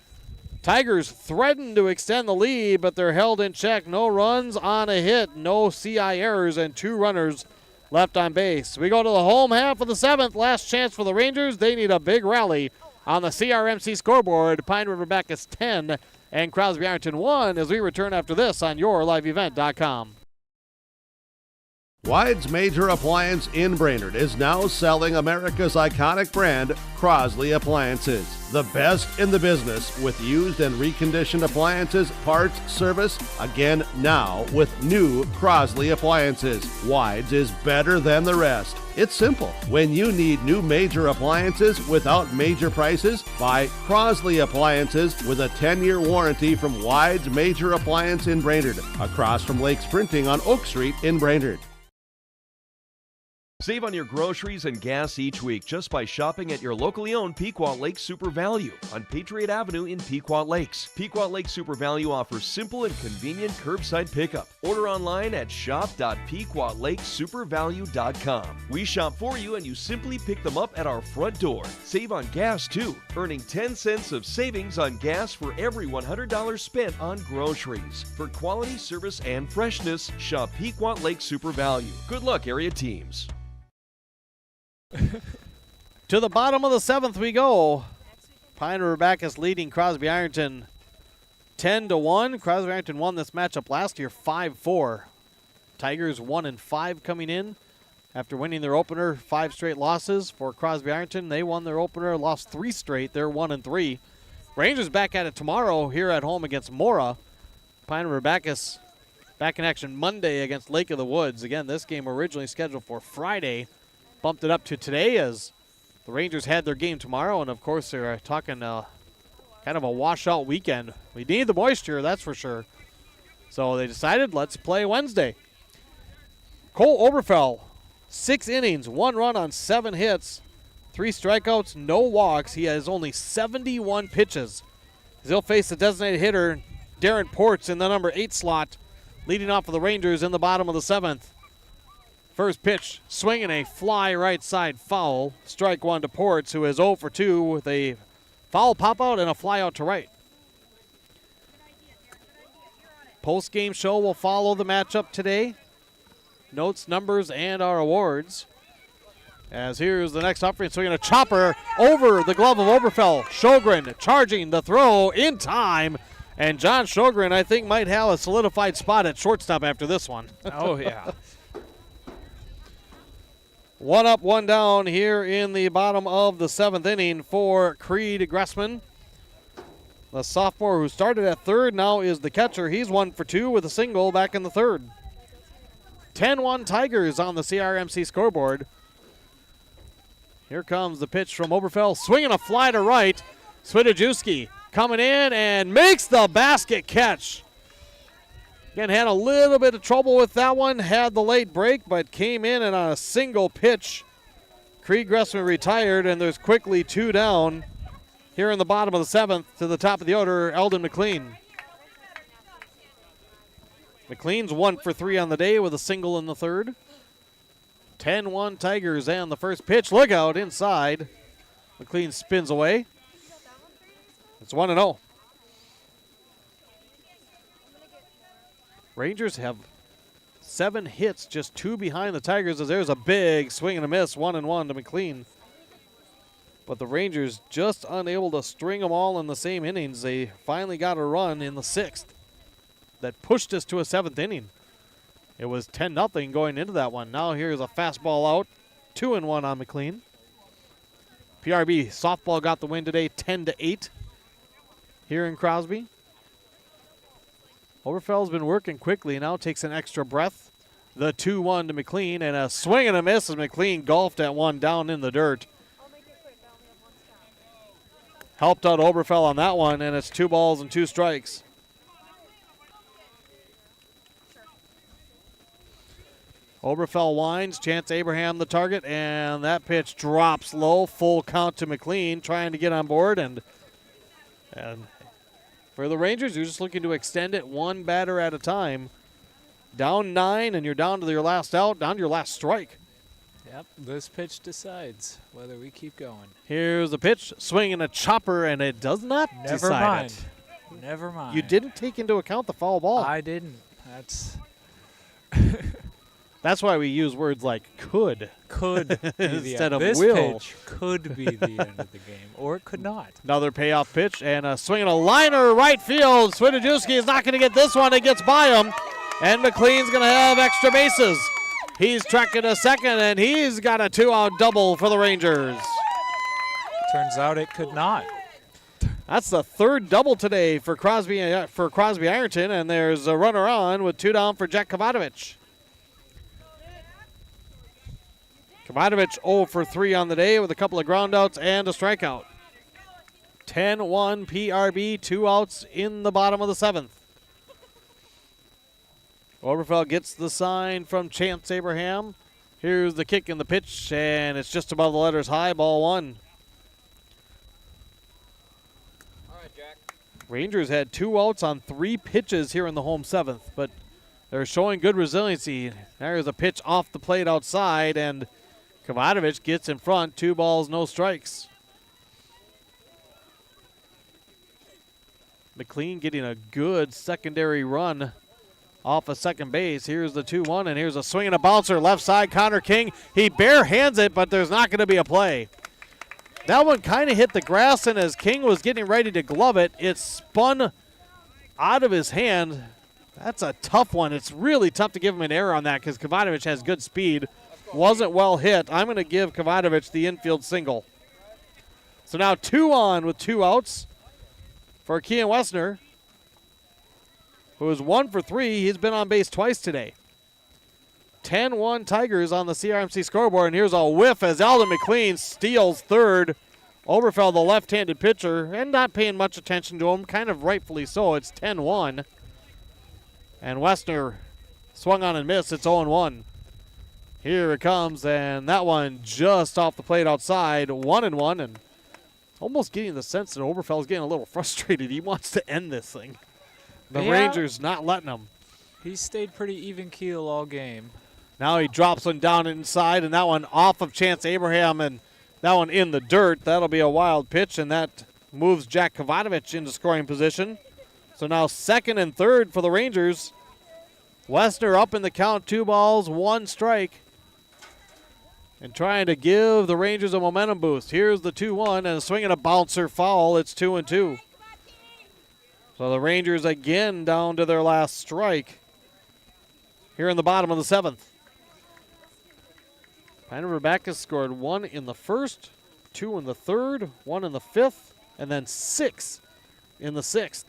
S1: Tigers threaten to extend the lead, but they're held in check. No runs on a hit, no CI errors, and 2 runners left on base. We go to the home half of the 7th. Last chance for the Rangers. They need a big rally on the CRMC scoreboard. Pine River-Backus 10 and Crosby-Ironton 1 as we return after this on YourLiveEvent.com.
S3: Wide's Major Appliance in Brainerd is now selling America's iconic brand, Crosley Appliances. The best in the business with used and reconditioned appliances, parts, service, again now with new Crosley Appliances. Wide's is better than the rest. It's simple. When you need new major appliances without major prices, buy Crosley Appliances with a 10-year warranty from Wide's Major Appliance in Brainerd, across from Lakes Printing on Oak Street in Brainerd.
S6: Save on your groceries and gas each week just by shopping at your locally owned Pequot Lake Super Value on Patriot Avenue in Pequot Lakes. Pequot Lake Super Value offers simple and convenient curbside pickup. Order online at shop.pequotlakesupervalue.com. We shop for you and you simply pick them up at our front door. Save on gas too, earning 10 cents of savings on gas for every $100 spent on groceries. For quality service and freshness, shop Pequot Lake Super Value. Good luck, area teams.
S1: To the bottom of the 7th we go. Pine River-Backus leading Crosby-Ironton 10-1. Crosby-Ironton won this matchup last year 5-4. Tigers 1-5 coming in after winning their opener. 5 straight losses for Crosby-Ironton. They won their opener, lost 3 straight. They're 1-3. Rangers back at it tomorrow here at home against Mora. Pine River-Backus back in action Monday against Lake of the Woods. Again, this game originally scheduled for Friday. Bumped it up to today as the Rangers had their game tomorrow, and of course they're talking kind of a washout weekend. We need the moisture, that's for sure. So they decided, let's play Wednesday. Cole Oberfell, 6 innings, 1 run on 7 hits, 3 strikeouts, no walks. He has only 71 pitches. He'll face the designated hitter, Darren Ports, in the number 8 slot, leading off for the Rangers in the bottom of the 7th. First pitch, swinging a fly right side foul. Strike 1 to Ports, who is 0 for 2 with a foul pop out and a fly out to right. Post-game show will follow the matchup today. Notes, numbers, and our awards. As here's the next offering, swinging a chopper over the glove of Oberfell. Sjogren charging the throw in time. And John Sjogren, I think, might have a solidified spot at shortstop after this one.
S2: Oh, yeah.
S1: 1 up, 1 down here in the bottom of the 7th inning for Creed Gressman. The sophomore who started at third now is the catcher. He's 1 for 2 with a single back in the 3rd. 10-1 Tigers on the CRMC scoreboard. Here comes the pitch from Oberfell, swinging a fly to right. Swidajewski coming in and makes the basket catch. Again, had a little bit of trouble with that one, had the late break, but came in and on a single pitch, Creed Gressman retired, and there's quickly 2 down here in the bottom of the 7th to the top of the order, Eldon McLean. McLean's 1 for 3 on the day with a single in the 3rd. 10-1 Tigers, and the first pitch, look out inside. McLean spins away. It's 1-0. Rangers have 7 hits, just 2 behind the Tigers, as there's a big swing and a miss, 1-1 to McLean. But the Rangers just unable to string them all in the same innings. They finally got a run in the 6th that pushed us to a 7th inning. It was 10-0 going into that one. Now here's a fastball out, 2-1 on McLean. PRB softball got the win today, 10-8 here in Crosby. Oberfell's been working quickly, now takes an extra breath. The 2-1 to McLean, and a swing and a miss as McLean golfed at one down in the dirt. Helped out Oberfell on that one, and it's 2 balls and 2 strikes. Oberfell winds, Chance Abraham the target, and that pitch drops low. Full count to McLean, trying to get on board, and for the Rangers, you're just looking to extend it 1 batter at a time. Down 9, and you're down to your last out, down to your last strike.
S2: Yep, this pitch decides whether we keep going.
S1: Here's the pitch, swinging a chopper, and it does not decide it.
S2: Never mind.
S1: You didn't take into account the foul ball.
S2: I didn't.
S1: That's why we use words like could.
S2: Could be
S1: instead of
S2: this
S1: will.
S2: Pitch could be the end of the game, or it could not.
S1: Another payoff pitch, and a swing and a liner right field. Swidajewski is not going to get this one. It gets by him, and McLean's going to have extra bases. He's tracking a second, and he's got a 2-out double for the Rangers.
S2: Turns out it could not.
S1: That's the 3rd double today for Crosby-Ironton, and there's a runner on with 2 down for Jack Kavatovich. Kavatovich 0 for 3 on the day with a couple of groundouts and a strikeout. 10-1 PRB, 2 outs in the bottom of the 7th. Oberfell gets the sign from Chance Abraham. Here's the kick and the pitch, and it's just above the letters high, ball 1.
S16: All right, Jack.
S1: Rangers had 2 outs on 3 pitches here in the home 7th, but they're showing good resiliency. There's a pitch off the plate outside, and Kavatovich gets in front, 2 balls, no strikes. McLean getting a good secondary run off of second base. Here's the 2-1, and here's a swing and a bouncer. Left side, Connor King. He bare hands it, but there's not going to be a play. That one kind of hit the grass, and as King was getting ready to glove it, it spun out of his hand. That's a tough one. It's really tough to give him an error on that because Kavatovich has good speed. Wasn't well hit. I'm going to give Kavatovich the infield single. So now 2 on with 2 outs for Kean Wessner, who is 1 for 3. He's been on base twice today. 10-1 Tigers on the CRMC scoreboard, and here's a whiff as Alden McLean steals third. Oberfeld, the left-handed pitcher, and not paying much attention to him, kind of rightfully so. It's 10-1. And Wessner swung on and missed. It's 0-1. Here it comes, and that one just off the plate outside, 1-1, and almost getting the sense that Oberfeld's getting a little frustrated. He wants to end this thing. The Rangers not letting him.
S2: He stayed pretty even keel all game.
S1: Now he drops one down inside, and that one off of Chance Abraham, and that one in the dirt. That'll be a wild pitch, and that moves Jack Kavatovich into scoring position. So now 2nd and 3rd for the Rangers. Wessner up in the count, 2 balls, 1 strike. And trying to give the Rangers a momentum boost. Here's the 2-1, and a swing and a bouncer foul. It's 2-2. So the Rangers again down to their last strike here in the bottom of the 7th. River-Backus scored 1 in the 1st, 2 in the 3rd, 1 in the 5th, and then 6 in the 6th.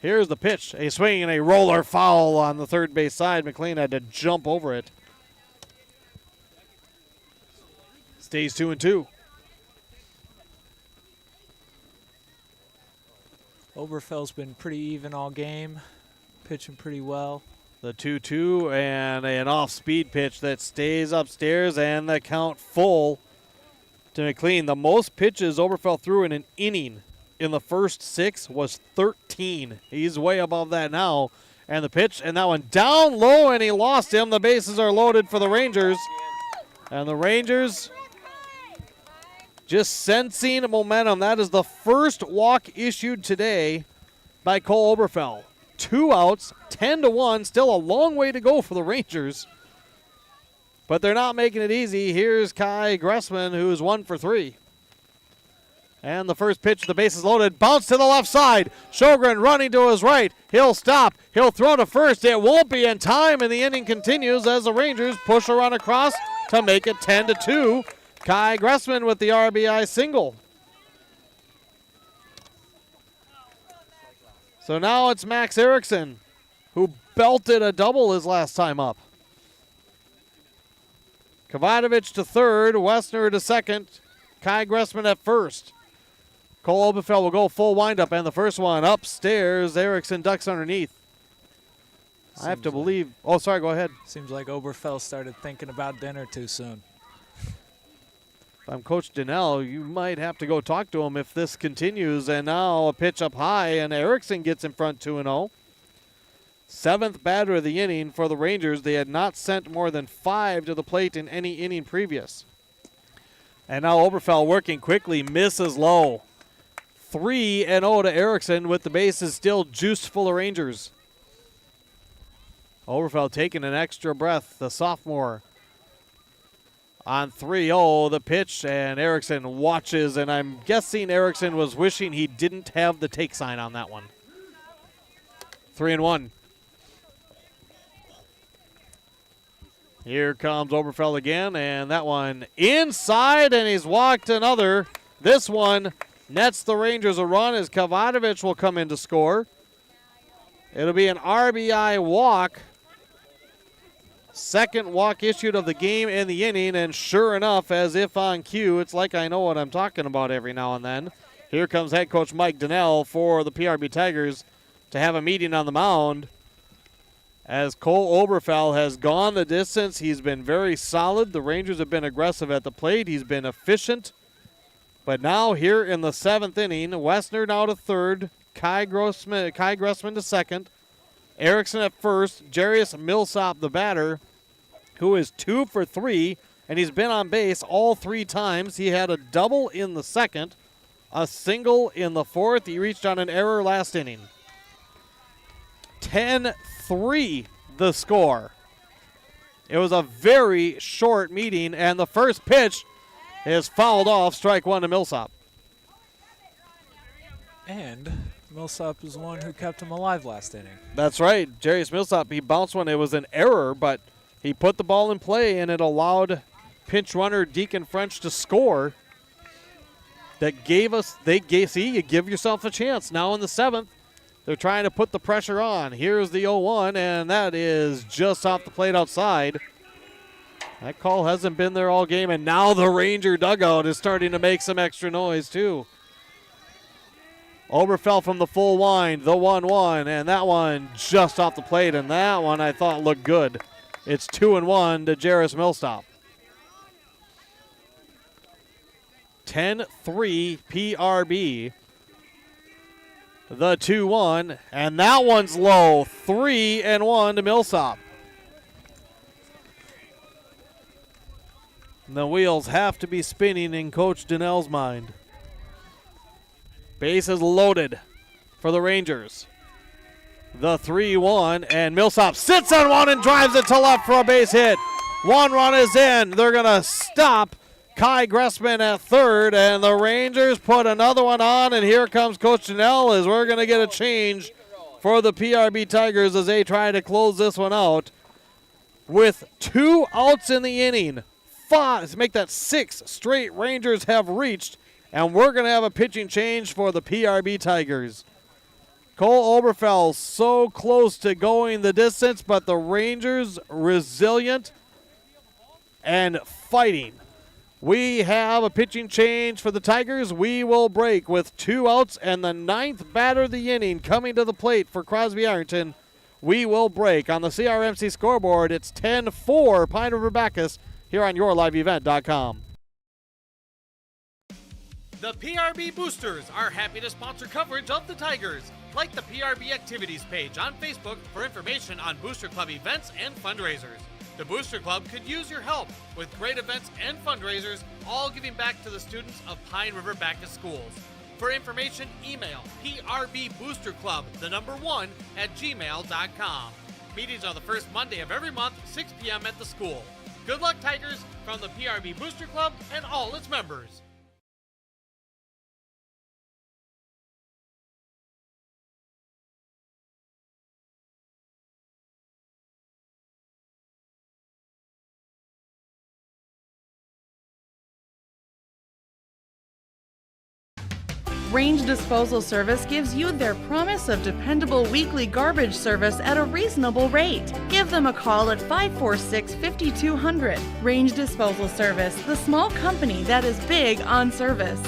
S1: Here's the pitch. A swing and a roller foul on the third base side. McLean had to jump over it. Stays 2-2.
S2: Oberfeld's been pretty even all game, pitching pretty well.
S1: The 2-2 and an off-speed pitch that stays upstairs, and the count full to McLean. The most pitches Oberfeld threw in an inning in the first 6 was 13. He's way above that now. And the pitch, and that one down low, and he lost him. The bases are loaded for the Rangers. And the Rangers just sensing momentum. That is the first walk issued today by Cole Oberfeld. 2 outs, 10-1, still a long way to go for the Rangers. But they're not making it easy. Here's Kai Gressman, who's 1 for 3. And the first pitch, the base is loaded, bounce to the left side. Sjogren running to his right. He'll stop. He'll throw to first. It won't be in time, and the inning continues as the Rangers push a run across to make it 10-2. Kai Gressman with the RBI single. So now it's Max Erickson, who belted a double his last time up. Kavatovich to third, Wessner to second, Kai Gressman at first. Cole Oberfeld will go full windup, and the first one upstairs. Erickson ducks underneath. I have to believe. Oh, sorry, go ahead.
S2: Seems like Oberfeld started thinking about dinner too soon.
S1: If I'm Coach Donnell, you might have to go talk to him if this continues. And now a pitch up high, and Erickson gets in front 2-0. 7th batter of the inning for the Rangers. They had not sent more than 5 to the plate in any inning previous. And now Oberfeld working quickly, misses low. 3-0 to Erickson with the bases still juiced full of Rangers. Oberfeld taking an extra breath, the sophomore. On 3-0, the pitch, and Erickson watches, and I'm guessing Erickson was wishing he didn't have the take sign on that one. 3-1. Here comes Oberfeld again, and that one inside, and he's walked another. This one nets the Rangers a run as Kavatovich will come in to score. It'll be an RBI walk. Second walk issued of the game and the inning, and sure enough, as if on cue, it's like I know what I'm talking about every now and then. Here comes head coach Mike Donnell for the PRB Tigers to have a meeting on the mound. As Cole Oberfeld has gone the distance, he's been very solid. The Rangers have been aggressive at the plate. He's been efficient. But now here in the 7th inning, Wessner now to third, Kai Gressman to second, Erickson at first, Jarius Millsop the batter, who is 2 for 3, and he's been on base all 3 times. He had a double in the 2nd, a single in the 4th. He reached on an error last inning. 10-3 the score. It was a very short meeting, and the first pitch is fouled off. Strike one to Millsop.
S2: And Millsop is the one who kept him alive last inning.
S1: That's right. Jarius Millsop, he bounced one. It was an error, but he put the ball in play, and it allowed pinch runner Deacon French to score. That gave us, see, you give yourself a chance. Now in the 7th, they're trying to put the pressure on. Here's the 0-1, and that is just off the plate outside. That call hasn't been there all game, and now the Ranger dugout is starting to make some extra noise too. Oberfell from the full wind, the 1-1, and that one just off the plate, and that one I thought looked good. It's 2-1 to Jarius Millsop. 10-3 PRB. The 2-1, and that one's low. 3-1 to Millsop. And the wheels have to be spinning in Coach Donnell's mind. Bases loaded for the Rangers. The 3-1, and Millsop sits on one and drives it to left for a base hit. One run is in. They're going to stop Kai Gressman at third, and the Rangers put another one on, and here comes Coach Donnell as we're going to get a change for the PRB Tigers as they try to close this one out. With 2 outs in the inning, 5 to make that 6 straight Rangers have reached, and we're going to have a pitching change for the PRB Tigers. Cole Oberfell so close to going the distance, but the Rangers resilient and fighting. We have a pitching change for the Tigers. We will break with 2 outs and the 9th batter of the inning coming to the plate for Crosby-Ironton. We will break. On the CRMC scoreboard, it's 10-4 Pine River-Backus here on YourLiveEvent.com.
S13: The PRB Boosters are happy to sponsor coverage of the Tigers. Like the PRB Activities page on Facebook for information on Booster Club events and fundraisers. The Booster Club could use your help with great events and fundraisers, all giving back to the students of Pine River-Backus schools. For information, email prboosterclub, 1, @gmail.com. Meetings are the first Monday of every month, 6 p.m. at the school. Good luck, Tigers, from the PRB Booster Club and all its members.
S14: Range Disposal Service gives you their promise of dependable weekly garbage service at a reasonable rate. Give them a call at 546-5200. Range Disposal Service, the small company that is big on service.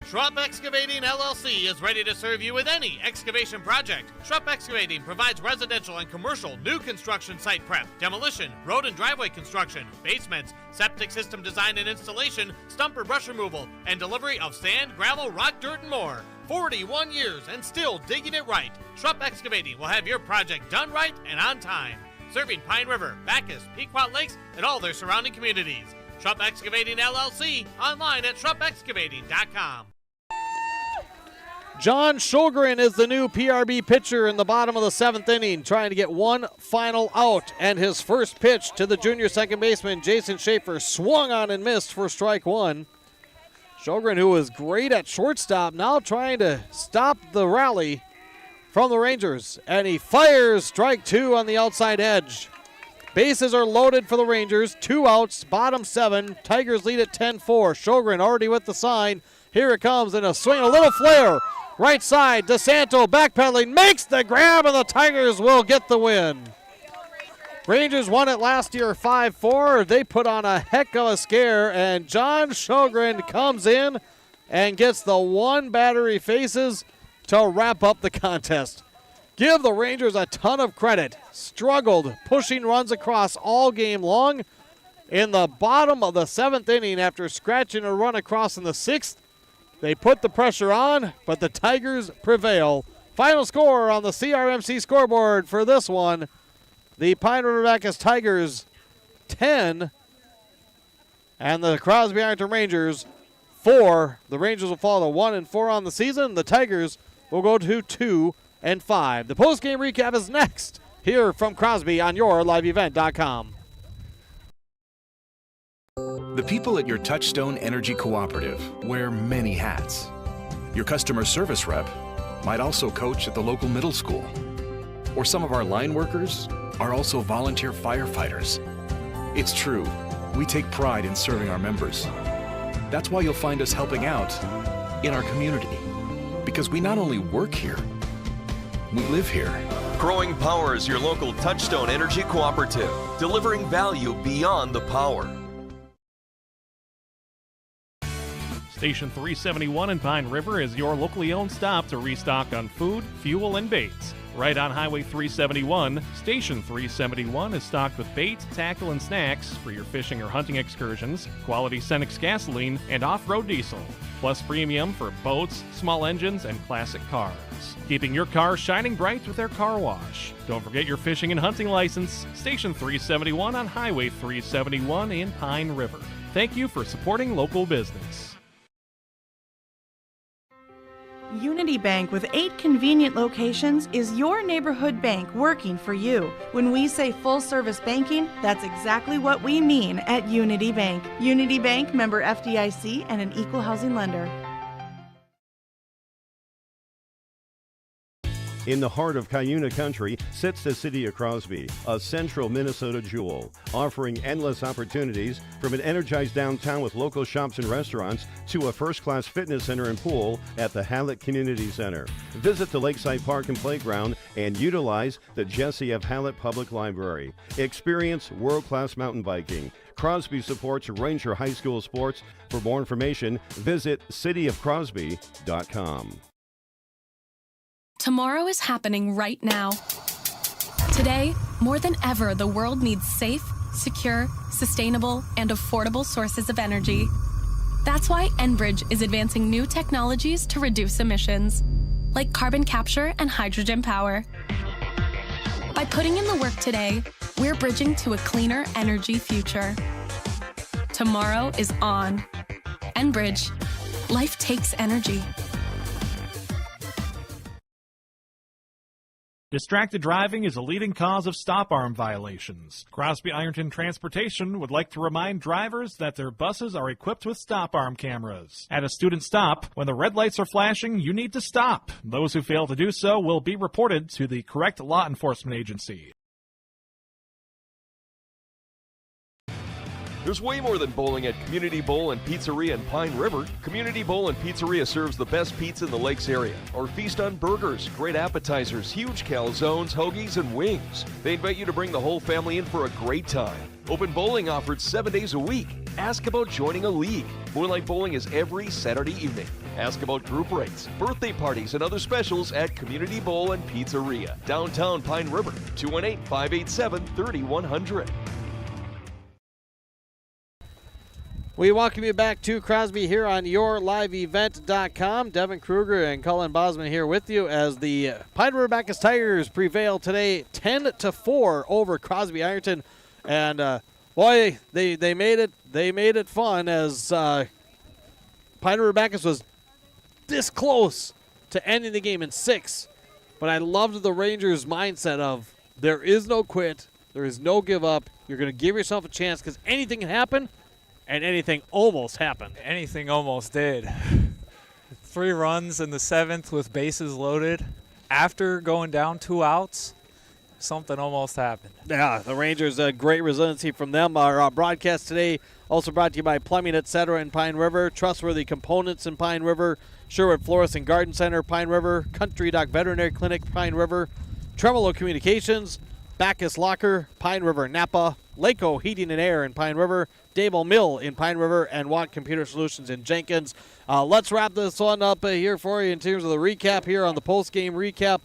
S13: Schrupp Excavating LLC is ready to serve you with any excavation project. Schrupp Excavating provides residential and commercial new construction site prep, demolition, road and driveway construction, basements, septic system design and installation, stump or brush removal, and delivery of sand, gravel, rock, dirt, and more. 41 years and still digging it right. Schrupp Excavating will have your project done right and on time. Serving Pine River, Backus, Pequot Lakes, and all their surrounding communities. Schrupp Excavating LLC, online at schruppexcavating.com.
S1: John Shulgren is the new PRB pitcher in the bottom of the 7th inning, trying to get one final out. And his first pitch to the junior second baseman, Jason Schaefer, swung on and missed for strike one. Shulgren, who was great at shortstop, now trying to stop the rally from the Rangers. And he fires strike 2 on the outside edge. Bases are loaded for the Rangers. 2 outs, bottom 7. Tigers lead at 10-4. Shulgren already with the sign. Here it comes in a swing, a little flare. Right side, DeSanto backpedaling, makes the grab, and the Tigers will get the win. Rangers won it last year 5-4. They put on a heck of a scare, and John Shulgren comes in and gets the one batter he faces to wrap up the contest. Give the Rangers a ton of credit. Struggled, pushing runs across all game long. In the bottom of the 7th inning, after scratching a run across in the 6th, they put the pressure on, but the Tigers prevail. Final score on the CRMC scoreboard for this one. The Pine River-Backus Tigers 10 and the Crosby-Ironton Rangers 4. The Rangers will fall to 1-4 on the season. The Tigers will go to 2-5. The post-game recap is next here from Crosby on YourLiveEvent.com.
S7: The people at your Touchstone Energy Cooperative wear many hats. Your customer service rep might also coach at the local middle school. Or some of our line workers are also volunteer firefighters. It's true, we take pride in serving our members. That's why you'll find us helping out in our community. Because we not only work here, we live here.
S6: Growing Power is your local Touchstone Energy Cooperative, delivering value beyond the power.
S5: Station 371 in Pine River is your locally owned stop to restock on food, fuel, and baits. Right on Highway 371, Station 371 is stocked with bait, tackle, and snacks for your fishing or hunting excursions, quality Cenex gasoline, and off-road diesel, plus premium for boats, small engines, and classic cars. Keeping your car shining bright with their car wash. Don't forget your fishing and hunting license, Station 371 on Highway 371 in Pine River. Thank you for supporting local business.
S14: Unity Bank with 8 convenient locations is your neighborhood bank working for you. When we say full-service banking, that's exactly what we mean at Unity Bank. Unity Bank, member FDIC, and an equal housing lender.
S3: In the heart of Cuyuna country sits the city of Crosby, a central Minnesota jewel, offering endless opportunities from an energized downtown with local shops and restaurants to a first-class fitness center and pool at the Hallett Community Center. Visit the Lakeside Park and Playground and utilize the Jesse F. Hallett Public Library. Experience world-class mountain biking. Crosby supports Ranger High School sports. For more information, visit cityofcrosby.com.
S4: Tomorrow is happening right now. Today, more than ever, the world needs safe, secure, sustainable, and affordable sources of energy. That's why Enbridge is advancing new technologies to reduce emissions, like carbon capture and hydrogen power. By putting in the work today, we're bridging to a cleaner energy future. Tomorrow is on. Enbridge. Life takes energy.
S5: Distracted driving is a leading cause of stop arm violations. Crosby-Ironton Transportation would like to remind drivers that their buses are equipped with stop arm cameras. At a student stop, when the red lights are flashing, you need to stop. Those who fail to do so will be reported to the correct law enforcement agency.
S6: There's way more than bowling at Community Bowl and Pizzeria in Pine River. Community Bowl and Pizzeria serves the best pizza in the Lakes area. Or feast on burgers, great appetizers, huge calzones, hoagies, and wings. They invite you to bring the whole family in for a great time. Open bowling offered 7 days a week. Ask about joining a league. Moonlight Bowling is every Saturday evening. Ask about group rates, birthday parties, and other specials at Community Bowl and Pizzeria, downtown Pine River, 218-587-3100.
S1: We welcome you back to Crosby here on YourLiveEvent.com. Devin Kruger and Colin Bosman here with you as the River-Backus Tigers prevail today 10-4 over Crosby-Ironton. And boy, they made it fun as River-Backus was this close to ending the game in 6. But I loved the Rangers' mindset of there is no quit, there is no give up. You're going to give yourself a chance because anything can happen. And anything almost happened.
S2: Anything almost did. 3 runs in the 7th with bases loaded. After going down 2 outs, something almost happened.
S1: Yeah, the Rangers, great resiliency from them. Our broadcast today also brought to you by Plumbing Etc. in Pine River, Trustworthy Components in Pine River, Sherwood Florist and Garden Center, Pine River, Country Dock Veterinary Clinic, Pine River, Tremolo Communications, Backus Locker, Pine River, Napa, Laco Heating and Air in Pine River, Dable Mill in Pine River, and Watt Computer Solutions in Jenkins. Let's wrap this one up here for you in terms of the recap here on the post-game recap.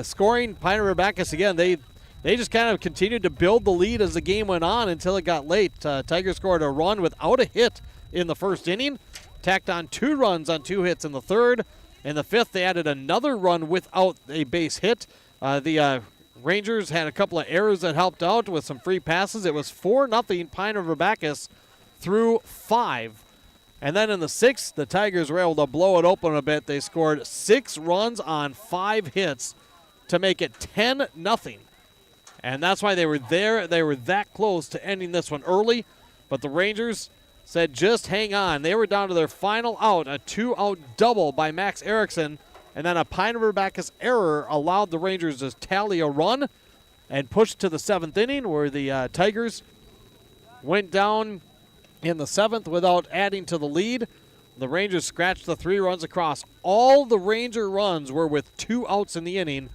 S1: Scoring, Pine River-Backus again, they just kind of continued to build the lead as the game went on until it got late. Tigers scored a run without a hit in the first inning, tacked on 2 runs on 2 hits in the third. In the 5th, they added another run without a base hit. The Rangers had a couple of errors that helped out with some free passes. It was 4-0 Pine River-Backus through 5. And then in the 6th, the Tigers were able to blow it open a bit. They scored 6 runs on 5 hits to make it 10-0. And that's why they were there. They were that close to ending this one early. But the Rangers said just hang on. They were down to their final out, a 2-out double by Max Erickson, and then a Pine River-Backus error allowed the Rangers to tally a run and push to the 7th inning, where the Tigers went down in the 7th without adding to the lead. The Rangers scratched the 3 runs across. All the Ranger runs were with 2 outs in the inning,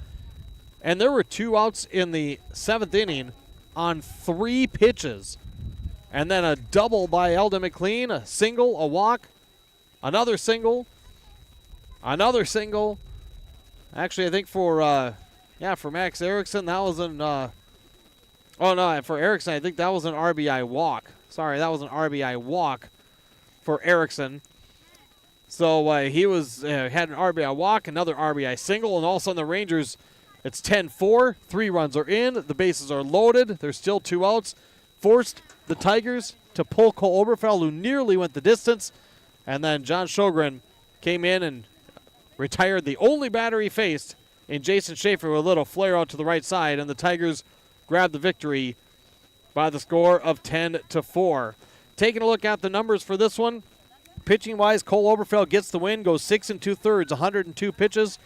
S1: and there were 2 outs in the 7th inning on 3 pitches. And then a double by Eldon McLean, a single, a walk, another single. Actually, I think for Max Erickson, that was for Erickson, I think that was an RBI walk. Sorry, that was an RBI walk for Erickson. So he had an RBI walk, another RBI single, and all of a sudden the Rangers, it's 10-4. 3 runs are in. The bases are loaded. There's still 2 outs. Forced the Tigers to pull Cole Oberfeld, who nearly went the distance. And then John Sjogren came in and retired the only batter he faced in Jason Schaefer with a little flare out to the right side. And the Tigers grabbed the victory by the score of 10-4. Taking a look at the numbers for this one, pitching-wise, Cole Oberfeld gets the win, goes 6 2/3, 102 pitches,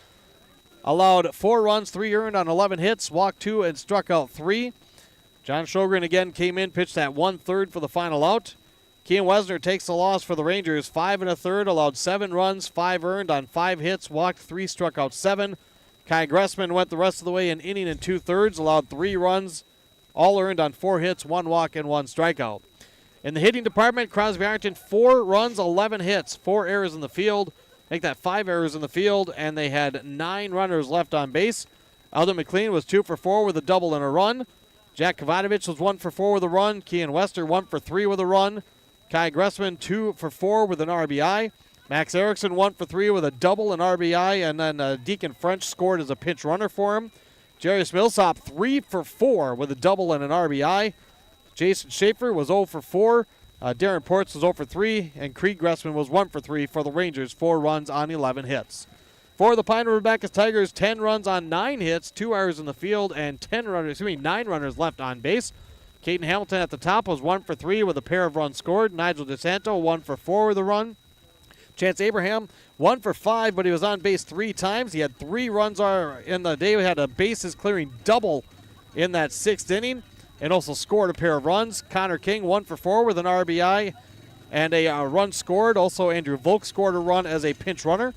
S1: allowed 4 runs, 3 earned on 11 hits, walked 2, and struck out 3. John Sjogren again came in, pitched at 1/3 for the final out. Kean Wesner takes the loss for the Rangers, 5 1/3, allowed 7 runs, 5 earned on 5 hits, walked 3, struck out 7. Kai Gressman went the rest of the way, an inning and 2/3, allowed 3 runs, all earned on 4 hits, 1 walk, and 1 strikeout. In the hitting department, Crosby-Ironton, 4 runs, 11 hits, 4 errors in the field. Make that 5 errors in the field, and they had 9 runners left on base. Eldon McLean was 2 for 4 with a double and a run. Jack Kavatovich was 1 for 4 with a run. Kean Wester 1 for 3 with a run. Kai Gressman 2 for 4 with an RBI. Max Erickson 1 for 3 with a double and RBI, and then Deacon French scored as a pinch runner for him. Jarius Millsop 3 for 4 with a double and an RBI. Jason Schaefer was 0 for 4. Darren Ports was 0 for 3, and Creed Gressman was 1 for 3 for the Rangers, 4 runs on 11 hits. For the Pine River-Backus Tigers, 10 runs on 9 hits, 2 errors in the field, and 9 runners left on base. Caden Hamilton at the top was 1 for 3 with a pair of runs scored. Nigel DeSanto 1 for 4 with a run. Chance Abraham 1 for 5, but he was on base 3 times. He had 3 runs in the day. We had a bases clearing double in that 6th inning, and also scored a pair of runs. Connor King 1 for 4 with an RBI and a run scored. Also Andrew Volk scored a run as a pinch runner.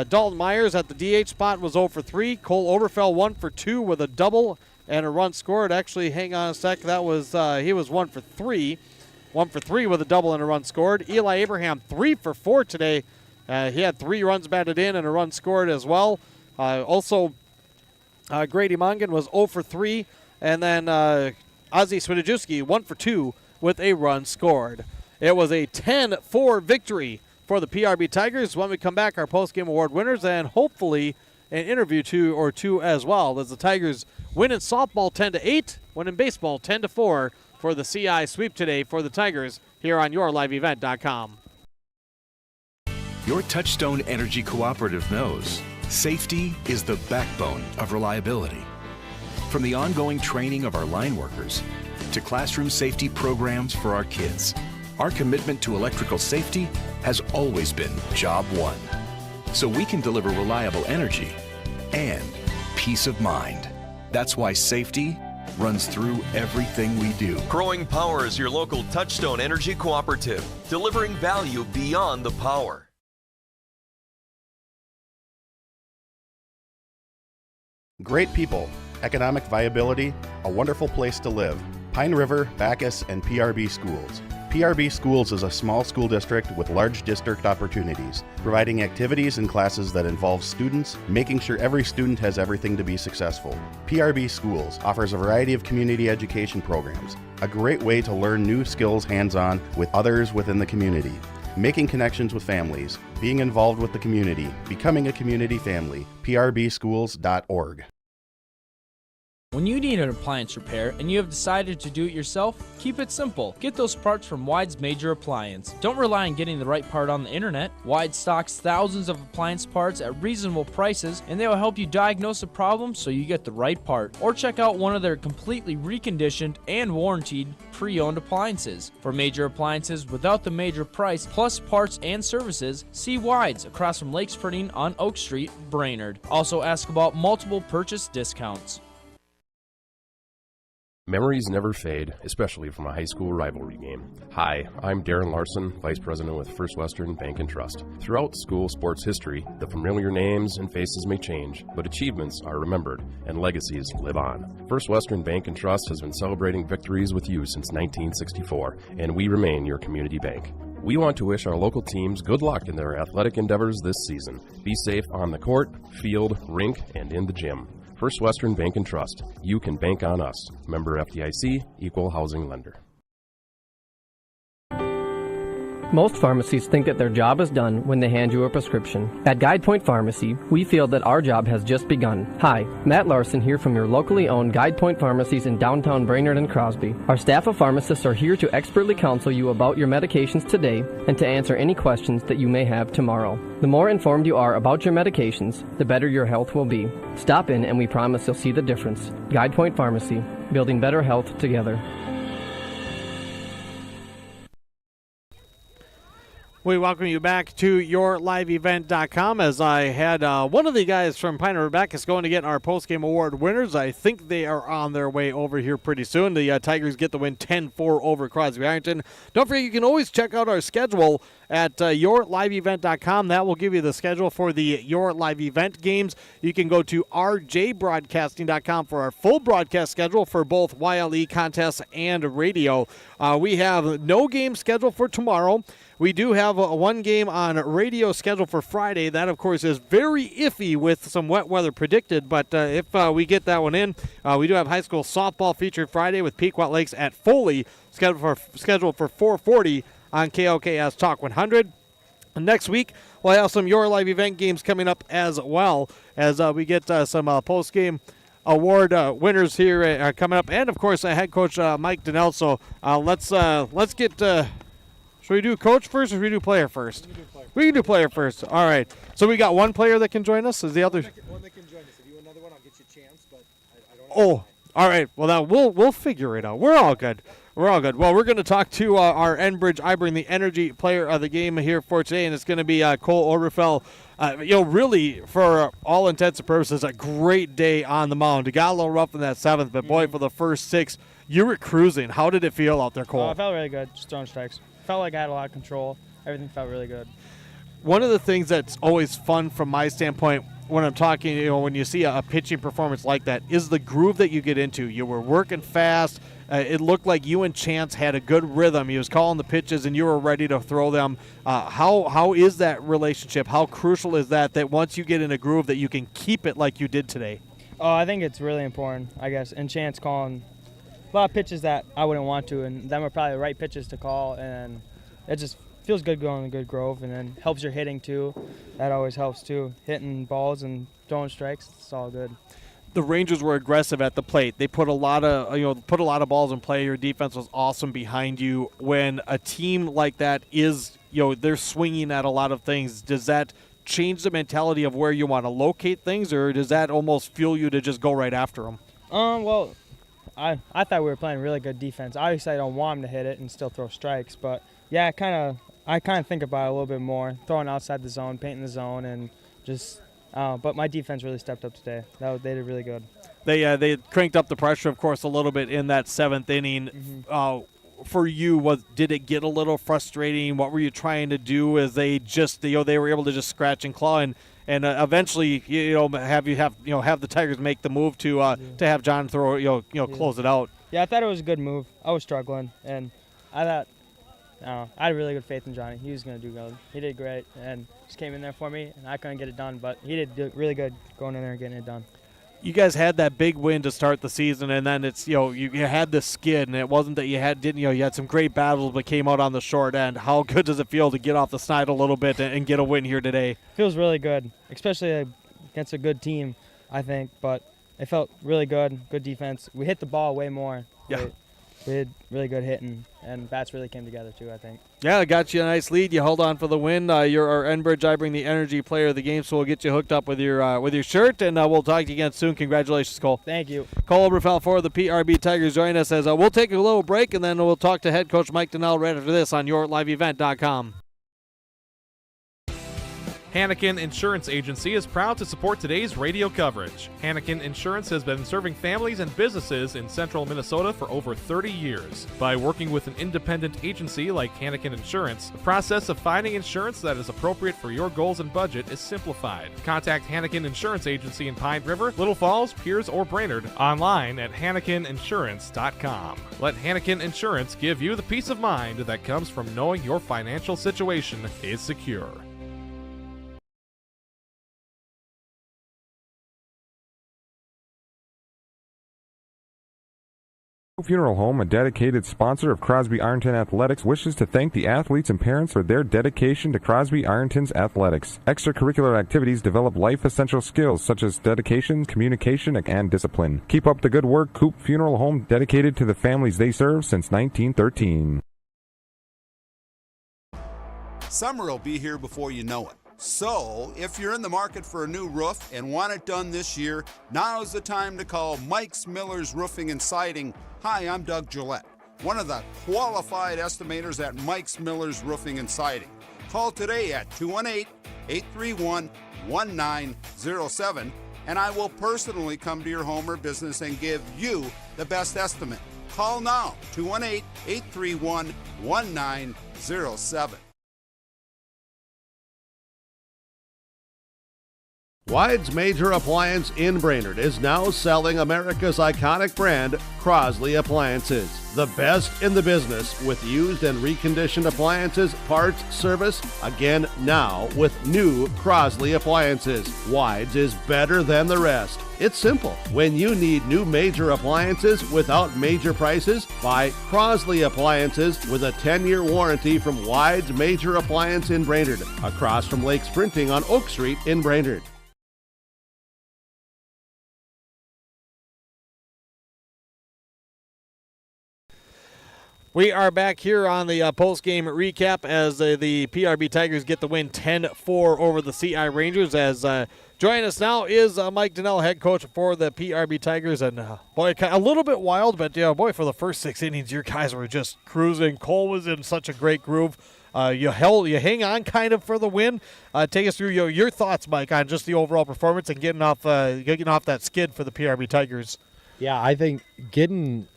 S1: Dalton Myers at the DH spot was 0 for 3. Cole Oberfeld 1 for 2 with a double and a run scored. Actually, hang on a sec. That was he was 1 for 3. 1 for 3 with a double and a run scored. Eli Abraham 3 for 4 today. He had 3 runs batted in and a run scored as well. Also, Grady Mongan was 0 for 3. And then Ozzie Swidajewski 1 for 2 with a run scored. It was a 10-4 victory for the PRB Tigers. When we come back, our post-game award winners and hopefully an interview or two as well, as the Tigers win in softball 10-8, win in baseball 10-4 for the CI sweep today for the Tigers here on YourLiveEvent.com.
S7: Your Touchstone Energy Cooperative knows safety is the backbone of reliability. From the ongoing training of our line workers to classroom safety programs for our kids, our commitment to electrical safety has always been job one, so we can deliver reliable energy and peace of mind. That's why safety runs through everything we do.
S6: Growing Power is your local Touchstone Energy Cooperative, delivering value beyond the power.
S8: Great people, economic viability, a wonderful place to live. Pine River, Backus, and PRB Schools. PRB Schools is a small school district with large district opportunities, providing activities and classes that involve students, making sure every student has everything to be successful. PRB Schools offers a variety of community education programs, a great way to learn new skills hands-on with others within the community, making connections with families, being involved with the community, becoming a community family. prbschools.org.
S9: When you need an appliance repair and you have decided to do it yourself, keep it simple. Get those parts from Wide's Major Appliance. Don't rely on getting the right part on the internet. Wide stocks thousands of appliance parts at reasonable prices, and they will help you diagnose a problem so you get the right part. Or check out one of their completely reconditioned and warranted pre-owned appliances. For major appliances without the major price, plus parts and services, see Wide's across from Lake Spurting on Oak Street, Brainerd. Also ask about multiple purchase discounts.
S15: Memories never fade, especially from a high school rivalry game. Hi, I'm Darren Larson, Vice President with First Western Bank and Trust. Throughout school sports history, the familiar names and faces may change, but achievements are remembered and legacies live on. First Western Bank and Trust has been celebrating victories with you since 1964, and we remain your community bank. We want to wish our local teams good luck in their athletic endeavors this season. Be safe on the court, field, rink, and in the gym. First Western Bank and Trust. You can bank on us. Member FDIC, Equal Housing Lender.
S10: Most pharmacies think that their job is done when they hand you a prescription. At Guide Point Pharmacy, we feel that our job has just begun. Hi, Matt Larson here from your locally owned Guide Point Pharmacies in downtown Brainerd and Crosby. Our staff of pharmacists are here to expertly counsel you about your medications today and to answer any questions that you may have tomorrow. The more informed you are about your medications, the better your health will be. Stop in and we promise you'll see the difference. Guide Point Pharmacy, building better health together.
S1: We welcome you back to yourliveevent.com as I had one of the guys from River-Backus going to get our postgame award winners. I think they are on their way over here pretty soon. The Tigers get the win 10-4 over Crosby-Ironton. Don't forget, you can always check out our schedule at yourliveevent.com. That will give you the schedule for the Your Live Event games. You can go to rjbroadcasting.com for our full broadcast schedule for both YLE contests and radio. We have no game scheduled for tomorrow. We do have one game on radio scheduled for Friday. That, of course, is very iffy with some wet weather predicted, but if we get that one in, we do have high school softball featured Friday with Pequot Lakes at Foley, scheduled for 4:40 on KOKS Talk 100. And next week, we'll have some Your Live event games coming up as well as we get some post-game award winners here coming up. And, of course, head coach Mike Donnell. So let's get... should we do coach first or should we do player first? We can do player first. All right. So we got one player that can join us. Is the other?
S17: One that can join us. If you want another one, I'll get you a chance. But I don't.
S1: Oh, all right. Well, now we'll figure it out. We're all good. We're all good. Well, we're going to talk to our Enbridge Ibring, the energy player of the game here for today, and it's going to be Cole Oberfell. Really, for all intents and purposes, a great day on the mound. It got a little rough in that seventh, but boy, for the first six, you were cruising. How did it feel out there, Cole?
S18: I felt really good, just throwing strikes. Felt like I had a lot of control. Everything felt really good.
S1: One of the things that's always fun from my standpoint when I'm talking, when you see a pitching performance like that, is the groove that you get into. You were working fast. It looked like you and Chance had a good rhythm. He was calling the pitches, and you were ready to throw them. How is that relationship? How crucial is that once you get in a groove that you can keep it like you did today?
S18: Oh, I think it's really important, I guess. And Chance calling a lot of pitches that I wouldn't want to, and them are probably the right pitches to call, and it just feels good going in a good groove, and then helps your hitting too. That always helps too. Hitting balls and throwing strikes, it's all good.
S1: The Rangers were aggressive at the plate. They put a lot of balls in play. Your defense was awesome behind you. When a team like that is, they're swinging at a lot of things, does that change the mentality of where you want to locate things, or does that almost fuel you to just go right after them?
S18: Well, I thought we were playing really good defense. Obviously, I don't want them to hit it and still throw strikes, but yeah, I kind of think about it a little bit more, throwing outside the zone, painting the zone, and just. But my defense really stepped up today. They did really good.
S1: They cranked up the pressure, of course, a little bit in that seventh inning. Mm-hmm. For you, did it get a little frustrating? What were you trying to do? As they just they were able to just scratch and claw and eventually have the Tigers make the move to have John throw close it out.
S18: Yeah, I thought it was a good move. I was struggling, and I thought. I had really good faith in Johnny. He was going to do good. He did great and just came in there for me, and I couldn't get it done, but he did really good going in there and getting it done.
S1: You guys had that big win to start the season, and then it's you had the skid, and it wasn't that you had some great battles but came out on the short end. How good does it feel to get off the snide a little bit and get a win here today?
S18: Feels really good, especially against a good team, I think, but it felt really good defense. We hit the ball way more.
S1: Yeah.
S18: We had really good hitting, and bats really came together too, I think.
S1: Yeah, it got you a nice lead. You held on for the win. You're our Enbridge I Bring the Energy player of the game, so we'll get you hooked up with your shirt, and we'll talk to you again soon. Congratulations, Cole.
S18: Thank you.
S1: Cole Oberfeld for the PRB Tigers join us as we'll take a little break, and then we'll talk to head coach Mike Donnell right after this on YourLiveEvent.com.
S5: Hannikin Insurance Agency is proud to support today's radio coverage. Hannikin Insurance has been serving families and businesses in central Minnesota for over 30 years. By working with an independent agency like Hannikin Insurance, the process of finding insurance that is appropriate for your goals and budget is simplified. Contact Hannikin Insurance Agency in Pine River, Little Falls, Pierce, or Brainerd online at HannikinInsurance.com. Let Hannikin Insurance give you the peace of mind that comes from knowing your financial situation is secure.
S11: Funeral Home, a dedicated sponsor of Crosby-Ironton Athletics, wishes to thank the athletes and parents for their dedication to Crosby-Ironton's athletics. Extracurricular activities develop life-essential skills such as dedication, communication, and discipline. Keep up the good work, Coop Funeral Home, dedicated to the families they serve since 1913.
S12: Summer will be here before you know it. So, if you're in the market for a new roof and want it done this year, now's the time to call Mike's Miller's Roofing and Siding. Hi, I'm Doug Gillette, one of the qualified estimators at Mike's Miller's Roofing and Siding. Call today at 218-831-1907, and I will personally come to your home or business and give you the best estimate. Call now, 218-831-1907.
S3: Wide's Major Appliance in Brainerd is now selling America's iconic brand, Crosby Appliances. The best in the business with used and reconditioned appliances, parts, service, again now with new Crosby Appliances. Wide's is better than the rest. It's simple. When you need new major appliances without major prices, buy Crosby Appliances with a 10-year warranty from Wide's Major Appliance in Brainerd, across from Lakes Printing on Oak Street in Brainerd.
S1: We are back here on the post-game recap as the PRB Tigers get the win 10-4 over the CI Rangers. As joining us now is Mike Donnell, head coach for the PRB Tigers. And boy, a little bit wild, but boy, for the first 6 innings, your guys were just cruising. Cole was in such a great groove. You hang on kind of for the win. Take us through your thoughts, Mike, on just the overall performance and getting off that skid for the PRB Tigers.
S17: Yeah, I think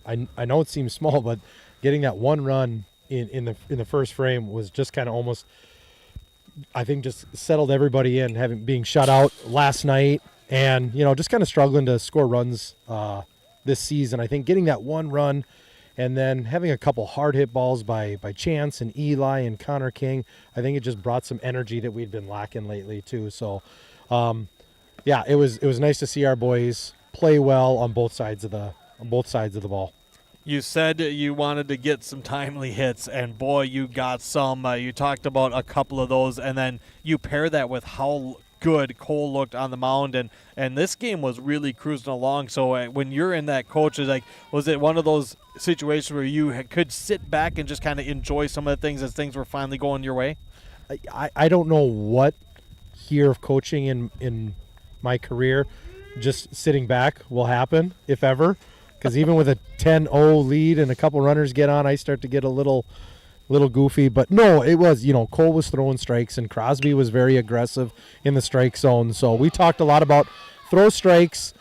S17: I know it seems small, but getting that one run in the first frame was just kind of almost, I think, just settled everybody in, being shut out last night and, just kind of struggling to score runs this season. I think getting that one run and then having a couple hard hit balls by Chance and Eli and Connor King, I think it just brought some energy that we'd been lacking lately too. So, it was nice to see our boys play well on both sides of the ball.
S1: You said you wanted to get some timely hits, and boy, you got some. You talked about a couple of those, and then you pair that with how good Cole looked on the mound, and this game was really cruising along. So when you're in that, coach, was it one of those situations where you could sit back and just kind of enjoy some of the things as things were finally going your way?
S17: I don't know what year of coaching in my career just sitting back will happen, if ever. Because even with a 10-0 lead and a couple runners get on, I start to get a little goofy. But no, it was, Cole was throwing strikes and Crosby was very aggressive in the strike zone. So we talked a lot about throw strikes,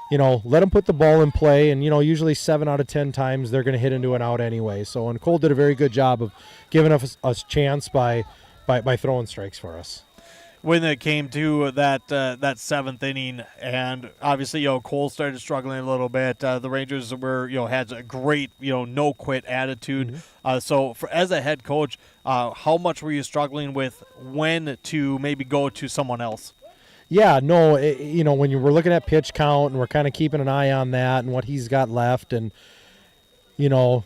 S17: let them put the ball in play. And, usually 7 out of 10 times they're going to hit into an out anyway. So, and Cole did a very good job of giving us a chance by throwing strikes for us.
S1: When it came to that seventh inning, and obviously, Cole started struggling a little bit. The Rangers were, had a great, no quit attitude.
S17: Mm-hmm.
S1: So, as a head coach, how much were you struggling with when to maybe go to someone else?
S17: Yeah, no, when you were looking at pitch count and we're kind of keeping an eye on that and what he's got left, and I know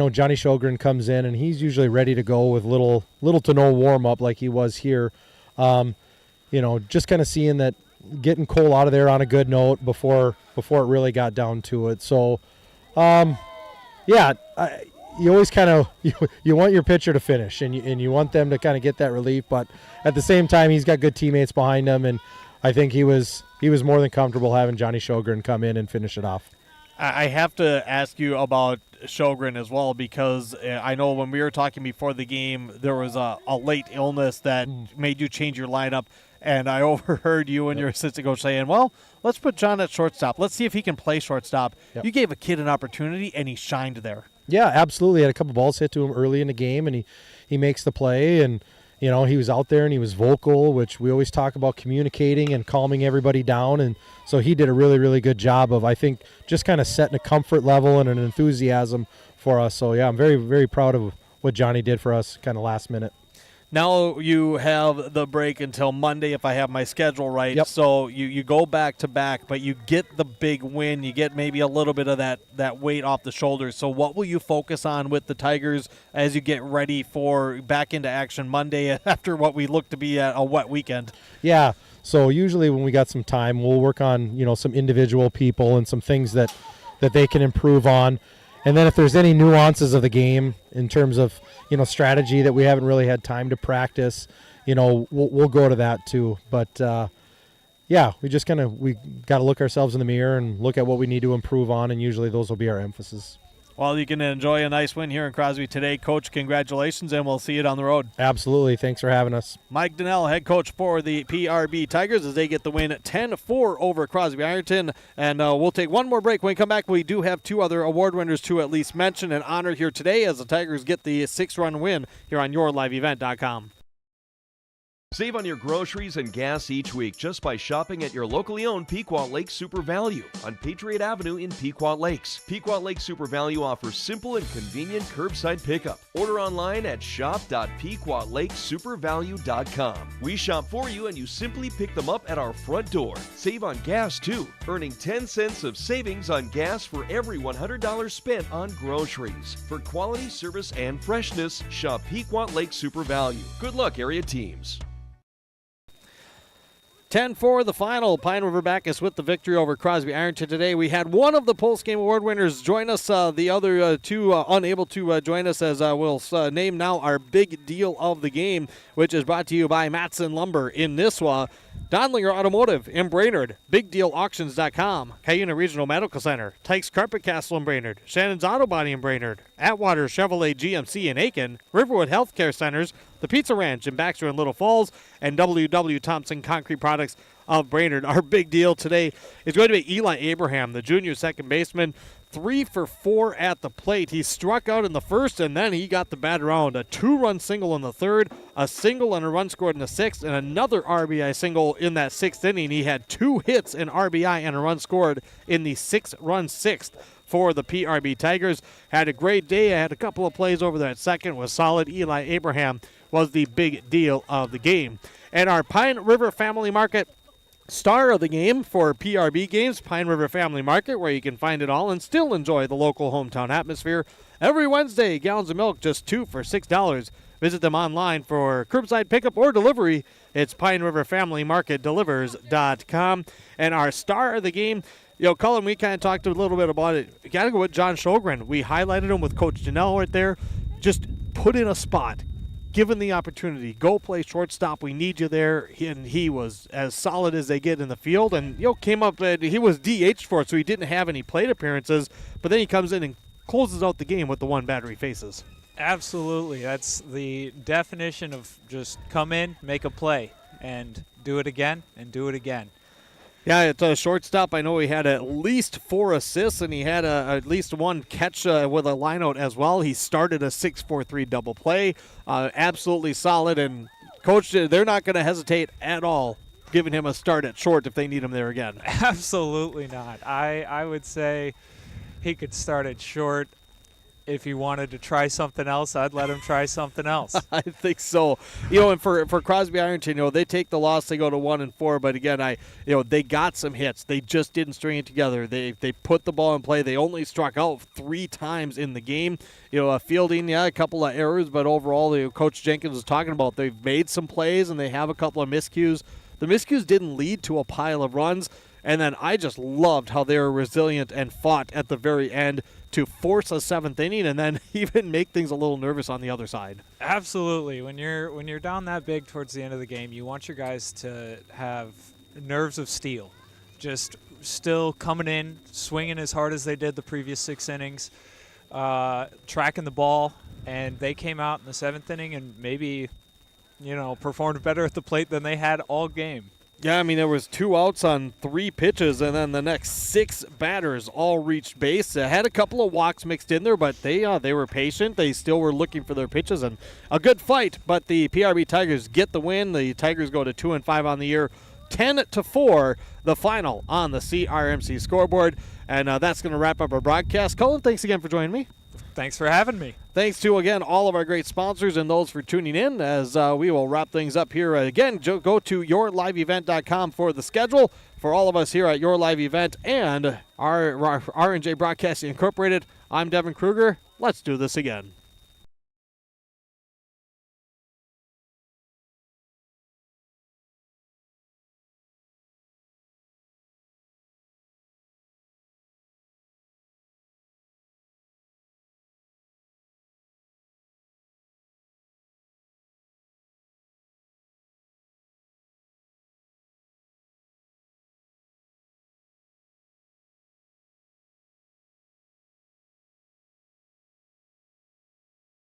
S17: Johnny Sjogren comes in and he's usually ready to go with little to no warm up like he was here. Just kind of seeing that getting Cole out of there on a good note before it really got down to it. So, you always kind of you want your pitcher to finish, and you want them to kind of get that relief. But at the same time, he's got good teammates behind him, and I think he was more than comfortable having Johnny Sjogren come in and finish it off.
S1: I have to ask you about Sjogren as well, because I know when we were talking before the game, there was a late illness that made you change your lineup, and I overheard you and your assistant coach saying, well, let's put John at shortstop. Let's see if he can play shortstop. Yep. You gave a kid an opportunity, and he shined there.
S17: Yeah, absolutely. Had a couple balls hit to him early in the game, and he makes the play, and he was out there and he was vocal, which we always talk about communicating and calming everybody down. And so he did a really, really good job of, I think, just kind of setting a comfort level and an enthusiasm for us. So, yeah, I'm very, very proud of what Johnny did for us kind of last minute.
S1: Now you have the break until Monday, if I have my schedule right.
S17: Yep.
S1: So you go back to back, but you get the big win. You get maybe a little bit of that weight off the shoulders. So what will you focus on with the Tigers as you get ready for back into action Monday after what we look to be a wet weekend?
S17: Yeah. So usually when we got some time, we'll work on, some individual people and some things that they can improve on. And then if there's any nuances of the game in terms of, strategy that we haven't really had time to practice, we'll go to that too. But, we just we got to look ourselves in the mirror and look at what we need to improve on, and usually those will be our emphasis.
S1: Well, you can enjoy a nice win here in Crosby today. Coach, congratulations, and we'll see you down the road.
S17: Absolutely. Thanks for having us.
S1: Mike Donnell, head coach for the PRB Tigers, as they get the win 10-4 over Crosby-Ironton. And we'll take one more break. When we come back, we do have two other award winners to at least mention and honor here today as the Tigers get the 6-run win here on YourLiveEvent.com.
S6: Save on your groceries and gas each week just by shopping at your locally owned Pequot Lakes Super Value on Patriot Avenue in Pequot Lakes. Pequot Lakes Super Value offers simple and convenient curbside pickup. Order online at shop.pequotlakessupervalue.com. We shop for you and you simply pick them up at our front door. Save on gas too, earning 10 cents of savings on gas for every $100 spent on groceries. For quality service and freshness, shop Pequot Lakes Super Value. Good luck, area teams.
S1: 10-4 the final. Pine River-Backus with the victory over Crosby-Ironton today. We had one of the post-game award winners join us. The other two unable to join us, as we'll name now our big deal of the game, which is brought to you by Matson Lumber in Nisswa, Donlinger Automotive in Brainerd, BigDealAuctions.com, Cuyuna Regional Medical Center, Tykes Carpet Castle in Brainerd, Shannon's Auto Body in Brainerd, Atwater Chevrolet GMC in Aiken, Riverwood Healthcare Centers, the Pizza Ranch in Baxter and Little Falls, and W.W. Thompson Concrete Products of Brainerd. Our big deal today is going to be Eli Abraham, the junior second baseman. 3 for 4 at the plate. He struck out in the first, and then he got the bat around. A 2-run single in the third, a single and a run scored in the sixth, and another RBI single in that sixth inning. He had 2 hits, an RBI, and a run scored in the 6-run sixth for the PRB Tigers. Had a great day. I had a couple of plays over there at second. Was solid. Eli Abraham was the big deal of the game. And our Pine River Family Market star of the game for PRB games, Pine River Family Market, where you can find it all and still enjoy the local hometown atmosphere. Every Wednesday, gallons of milk just 2 for $6. Visit them online for curbside pickup or delivery. It's PineRiverFamilyMarketDelivers.com. And our star of the game, Cullen, we kind of talked a little bit about it. You got to go with John Sjogren. We highlighted him with Coach Janelle right there. Just put in a spot. Given the opportunity, go play shortstop. We need you there. And he was as solid as they get in the field. And came up. He was DH for it, so he didn't have any plate appearances. But then he comes in and closes out the game with the one batter he faces.
S2: Absolutely, that's the definition of just come in, make a play, and do it again and do it again.
S1: Yeah, it's a shortstop. I know he had at least 4 assists, and he had at least 1 catch with a lineout as well. He started a 6-4-3 double play. Absolutely solid, and Coach, they're not going to hesitate at all giving him a start at short if they need him there again.
S2: Absolutely not. I would say he could start at short. If he wanted to try something else, I'd let him try something else.
S1: I think so. And for Crosby-Ironton, they take the loss, they go to 1-4. But again, they got some hits. They just didn't string it together. They put the ball in play. They only struck out 3 times in the game. Fielding, a couple of errors, but overall, Coach Jenkins was talking about they've made some plays and they have a couple of miscues. the miscues didn't lead to a pile of runs. And then I just loved how they were resilient and fought at the very end to force a 7th inning and then even make things a little nervous on the other side.
S2: Absolutely. When you're down that big towards the end of the game, you want your guys to have nerves of steel. Just still coming in, swinging as hard as they did the previous 6 innings, tracking the ball, and they came out in the 7th inning and maybe, performed better at the plate than they had all game.
S1: Yeah, I mean, there was 2 outs on 3 pitches, and then the next 6 batters all reached base. They had a couple of walks mixed in there, but they were patient. They still were looking for their pitches, and a good fight. But the PRB Tigers get the win. The Tigers go to 2-5 on the year, 10-4, the final on the CRMC scoreboard. And that's going to wrap up our broadcast. Colin, thanks again for joining me.
S2: Thanks for having me.
S1: Thanks to, again, all of our great sponsors and those for tuning in as we will wrap things up here. Again, go to yourliveevent.com for the schedule. For all of us here at Your Live Event and our R&J Broadcasting Incorporated, I'm Devin Kruger. Let's do this again.